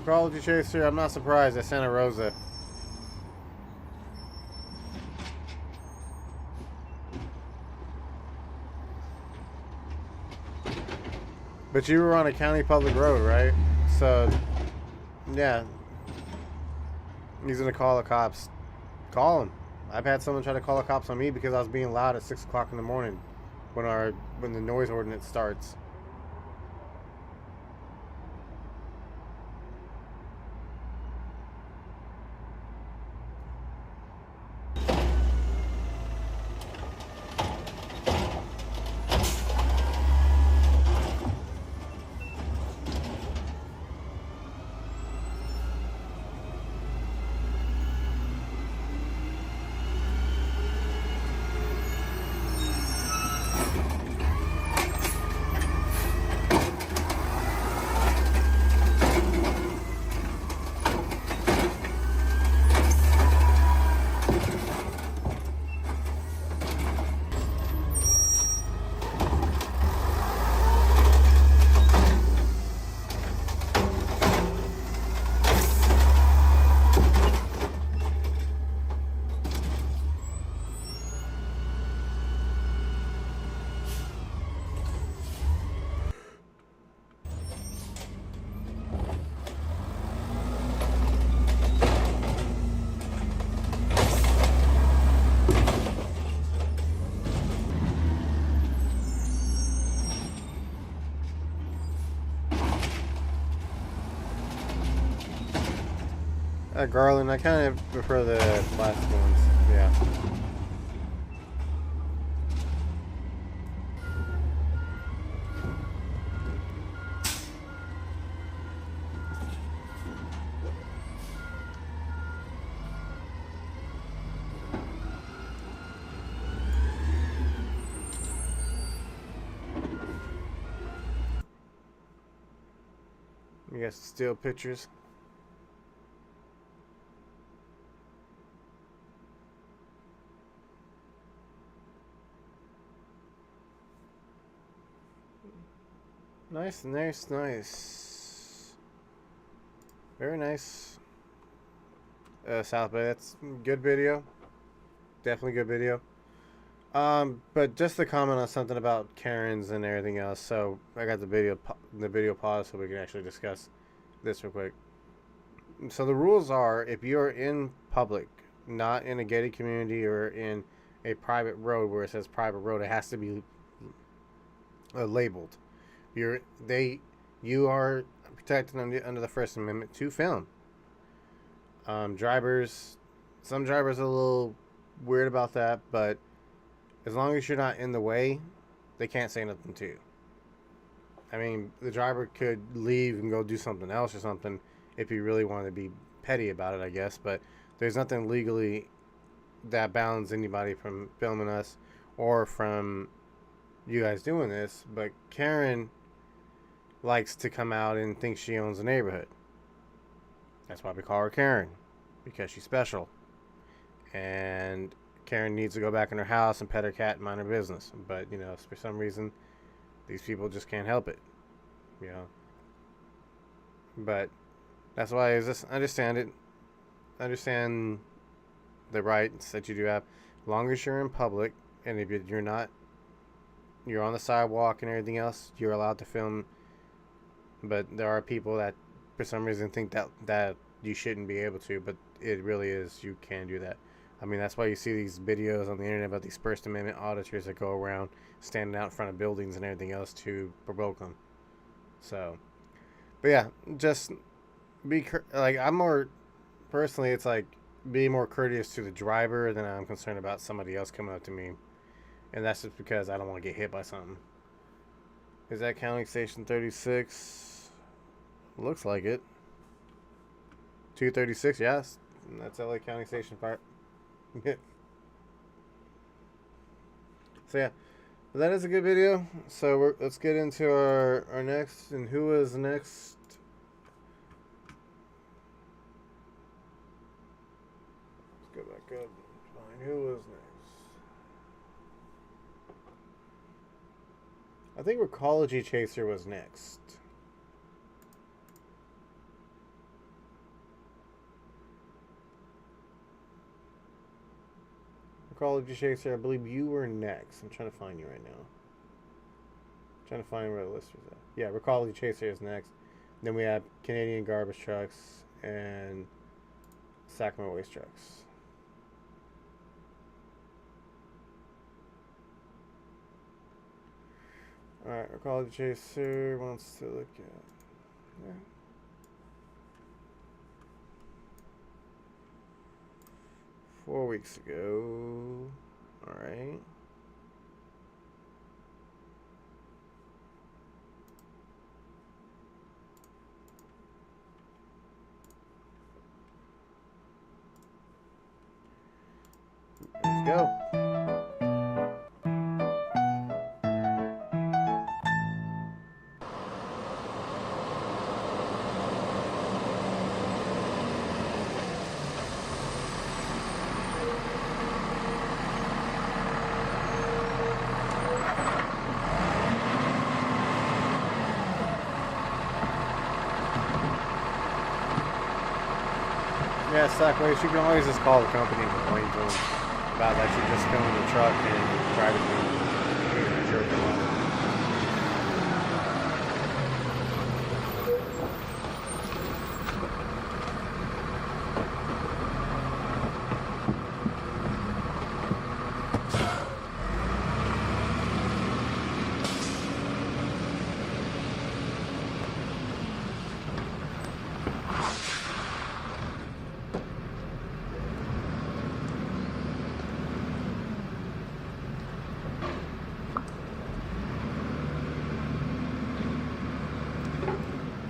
Recology Chaser, I'm not surprised at Santa Rosa. But you were on a county public road, right? So, yeah. He's gonna call the cops. Call him. I've had someone try to call the cops on me because I was being loud at 6 o'clock in the morning when the noise ordinance starts. Garland, I kind of prefer the plastic ones. Yeah. You got still pictures. Nice, nice, nice. Very nice. South Bay, that's good video. Definitely good video. But just to comment on something about Karens and everything else. So I got the video paused so we can actually discuss this real quick. So the rules are, if you're in public, not in a gated community or in a private road where it says private road, it has to be labeled. You are protected under the First Amendment to film. Some drivers are a little weird about that, but as long as you're not in the way, they can't say nothing to you. I mean, the driver could leave and go do something else or something if he really wanted to be petty about it, I guess, but there's nothing legally that bounds anybody from filming us or from you guys doing this. But Karen likes to come out and think she owns the neighborhood. That's why we call her Karen, because she's special. And Karen needs to go back in her house and pet her cat and mind her business. But, you know, for some reason, these people just can't help it. You know. But that's why I just understand it. Understand the rights that you do have. As long as you're in public, and if you're not, you're on the sidewalk and everything else, you're allowed to film. But there are people that, for some reason, think that you shouldn't be able to. But it really is. You can do that. I mean, that's why you see these videos on the internet about these First Amendment auditors that go around standing out in front of buildings and everything else to provoke them. So, but yeah, just be like, I'm more personally, it's like be more courteous to the driver than I'm concerned about somebody else coming up to me, and that's just because I don't want to get hit by something. Is that counting station 36? Looks like it. 236, yes, that's LA County Station Fire. So yeah, that is a good video. So let's get into our next. And who is next? Let's go back up and find who was next. I think Recology Chaser was next. Recology Chaser, I believe you were next. I'm trying to find you right now. Trying to find where the list was at. Yeah, Recology Chaser is next. Then we have Canadian Garbage Trucks and Sacramento Waste Trucks. Alright, Recology Chaser wants to look at... Yeah. Four weeks ago. Alright. Let's go. Yeah, Sackways, you can always just call the company and complain to them about that you just come in the truck and drive it through. You're jerking off.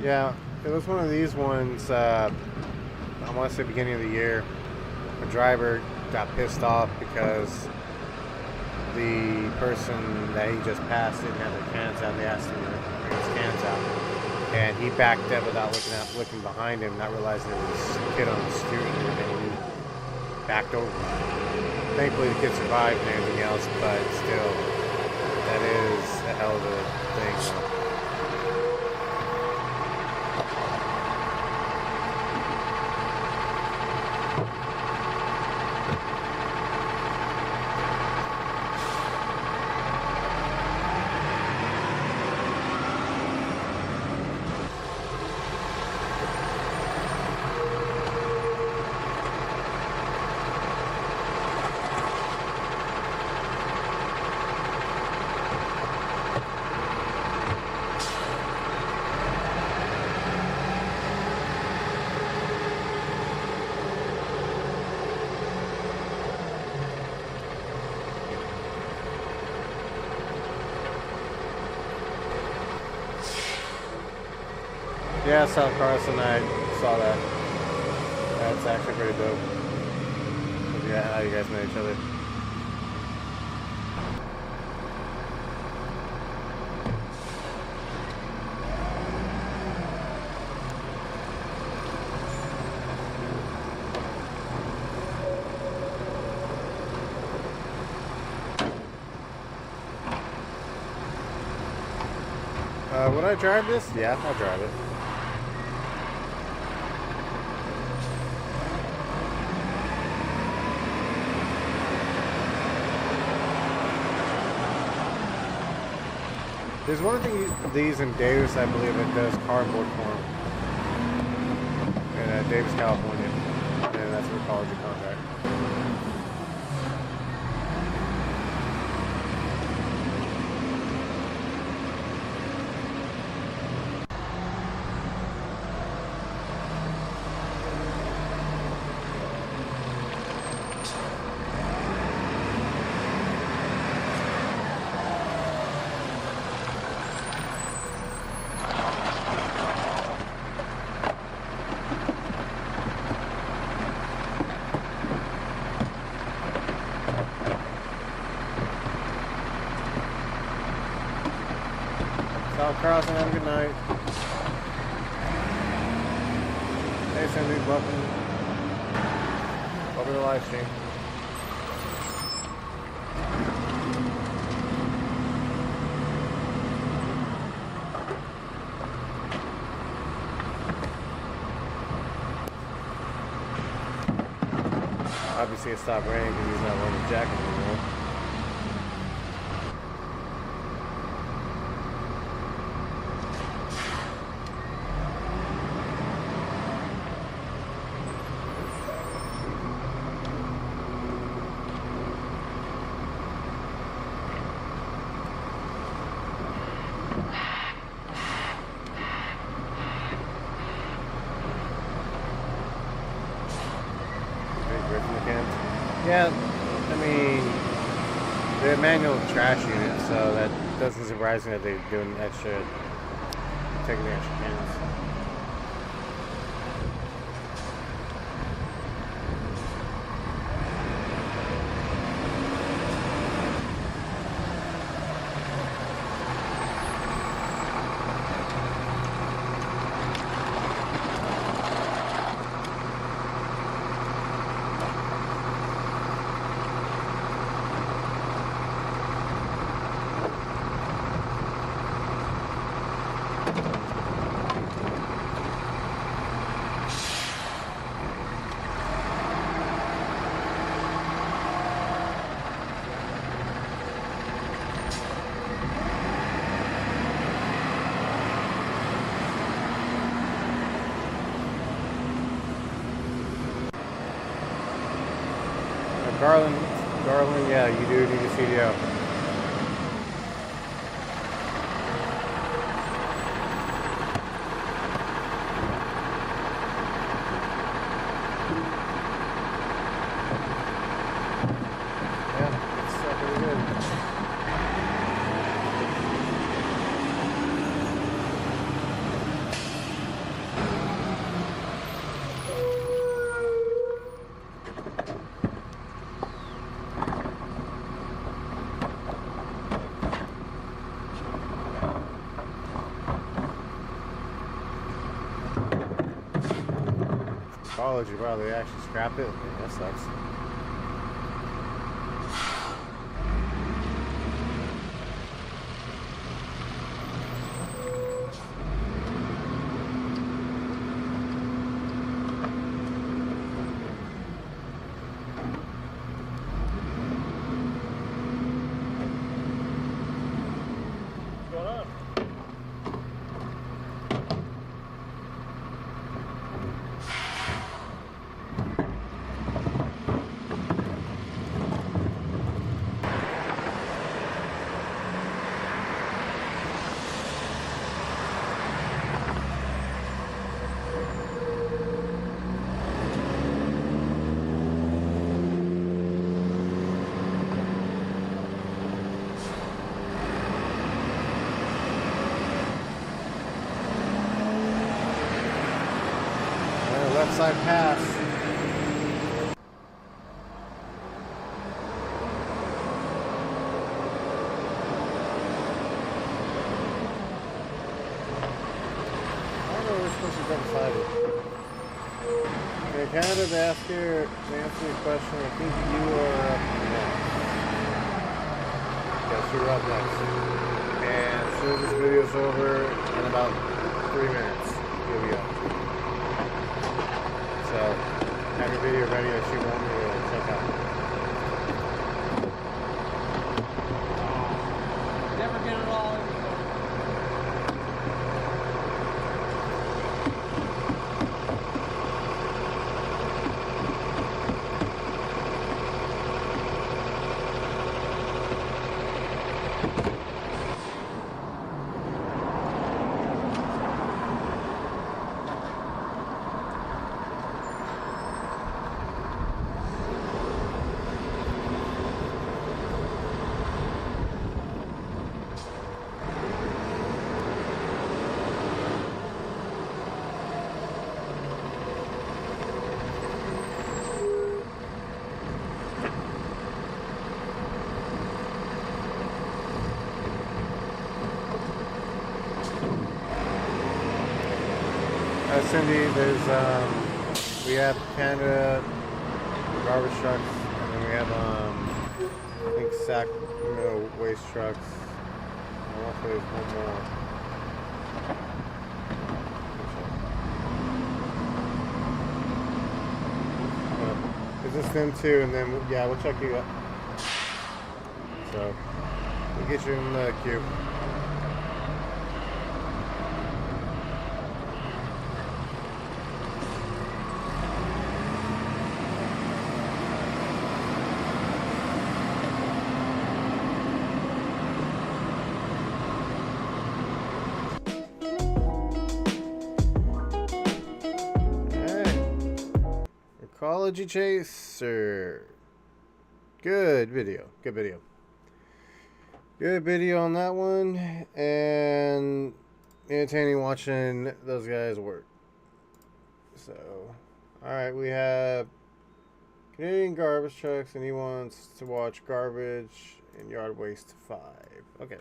Yeah, it was one of these ones, I want to say beginning of the year. A driver got pissed off because the person that he just passed didn't have their cans out. They asked him to bring his cans out. And he backed up without looking behind him, not realizing there was a kid on the street and he backed over. Thankfully the kid survived and everything else, but still, that is a hell of a thing. Yeah, South Carlson, I saw that. That's actually pretty dope. Yeah, how you guys know each other. Would I drive this? Yeah, I'll drive it. There's one of these in Davis, I believe, that does cardboard form. In Davis, California. And that's a Recology contract. Carlson, have a good night. Hey Cindy, welcome to the live stream. Obviously it stopped raining because he's not wearing his jacket anymore. Yeah, I mean, they're manual trash units, so that doesn't surprise me that they're doing extra, taking the extra cans. Garland, yeah, you do need a CDO. Yeah, it's pretty good. Recology, wow, they actually scrapped it? Yeah, that sucks. What's going on? Left side pass. I don't know where we're supposed to double sided. Okay, Canada, to answer your question, I think you are up next. Yes, you're up next. And as soon as this video's over, in about 3 minutes, you'll be up. So, have your video ready that you want me to check out. Never get it all. Cindy, there's we have Canada garbage trucks, and then we have I think Sacramento waste trucks. I want to say there's one more. Is just them two, and then yeah, we'll check you up. So we'll get you in the queue. Recology Chaser. Good video. Good video. Good video on that one. And entertaining watching those guys work. So, alright, we have Canadian garbage trucks, and he wants to watch garbage and yard waste 5. Okay.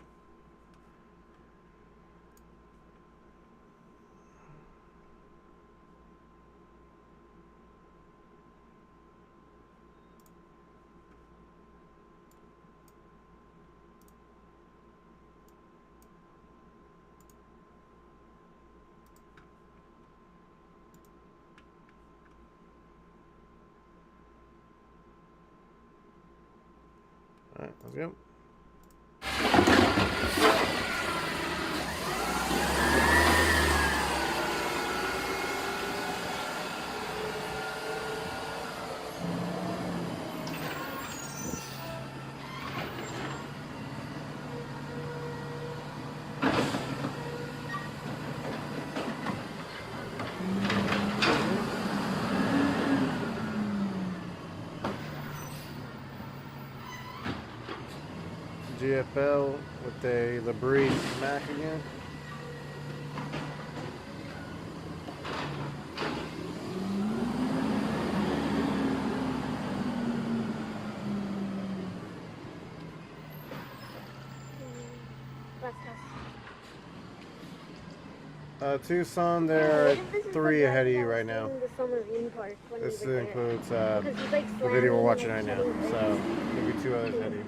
Alright, let's go. GFL with a Labrie Mac again. Tucson, there are 3 ahead of you right now. This includes the video we're watching right now, so maybe 2 others ahead of you.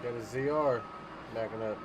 Got a ZR backing up.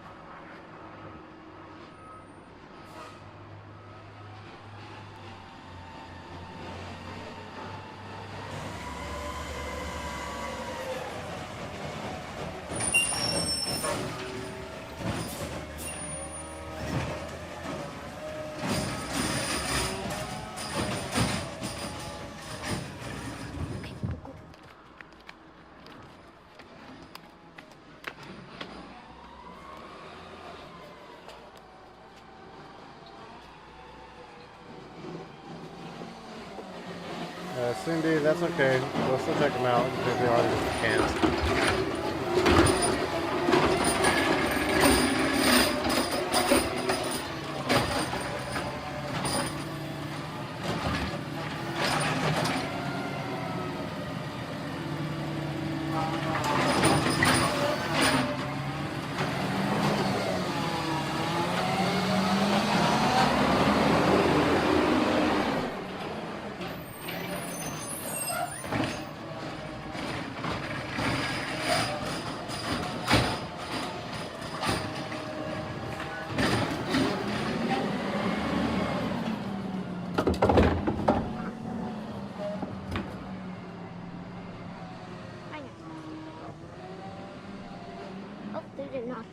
Cindy, that's okay. We'll still check them out because they are just cans.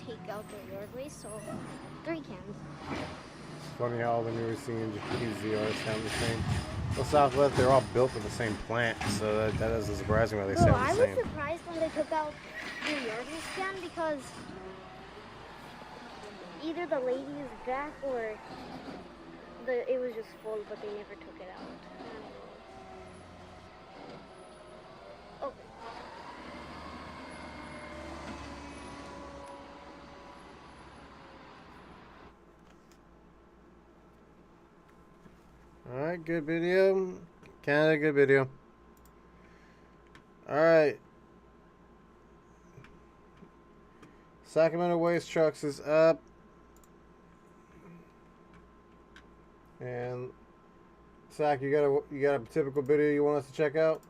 Take out the yard waste, so 3 cans. It's funny how all the newer ZRs sound the same. Well, Southwest, they're all built with the same plant, so that is surprising why they sound the same. I was surprised when they took out the yard waste can because either the lady is back or it was just full, but they never took it out. Oh. Alright, good video. Canada, good video. Alright. Sacramento waste trucks is up. And Sac, you got a typical video you want us to check out?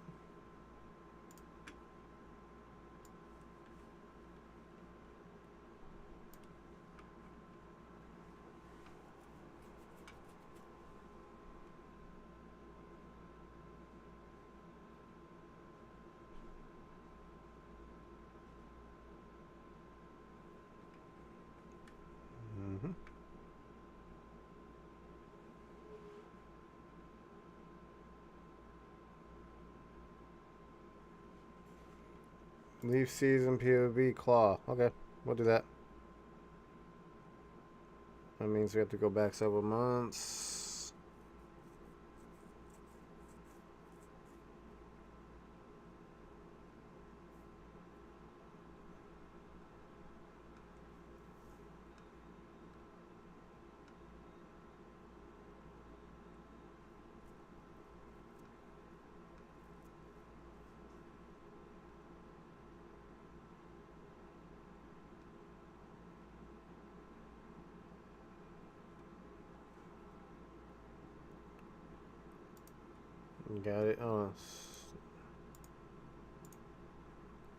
Leaf season POV claw. Okay, we'll do that. That means we have to go back several months. Got it. Oh.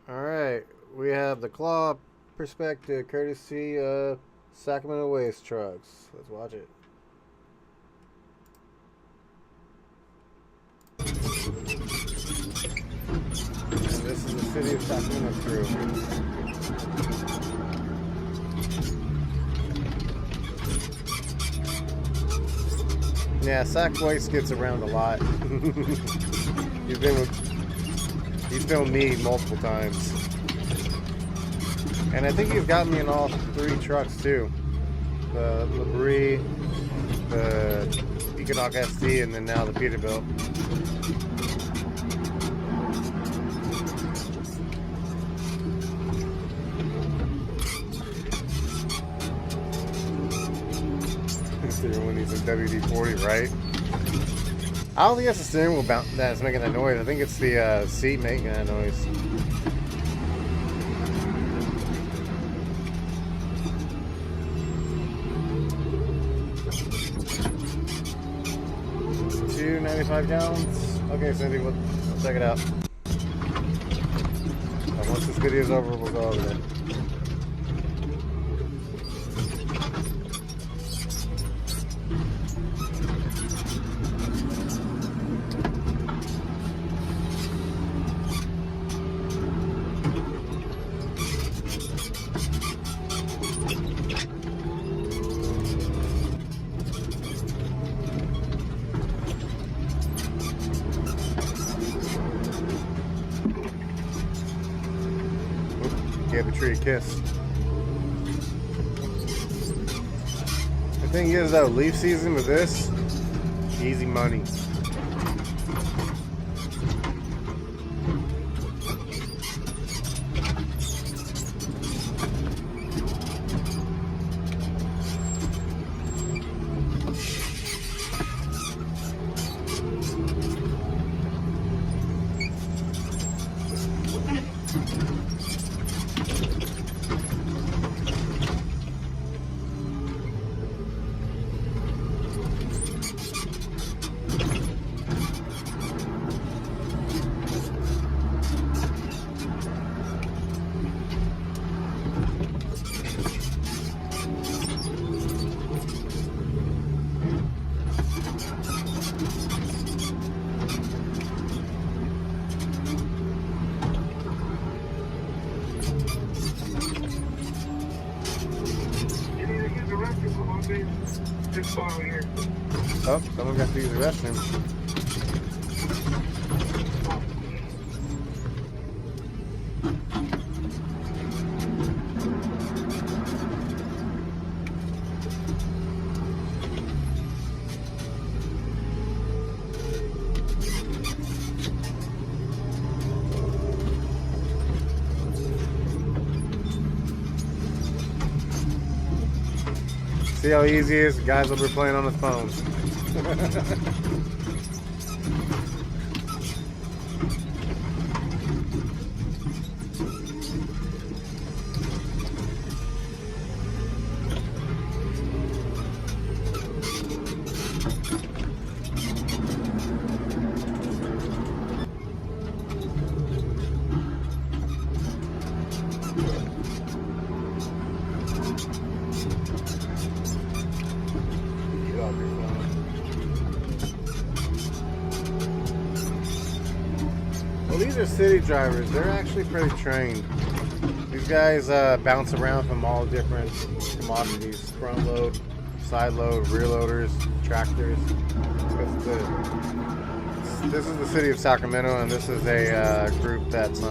Alright, we have the claw perspective courtesy of Sacramento waste trucks. Let's watch it. And this is the city of Sacramento crew. Yeah, Sac Waste gets around a lot. You've filmed me multiple times. And I think you've got me in all 3 trucks too. The Labrie, the Econoc ST, and then now the Peterbilt. Everyone needs a WD-40, right? I don't think that's the steering wheel that's making that noise. I think it's the seat making that noise. Two 95 gallons. Okay, Cindy, we'll check it out. Once this video is over, we'll go over there. Gave the tree a kiss. The thing is though, leaf season with this, easy money. Oh, someone got to use the restroom. See how easy it is? The guys will be playing on his phone. These are city drivers. They're actually pretty trained. These guys bounce around from all different commodities: front load, side load, rear loaders, tractors. This is the city of Sacramento, and this is a group that's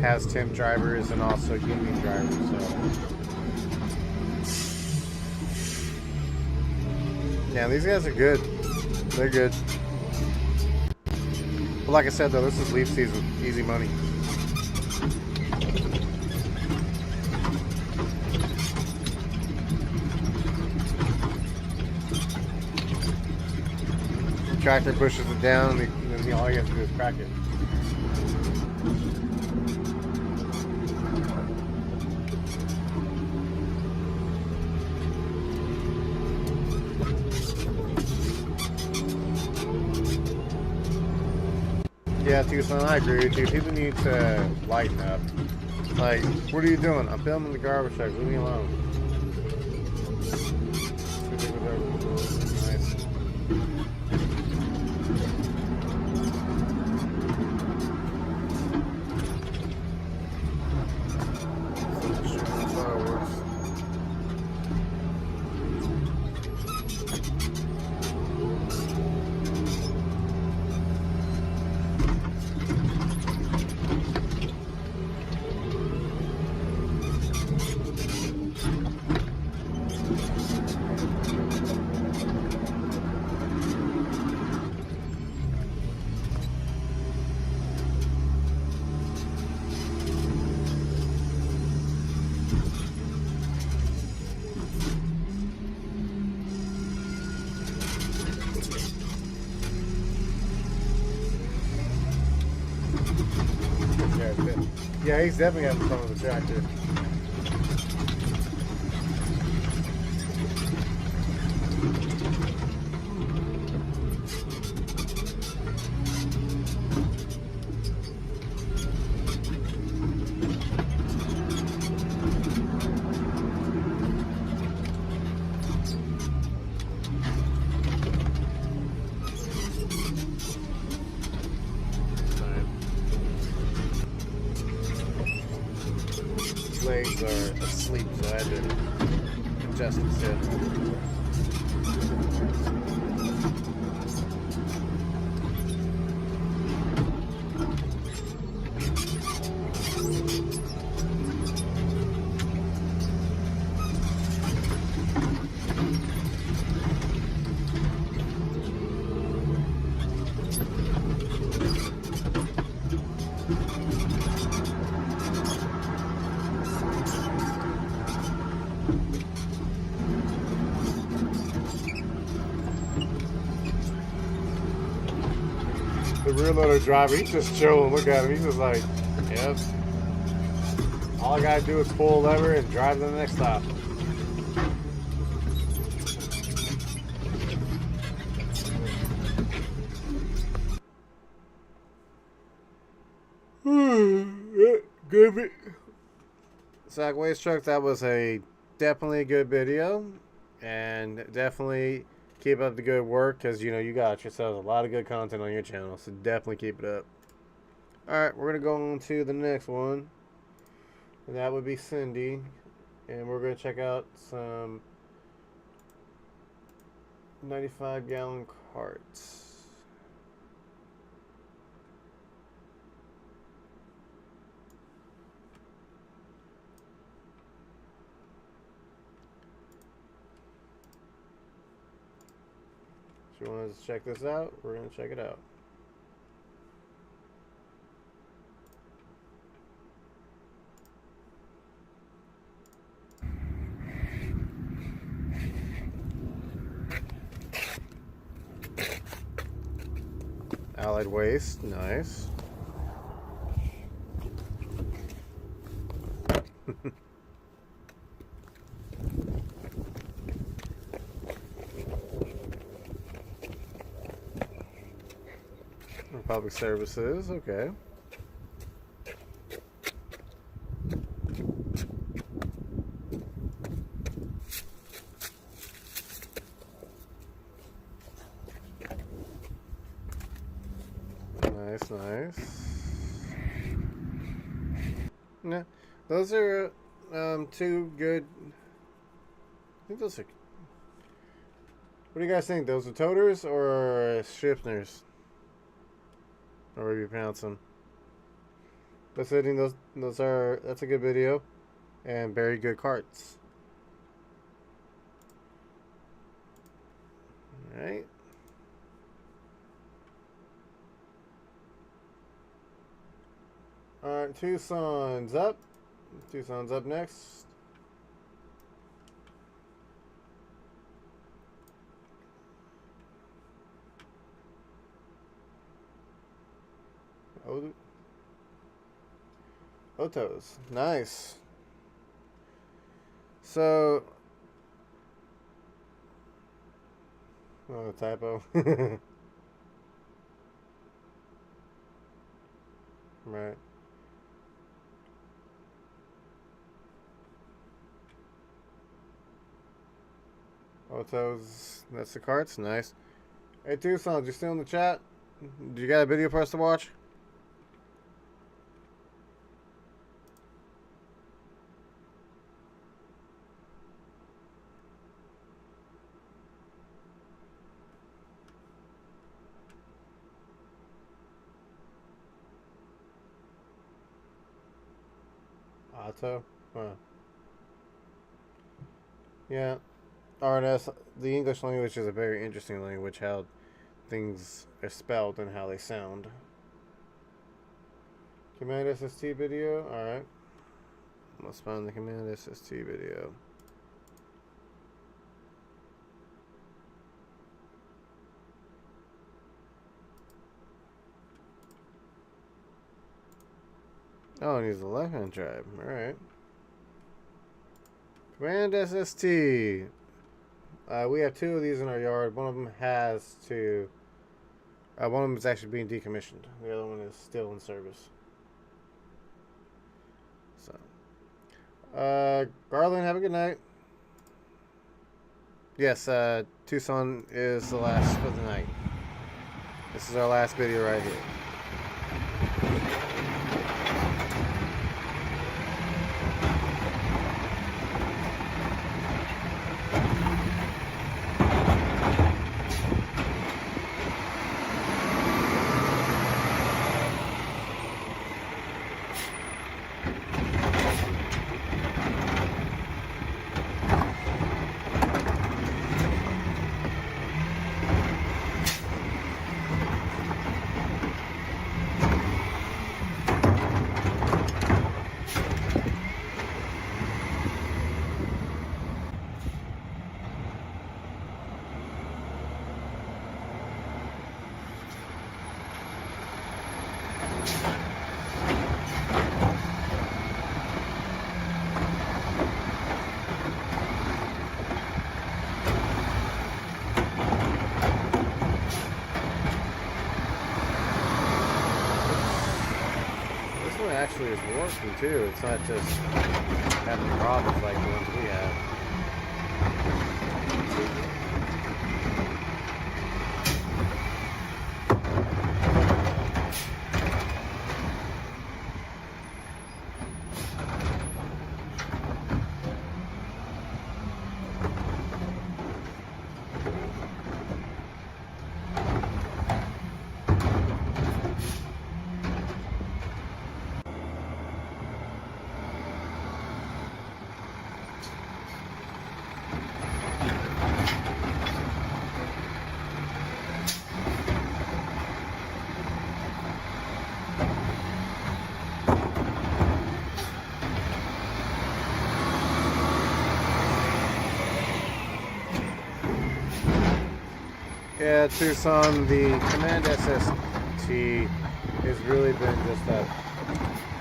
has temp drivers and also union drivers. So yeah, these guys are good. They're good. But like I said though, this is leaf season, easy money. Tractor pushes it down, and then all you have to do is crack it. Yeah, Tucson, I agree with you. People need to lighten up. Like, what are you doing? I'm filming the garbage truck. Leave me alone. Nice. Yeah, he's definitely having fun with the tractor. Legs are asleep, so I had to adjust the set. The rear loader driver, he's just chilling. Look at him. He's just like, yep. All I gotta do is pull a lever and drive to the next stop. Good. Zach Waste Truck, that was a definitely a good video. And definitely keep up the good work, because you know you got yourselves a lot of good content on your channel, so definitely keep it up. Alright, we're gonna go on to the next one, and that would be Cindy, and we're gonna check out some 95-gallon carts. If you want to check this out, we're going to check it out. Allied Waste, nice. Public Services, okay. Nice. Yeah, those are two good. I think those are. What do you guys think? Those are toters or Schiffners? Or however you pronounce them. That's hitting that's a good video, and very good carts. All right. All right, Tucson's up. Tucson's up next. Otos, nice. So, oh, typo. Right. Otos, that's the carts, nice. Hey, Tucson, you still in the chat? Do you got a video for us to watch? Auto? Huh. Yeah. RNS, the English language is a very interesting language, how things are spelled and how they sound. Command SST video? Alright. Let's find the Command SST video. Oh, it needs a left-hand drive. Alright. Command SST. We have two of these in our yard. One of them has to... one of them is actually being decommissioned. The other one is still in service. So... Garland, have a good night. Yes, Tucson is the last for the night. This is our last video right here. Actually is working too. It's not just having problems like the ones we have. Yeah, Tucson, the Command SST has really been just a,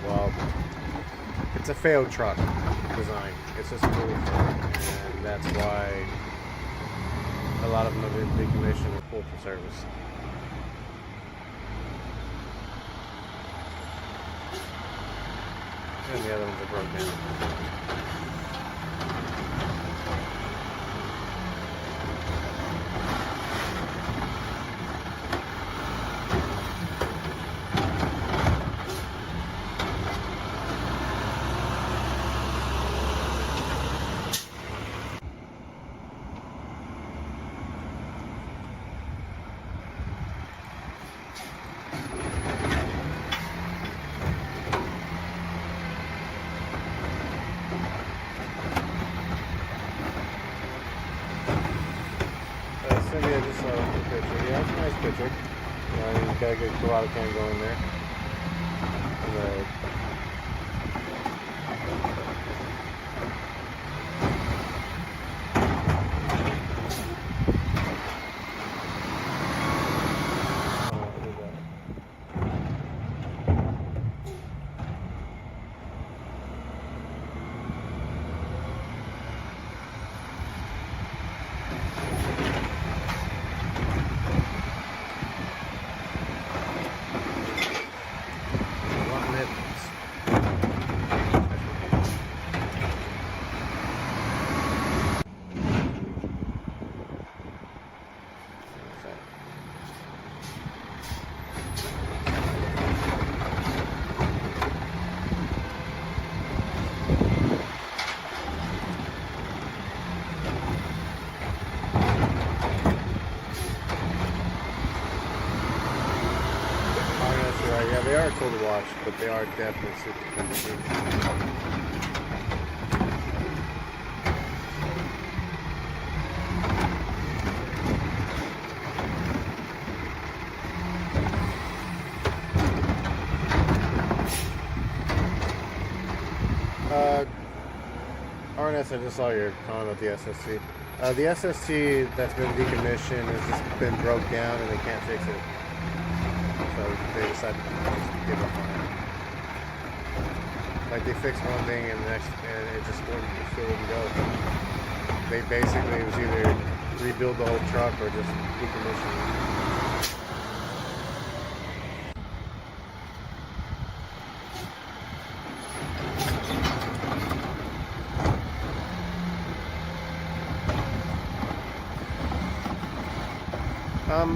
well, it's a failed truck design. It's just really failed, and that's why a lot of them have been decommissioned or pulled from service. And the other ones are broken down. gotta get a throttle can going there. And the yeah, they are cool to watch, but they are definitely super comfy. RNS, I just saw your comment about the SST. The SST that's been decommissioned has just been broke down and they can't fix it. So they decided to just give up on it. Like they fixed one thing and the next, and it just still wouldn't go. They basically, it was either rebuild the whole truck or just decommission it.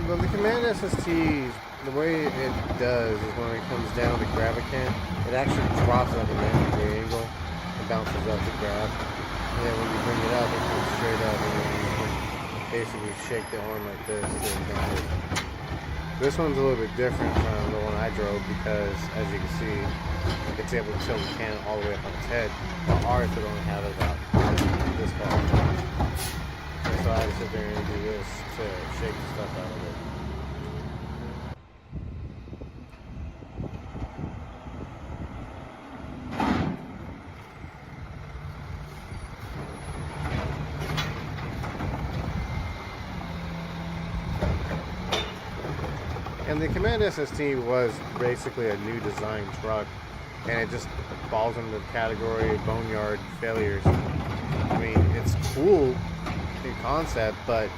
But the Command SST, the way it does is when it comes down to grab a can, it actually drops at a 90-degree angle and bounces up to grab. And then when you bring it up, it comes straight up, and then you can basically shake the arm like this to down it. This one's a little bit different from the one I drove because, as you can see, it's able to tilt the can all the way up on its head, while ours would only have it about this far. So I had to sit there and do this to shake the stuff out of it. And the Command SST was basically a new design truck, and it just falls into the category of boneyard failures. I mean, it's cool in concept, but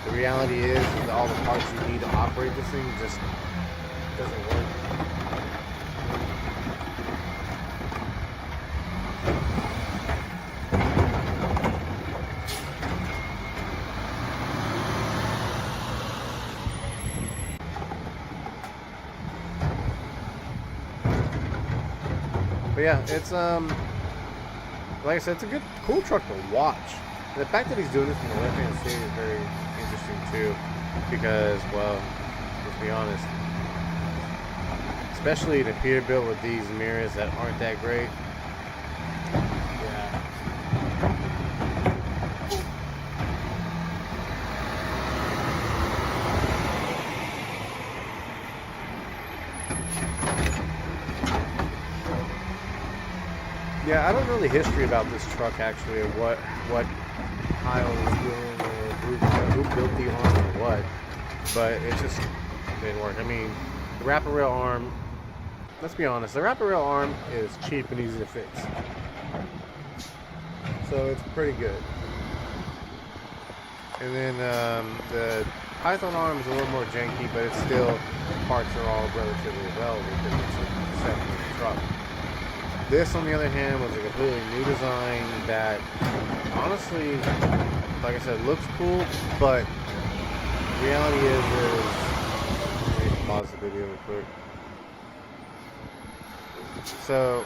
the reality is that all the parts you need to operate this thing just doesn't work. But yeah, it's like I said, it's a good, cool truck to watch. And the fact that he's doing this from the left-hand side is very interesting too, because, well, let's be honest, especially the Peterbilt with these mirrors that aren't that great. Yeah. Yeah, I don't know the history about this truck actually, or what Kyle was doing, or who built the arm, or what. But it just didn't work. I mean, the wrapper rail arm. Let's be honest, the wrapper rail arm is cheap and easy to fix, so it's pretty good. And then the Python arm is a little more janky, but it's still, parts are all relatively well because it's a 7-inch truck. This, on the other hand, was a completely new design that, honestly, like I said, looks cool, but the reality is let me pause the video real quick. So,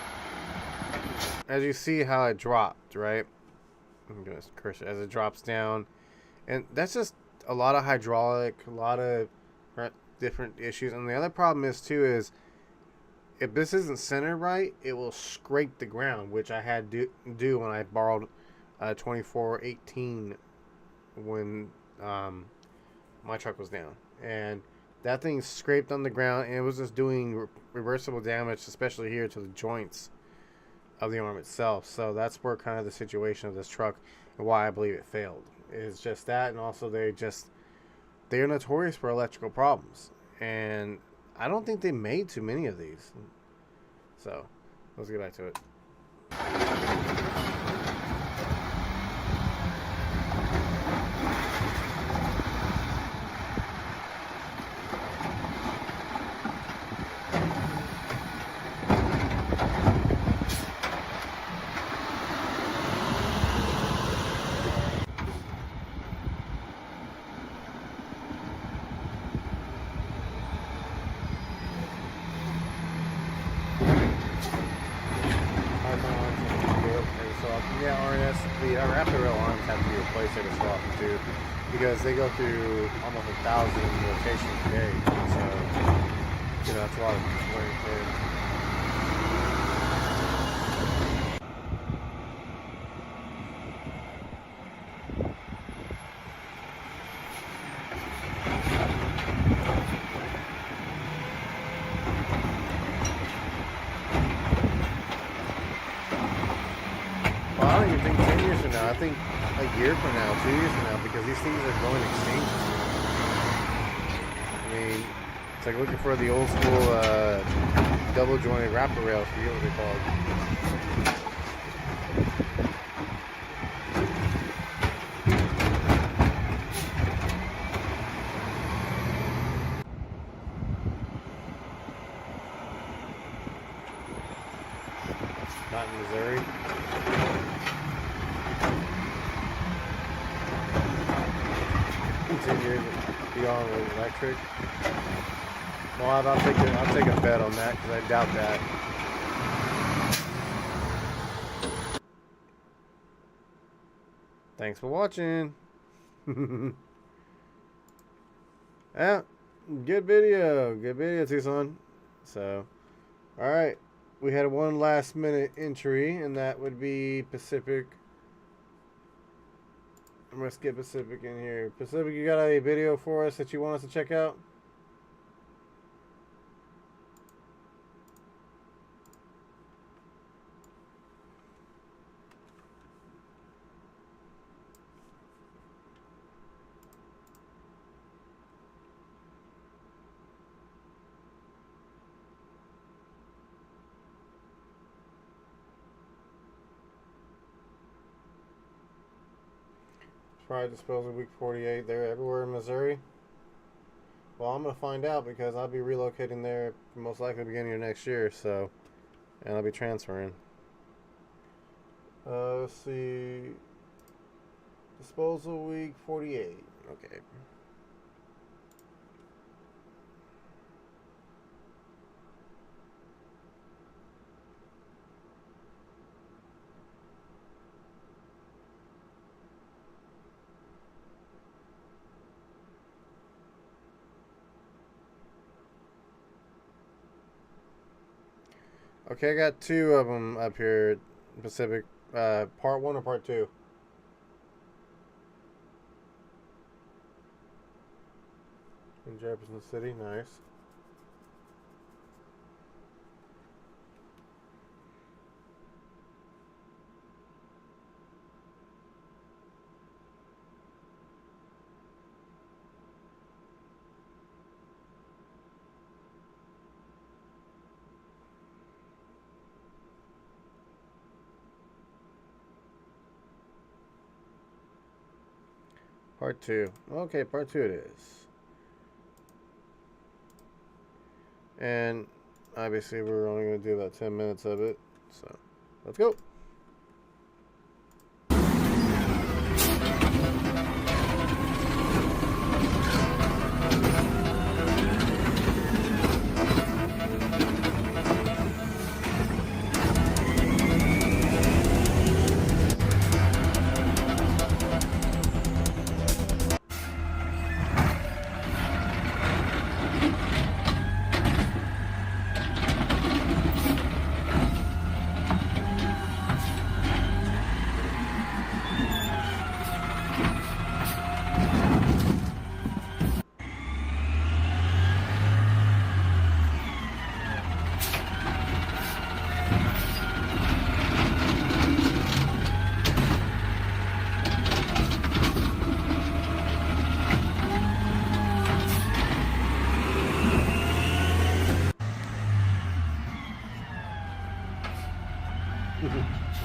as you see how it dropped, right? I'm going to cursor as it drops down, and that's just a lot of hydraulic, a lot of different issues. And the other problem is too is, if this isn't centered right, it will scrape the ground, which I had to do when I borrowed a 2418 when my truck was down. And That thing scraped on the ground, and it was just doing reversible damage, especially here to the joints of the arm itself. So that's where kind of the situation of this truck and why I believe it failed. It's just that, and also they're notorious for electrical problems, and I don't think they made too many of these. So let's get back to it. Our rapid rail arms have to be replaced every so often too, because they go through almost 1,000 rotations a day. So, that's a lot of wear and tear. I think a year from now, 2 years from now, because these things are going extinct. I mean, it's like looking for the old school double jointed wrapper rails. I forget what they're called. Not in Missouri. Continue beyond electric. Well, I'll take a bet on that because I doubt that. Thanks for watching. Yeah, good video, Tucson. So, all right, we had one last minute entry, and that would be Pacific. I'm going to skip Pacific in here. Pacific, you got a video for us that you want us to check out? Pride Disposal Week 48. They're everywhere in Missouri. Well, I'm going to find out because I'll be relocating there most likely beginning of next year. So, and I'll be transferring. Let's see. Disposal Week 48. Okay. Okay, I got two of them up here, Pacific. Part 1 or part 2? In Jefferson City, nice. Part 2. Okay, part 2 it is. And obviously we're only going to do about 10 minutes of it. So, let's go.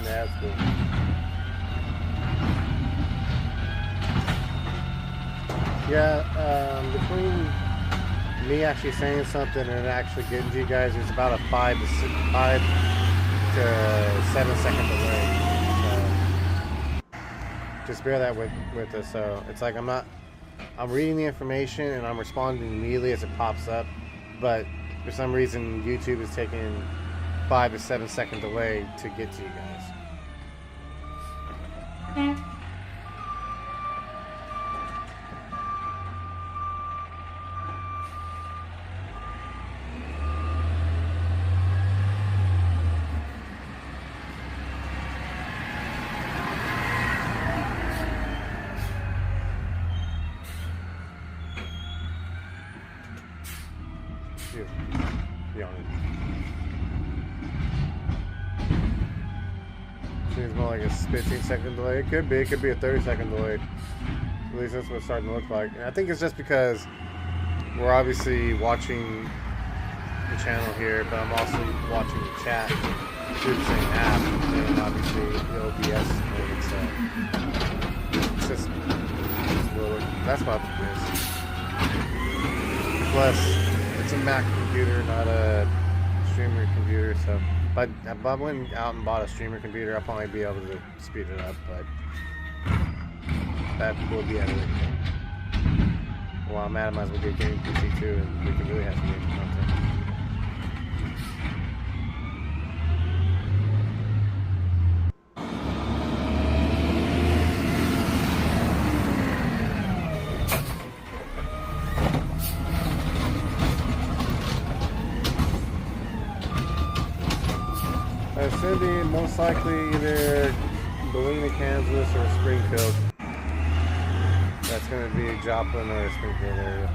That's cool. Yeah, between me actually saying something and actually getting to you guys, there's about a 5 to 7 second delay. So just bear that with us. So it's like I'm reading the information and I'm responding immediately as it pops up, but for some reason YouTube is taking 5 to 7 second delay to get to you guys. Seems more like a 15-second delay. It could be a 30-second delay. At least that's what it's starting to look like. And I think it's just because we're obviously watching the channel here, but I'm also watching the chat through the same app, and obviously the OBS mode. So it's just that's what it is. Plus, it's a Mac computer, not a streamer computer, so but if I went out and bought a streamer computer, I'll probably be able to speed it up, but that will be at it. While I'm at it, I might as well get a gaming PC too, and we can really have some gaming content. It's going to be most likely either Galena, Kansas, or Springfield. That's going to be Joplin or Springfield area.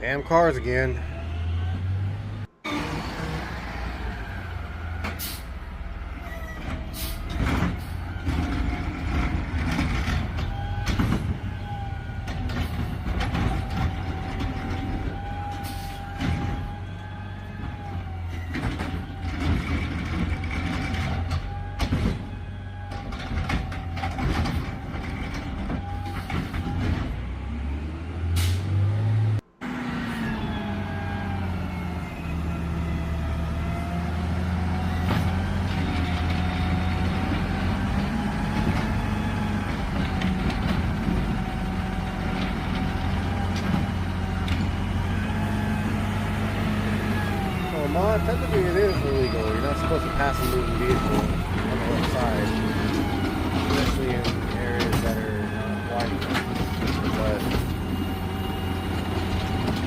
Damn cars again. Technically it is illegal. You're not supposed to pass a moving vehicle on the left side, especially in areas that are not wide enough. But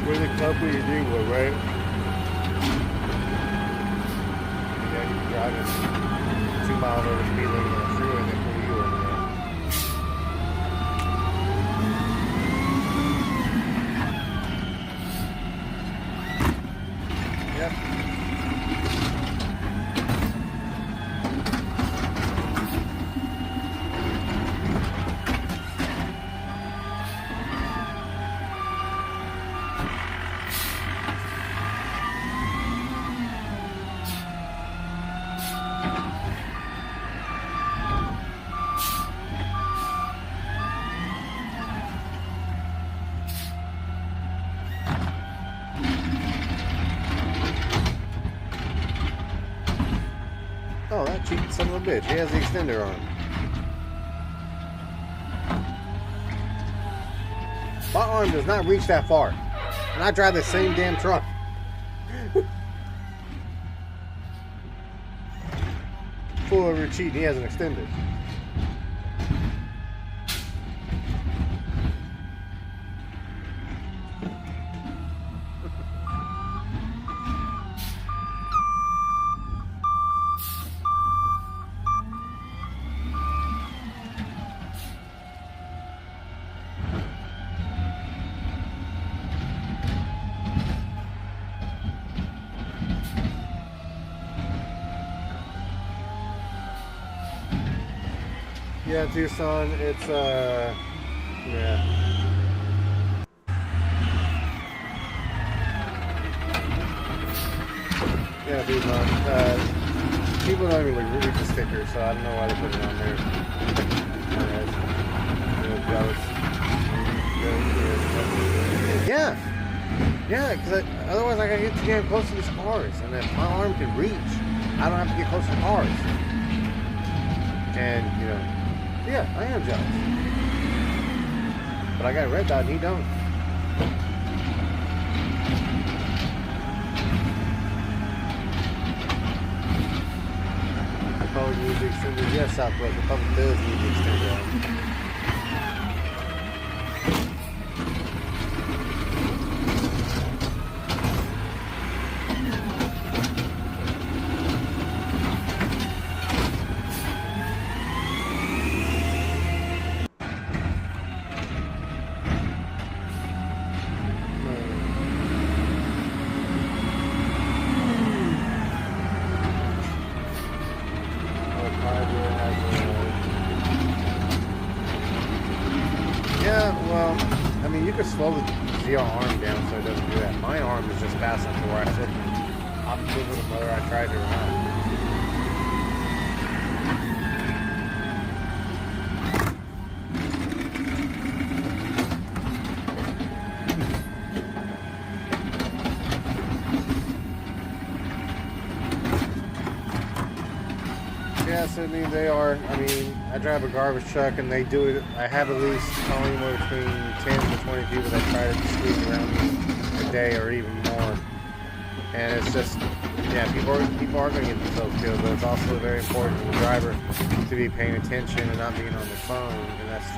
you're the company you deal with, right? Yeah, you can drive it 2 miles over the speed limit on the freeway and then pull you over there. Yep. Oh, that cheap son of a bitch. He has the extender on. My arm does not reach that far. And I drive the same damn truck. Full over cheating, he has an extender. Yeah, Tucson, it's, yeah. Yeah, dude, people don't even read the sticker, so I don't know why they put it on there. Yeah, yeah, because otherwise I gotta get too damn close to these cars, and if my arm can reach, I don't have to get close to cars. And, you know, yeah, I am jealous. But I got a red dot and he don't. The public needs the extender. Yes, Southwest, the public does need the extender. Yeah, well, I mean, you could slow the ZR arm down so it doesn't do that. My arm is just fast enough to where I shouldn't. I'm moving whether I tried it or not. Yes, I mean, they are. I mean, I drive a garbage truck and they do it. I have at least anywhere between 10 to 20 people that try to squeeze around me a day or even more. And it's just, yeah, people are going to get themselves killed, but it's also very important for the driver to be paying attention and not being on the phone. And that's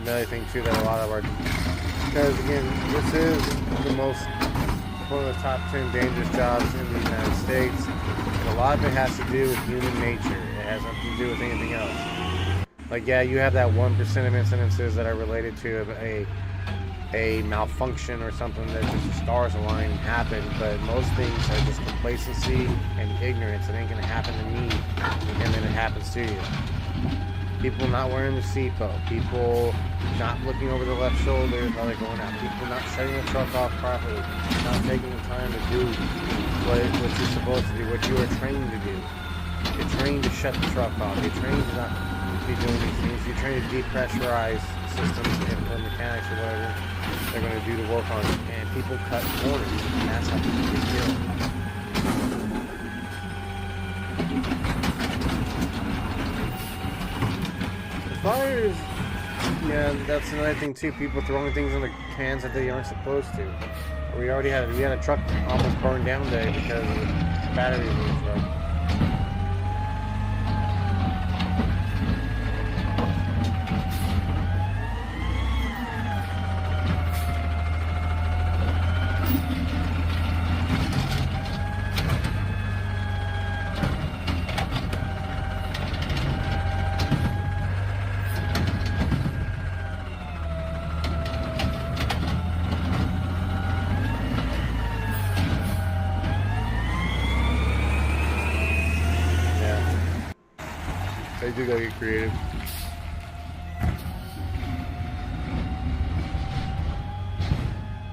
another thing, too, that a lot of our, because again, this is one of the top 10 dangerous jobs in the United States. And a lot of it has to do with human nature. It has nothing to do with anything else. Like, yeah, you have that 1% of incidences that are related to a malfunction or something that just the stars align and happen, but most things are just complacency and ignorance. It ain't gonna happen to me, and then it happens to you. People not wearing the seatbelt, people not looking over the left shoulder while they're going out, people not shutting the truck off properly, not taking the time to do what you're supposed to do, what you are trained to do. You're trained to shut the truck off. You're trained to not be doing these things. You're trained to depressurize systems and for mechanics or whatever they're going to do to work on it. And people cut corners, and that's how people get killed. The fires, yeah, that's another thing too. People throwing things in the cans that they aren't supposed to. We had a truck almost burned down today because of the batteries in the truck. They do gotta get creative.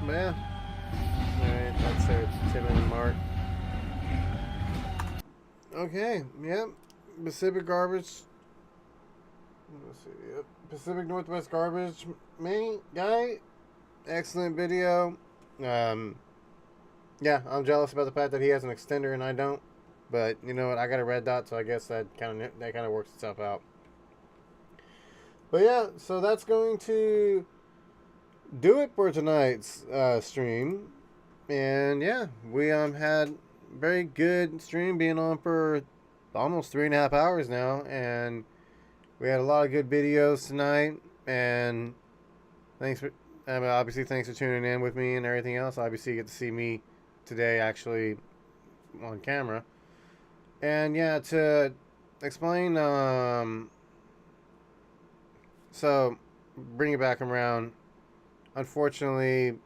But yeah. Alright, that's our 10-minute mark. Okay, yep. Pacific Garbage. Let's see, yep. Pacific Northwest Garbage main guy. Excellent video. Yeah, I'm jealous about the fact that he has an extender and I don't. But you know what? I got a red dot, so I guess that kind of works itself out. But yeah, so that's going to do it for tonight's stream. And yeah, we had very good stream, being on for almost 3.5 hours now, and we had a lot of good videos tonight. And obviously thanks for tuning in with me and everything else. Obviously, you get to see me today actually on camera. And yeah, to explain, so bring it back around. Unfortunately,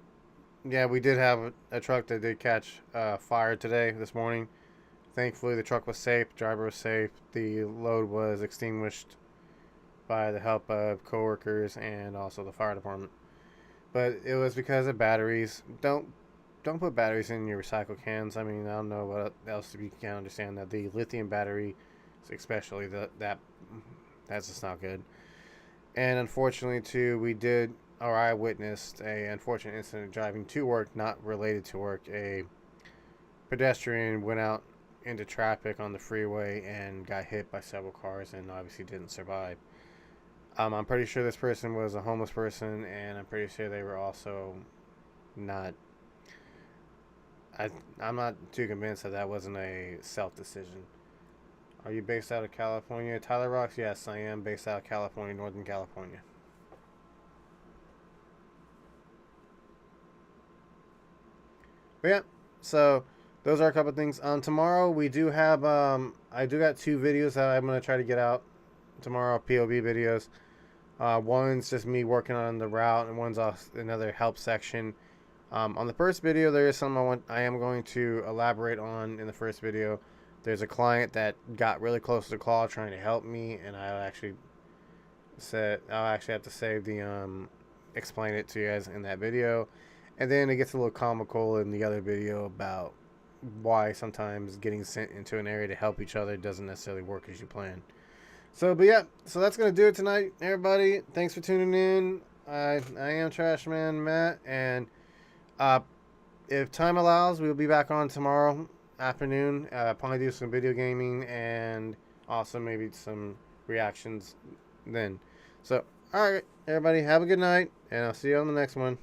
yeah, we did have a truck that did catch fire this morning. Thankfully, the truck was safe, driver was safe, the load was extinguished, by the help of coworkers and also the fire department. But it was because of batteries. Don't put batteries in your recycle cans. I mean, I don't know what else you can understand that the lithium battery, especially that's just not good. And unfortunately, too, I witnessed a unfortunate incident driving to work, not related to work. A pedestrian went out into traffic on the freeway and got hit by several cars and obviously didn't survive. I'm pretty sure this person was a homeless person, and I'm pretty sure they were also not. I'm not too convinced that wasn't a self decision. Are you based out of California? Tyler Rocks? Yes, I am based out of California, Northern California. But yeah, so those are a couple of things. Tomorrow we do have I do got 2 videos that I'm gonna try to get out tomorrow, POV videos. One's just me working on the route, and one's another help section. On the first video, there is something I am going to elaborate on in the first video. There's a client that got really close to the claw trying to help me, and I'll actually have to save the explain it to you guys in that video. And then it gets a little comical in the other video about why sometimes getting sent into an area to help each other doesn't necessarily work as you plan. So that's gonna do it tonight, everybody. Thanks for tuning in. I am Trashman Matt, and if time allows, we'll be back on tomorrow afternoon. Probably do some video gaming and also maybe some reactions then. So, alright, everybody, have a good night, and I'll see you on the next one.